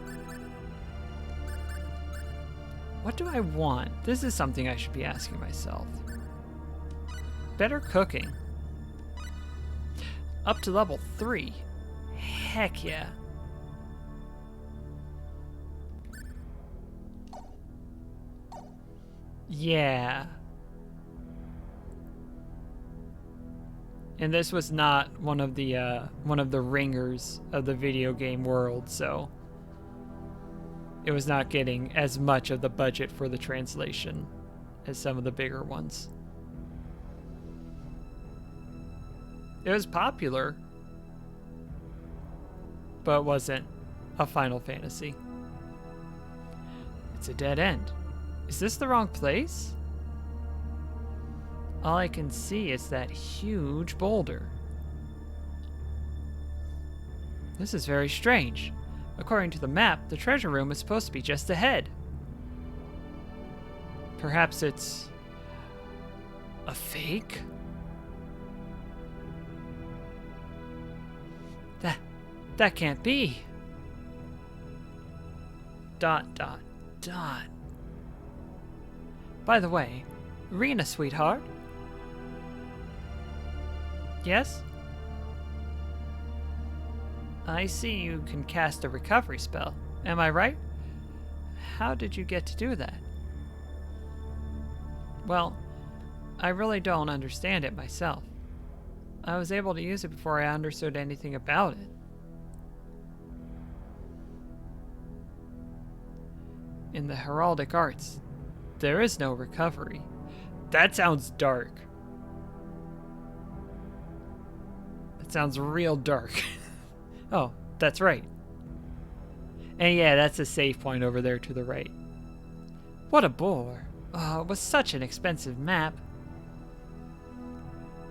What do I want? This is something I should be asking myself. Better cooking. Up to level 3. Heck yeah. Yeah. And this was not one of the ringers of the video game world, so it was not getting as much of the budget for the translation as some of the bigger ones. It was popular, but wasn't a Final Fantasy. It's a dead end. Is this the wrong place? All I can see is that huge boulder. This is very strange. According to the map, the treasure room is supposed to be just ahead. Perhaps it's a fake? That can't be. ... By the way, Rena, sweetheart. Yes? I see you can cast a recovery spell. Am I right? How did you get to do that? Well, I really don't understand it myself. I was able to use it before I understood anything about it. In the heraldic arts, there is no recovery. That sounds dark. That sounds real dark. Oh, that's right. And yeah, that's a save point over there to the right. What a bore. Oh, it was such an expensive map.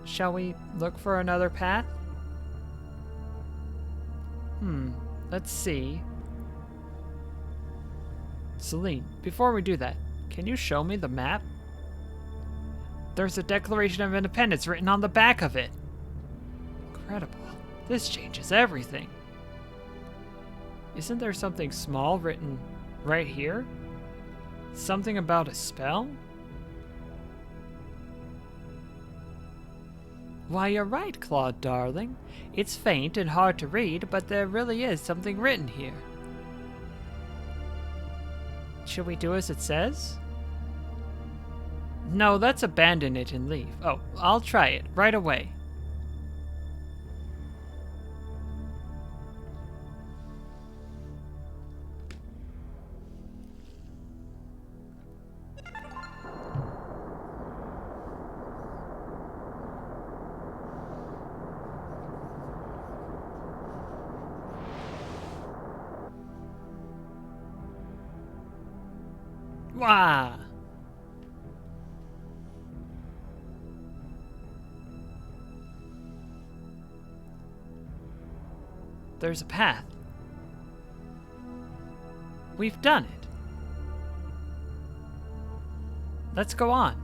Shall we look for another path? Let's see. Celine, before we do that, can you show me the map? There's a Declaration of Independence written on the back of it. Incredible. This changes everything. Isn't there something small written right here? Something about a spell? Why, you're right, Claude, darling. It's faint and hard to read, but there really is something written here. Should we do as it says? No, let's abandon it and leave. Oh, I'll try it right away. Wah! There's a path. We've done it. Let's go on.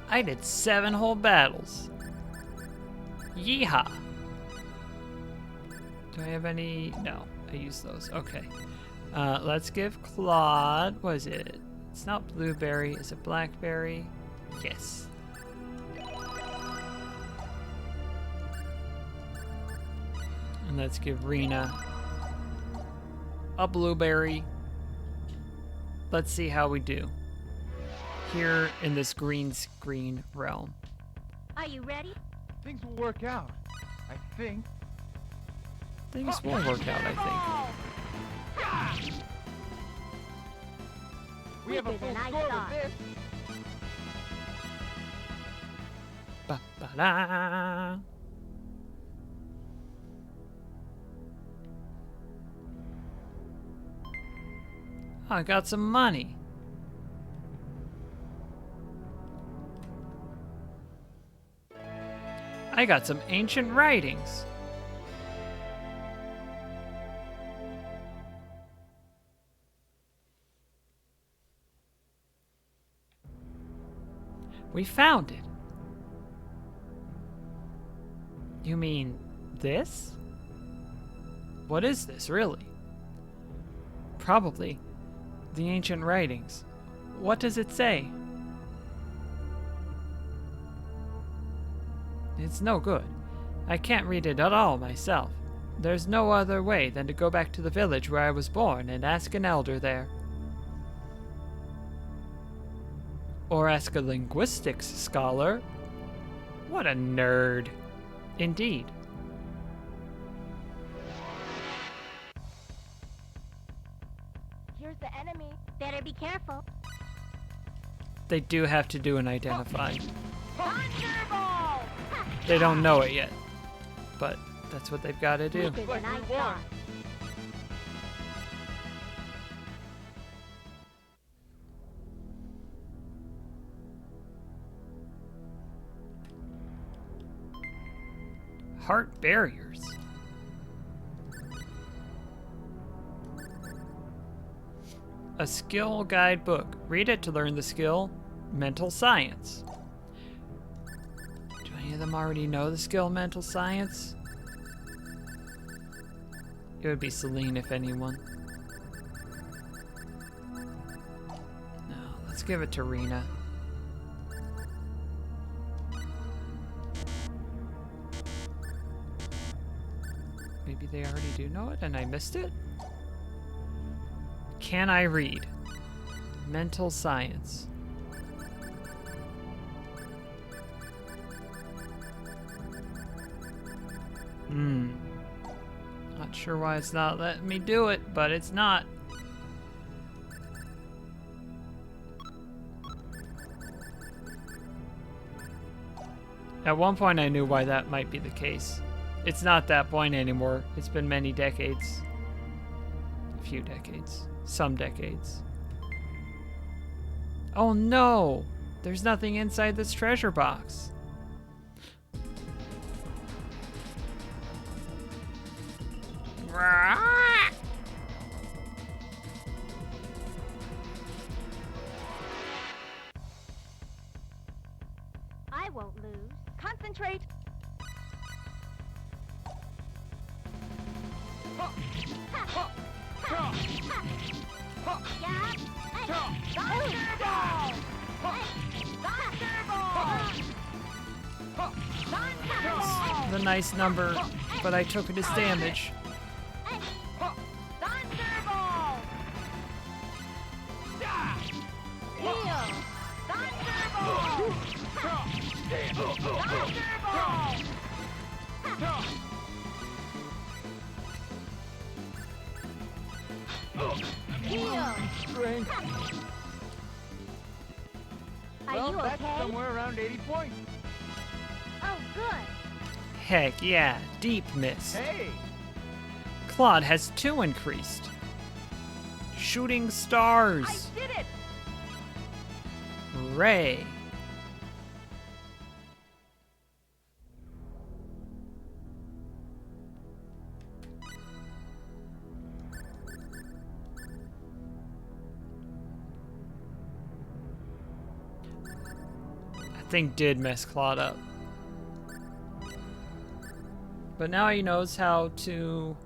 I did 7 whole battles. Yeehaw. Do I have any? No, I used those. Okay. Let's give Claude, what is it? It's not blueberry, is it blackberry? Yes. And let's give Rena a blueberry. Let's see how we do here in this green screen realm. Are you ready? Things will work out. I think. Things will work out, I think. We have a did full a nice score with job. this. Ba-ba-da. I got some money. I got some ancient writings. We found it. You mean this? What is this, really? Probably the ancient writings. What does it say? It's no good. I can't read it at all myself. There's no other way than to go back to the village where I was born and ask an elder there. Or ask a linguistics scholar. What a nerd. Indeed. Here's the enemy. Better be careful. They do have to do an identify. Thunderbolt! They don't know it yet, but that's what they've got to do. Quicker Like than I we thought. won. Heart barriers. A skill guidebook. Read it to learn the skill mental science. Do any of them already know the skill mental science? It would be Celine if anyone. No, let's give it to Rena. Maybe they already do know it and I missed it? Can I read? Mental science. Not sure why it's not letting me do it, but it's not. At one point I knew why that might be the case. It's not that point anymore. It's been many decades. A few decades. Some decades. Oh no! There's nothing inside this treasure box. I won't lose. Concentrate. Yeah. Thunderbolt! Thunderbolt! The nice number, but I took it as damage. Thunderbolt! Heal! Thunderbolt! Thunderbolt! Heal! Strength. Are Well, you that's okay? somewhere around 80 points. Oh, good. Heck yeah, deep miss. Hey! Claude has 2 increased. Shooting stars. I did it. Ray. Thing did mess Claude up. But now he knows how to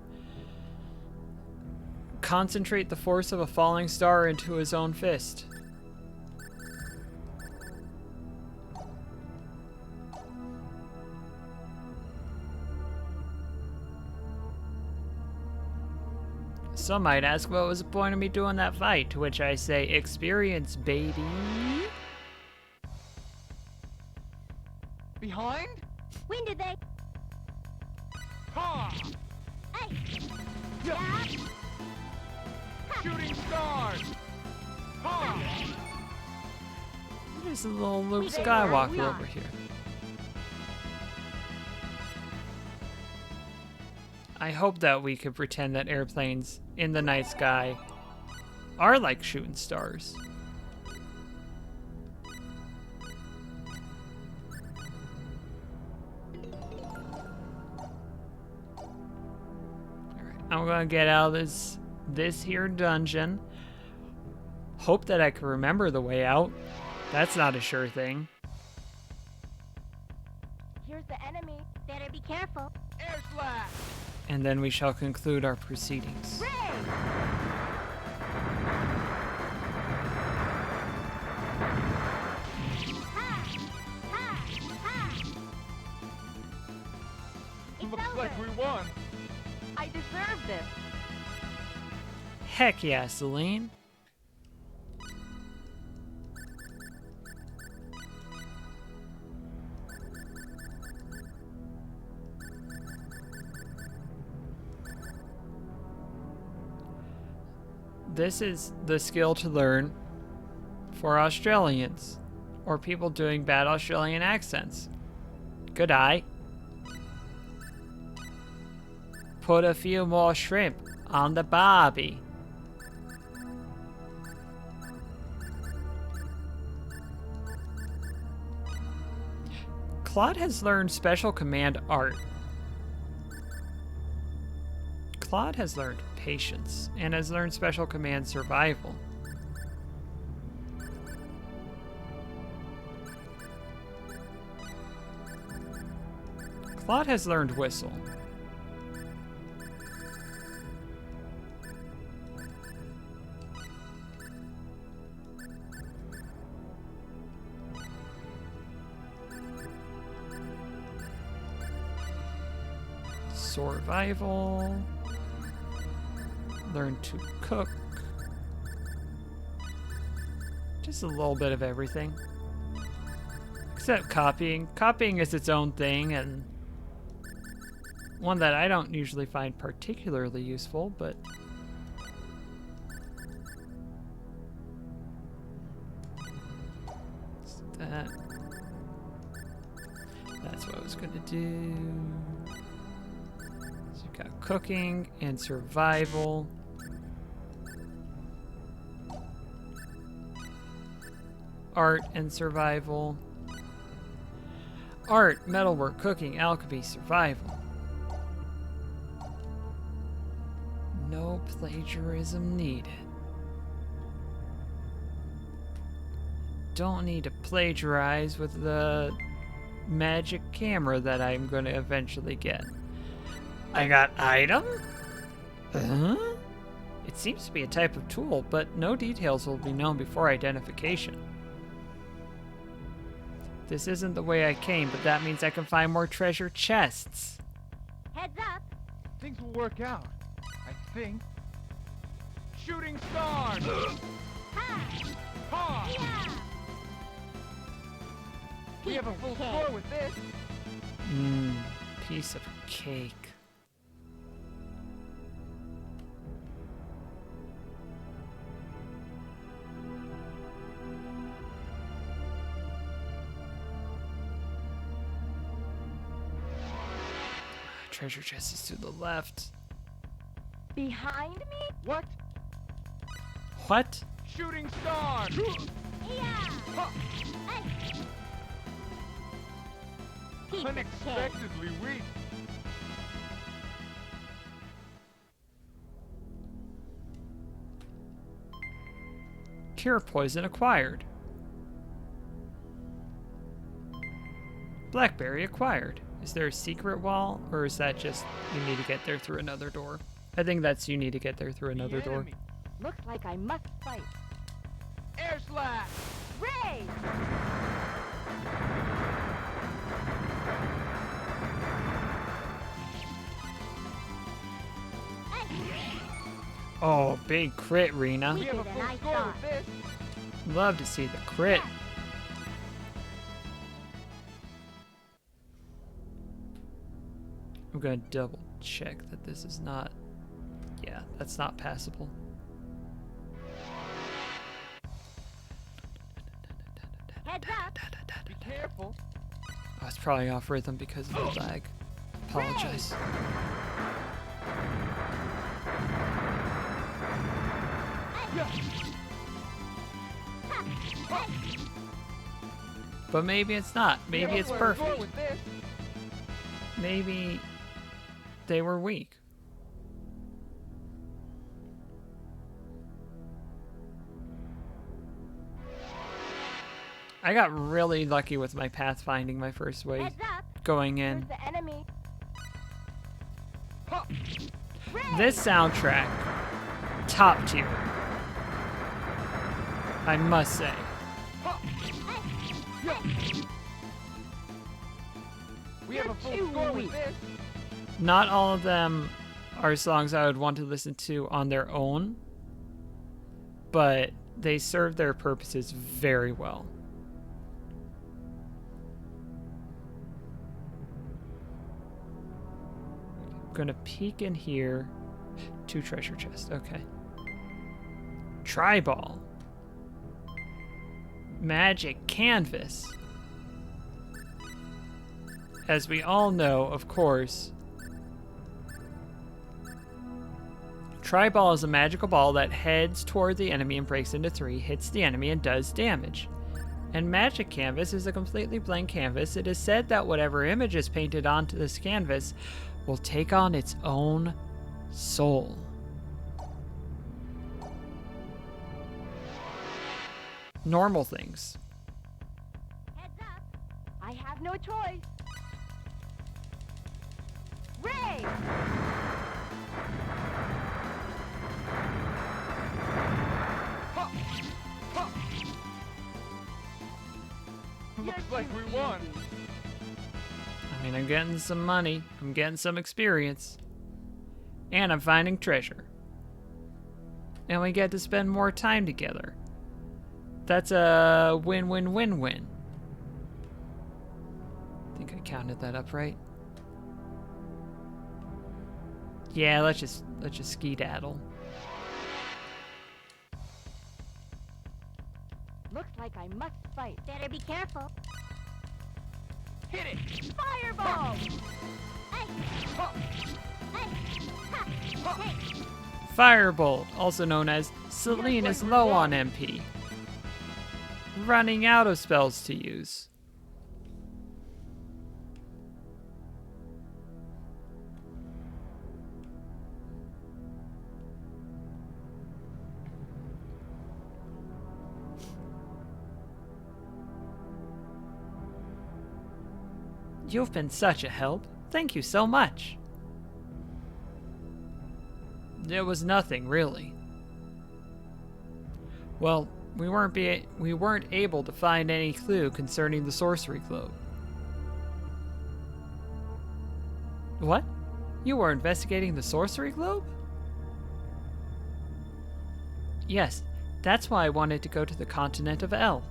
concentrate the force of a falling star into his own fist. Some might ask what was the point of me doing that fight, to which I say, experience, baby. Behind? When did they? Ha! Hey! Yeah. Shooting stars! Ha! There's a little Luke We did Skywalker not. over here. I hope that we could pretend that airplanes in the night sky are like shooting stars. I'm gonna get out of this here dungeon. Hope that I can remember the way out. That's not a sure thing. Here's the enemy. Better be careful. Air slash! And then we shall conclude our proceedings. Ray! Ha! Ha! Ha! It's Looks over. like we won. I deserve this. Heck yeah, Celine. This is the skill to learn for Australians or people doing bad Australian accents. Good eye. Put a few more shrimp on the barbie. Claude has learned special command art. Claude has learned patience and has learned special command survival. Claude has learned whistle. Survival. Learn to cook. Just a little bit of everything. Except copying. Copying is its own thing and one that I don't usually find particularly useful, but that. That's what I was gonna do. So you've got cooking and survival. Art and survival. Art, metalwork, cooking, alchemy, survival. No plagiarism needed. Don't need to plagiarize with the magic camera that I'm going to eventually get. I got item? Huh? It seems to be a type of tool, but no details will be known before identification. This isn't the way I came, but that means I can find more treasure chests. Heads up. Things will work out. I think. Shooting stars! Ha! Ha! Yeah! We have a full score with this. Piece of cake. Treasure chest is to the left. Behind me? What? What? Shooting stars! Yeah! Ha! Hey! Piece of cake. Unexpectedly weak. Cure poison acquired. Blackberry acquired. Is there a secret wall, or is that just you need to get there through another door? I think that's you need to get there through another The door. enemy. Looks like I must fight. Air slash! Ray! Oh, big crit, Rena. We have a Than full I score thought. with this. Love to see the crit. I'm gonna double check that this is not. Yeah, that's not passable. Heads up. Be careful. Oh, it's probably off rhythm because of the lag. Apologize. But maybe it's not. We have Maybe a it's full score perfect. with this. Maybe they were weak. I got really lucky with my pathfinding my first way Heads up. going Here's in. the enemy. This soundtrack, top tier. I must say. We have a full too score weak. with this. Not all of them are songs I would want to listen to on their own, but they serve their purposes very well. I'm gonna peek in here. 2 treasure chests, okay. Triball. Magic canvas. As we all know, of course, Triball is a magical ball that heads toward the enemy and breaks into 3, hits the enemy, and does damage. And Magic Canvas is a completely blank canvas. It is said that whatever image is painted onto this canvas will take on its own soul. Normal things. Heads up. I have no choice. Ray! Looks like we won. I mean, I'm getting some money, I'm getting some experience, and I'm finding treasure. And we get to spend more time together. That's a win-win-win-win. I think I counted that up right. Yeah, let's just skedaddle. Looks like I must fight. Better be careful. Hit it. Fireball! Hey. Hey. Ha. Hey. Firebolt, also known as Celine, is low on MP. Running out of spells to use. You've been such a help. Thank you so much. It was nothing, really. Well, we weren't able to find any clue concerning the sorcery globe. What? You were investigating the sorcery globe? Yes, that's why I wanted to go to the continent of El.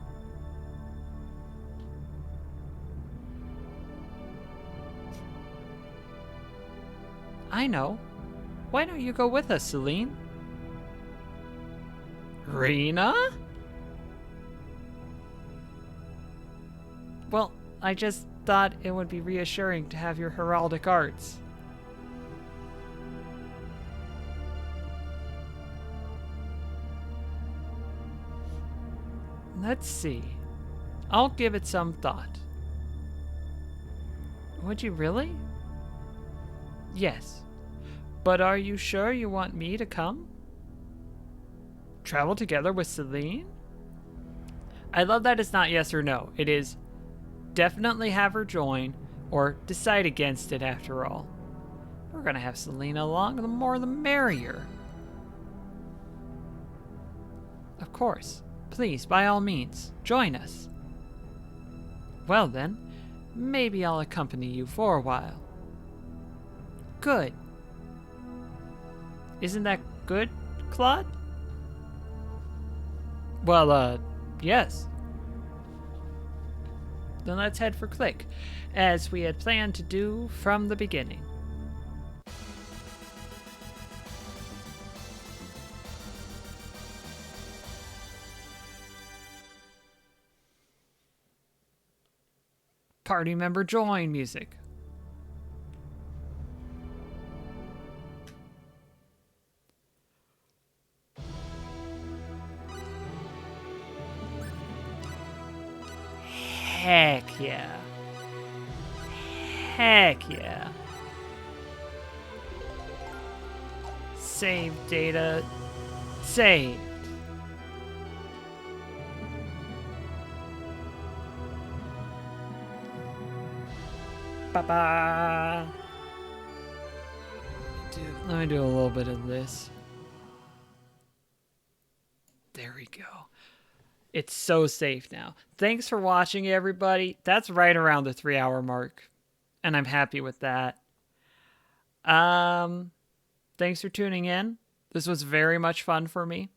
I know. Why don't you go with us, Celine? Rena? Well, I just thought it would be reassuring to have your heraldic arts. Let's see. I'll give it some thought. Would you really? Yes. But are you sure you want me to come? Travel together with Celine? I love that it's not yes or no. It is definitely have her join or decide against it after all. We're gonna have Celine along, the more the merrier. Of course. Please, by all means, join us. Well then, maybe I'll accompany you for a while. Good. Isn't that good, Claude? Well, yes. Then let's head for Click, as we had planned to do from the beginning. Party member join music. Heck yeah. Heck yeah. Save data. Save. Ba-ba-ba. Let me do a little bit of this. There we go. It's so safe now. Thanks for watching, everybody. That's right around the 3-hour mark, and I'm happy with that. Thanks for tuning in. This was very much fun for me.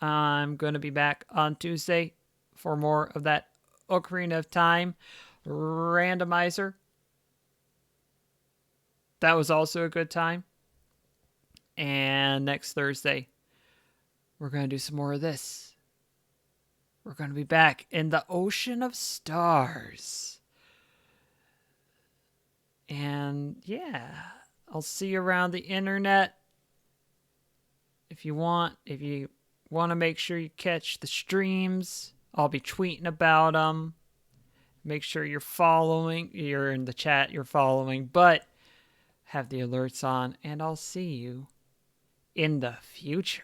I'm going to be back on Tuesday for more of that Ocarina of Time randomizer. That was also a good time. And next Thursday, we're going to do some more of this. We're going to be back in the Ocean of Stars. And yeah, I'll see you around the internet. If you want to make sure you catch the streams, I'll be tweeting about them. Make sure you're following. You're in the chat, you're following, but have the alerts on, and I'll see you in the future.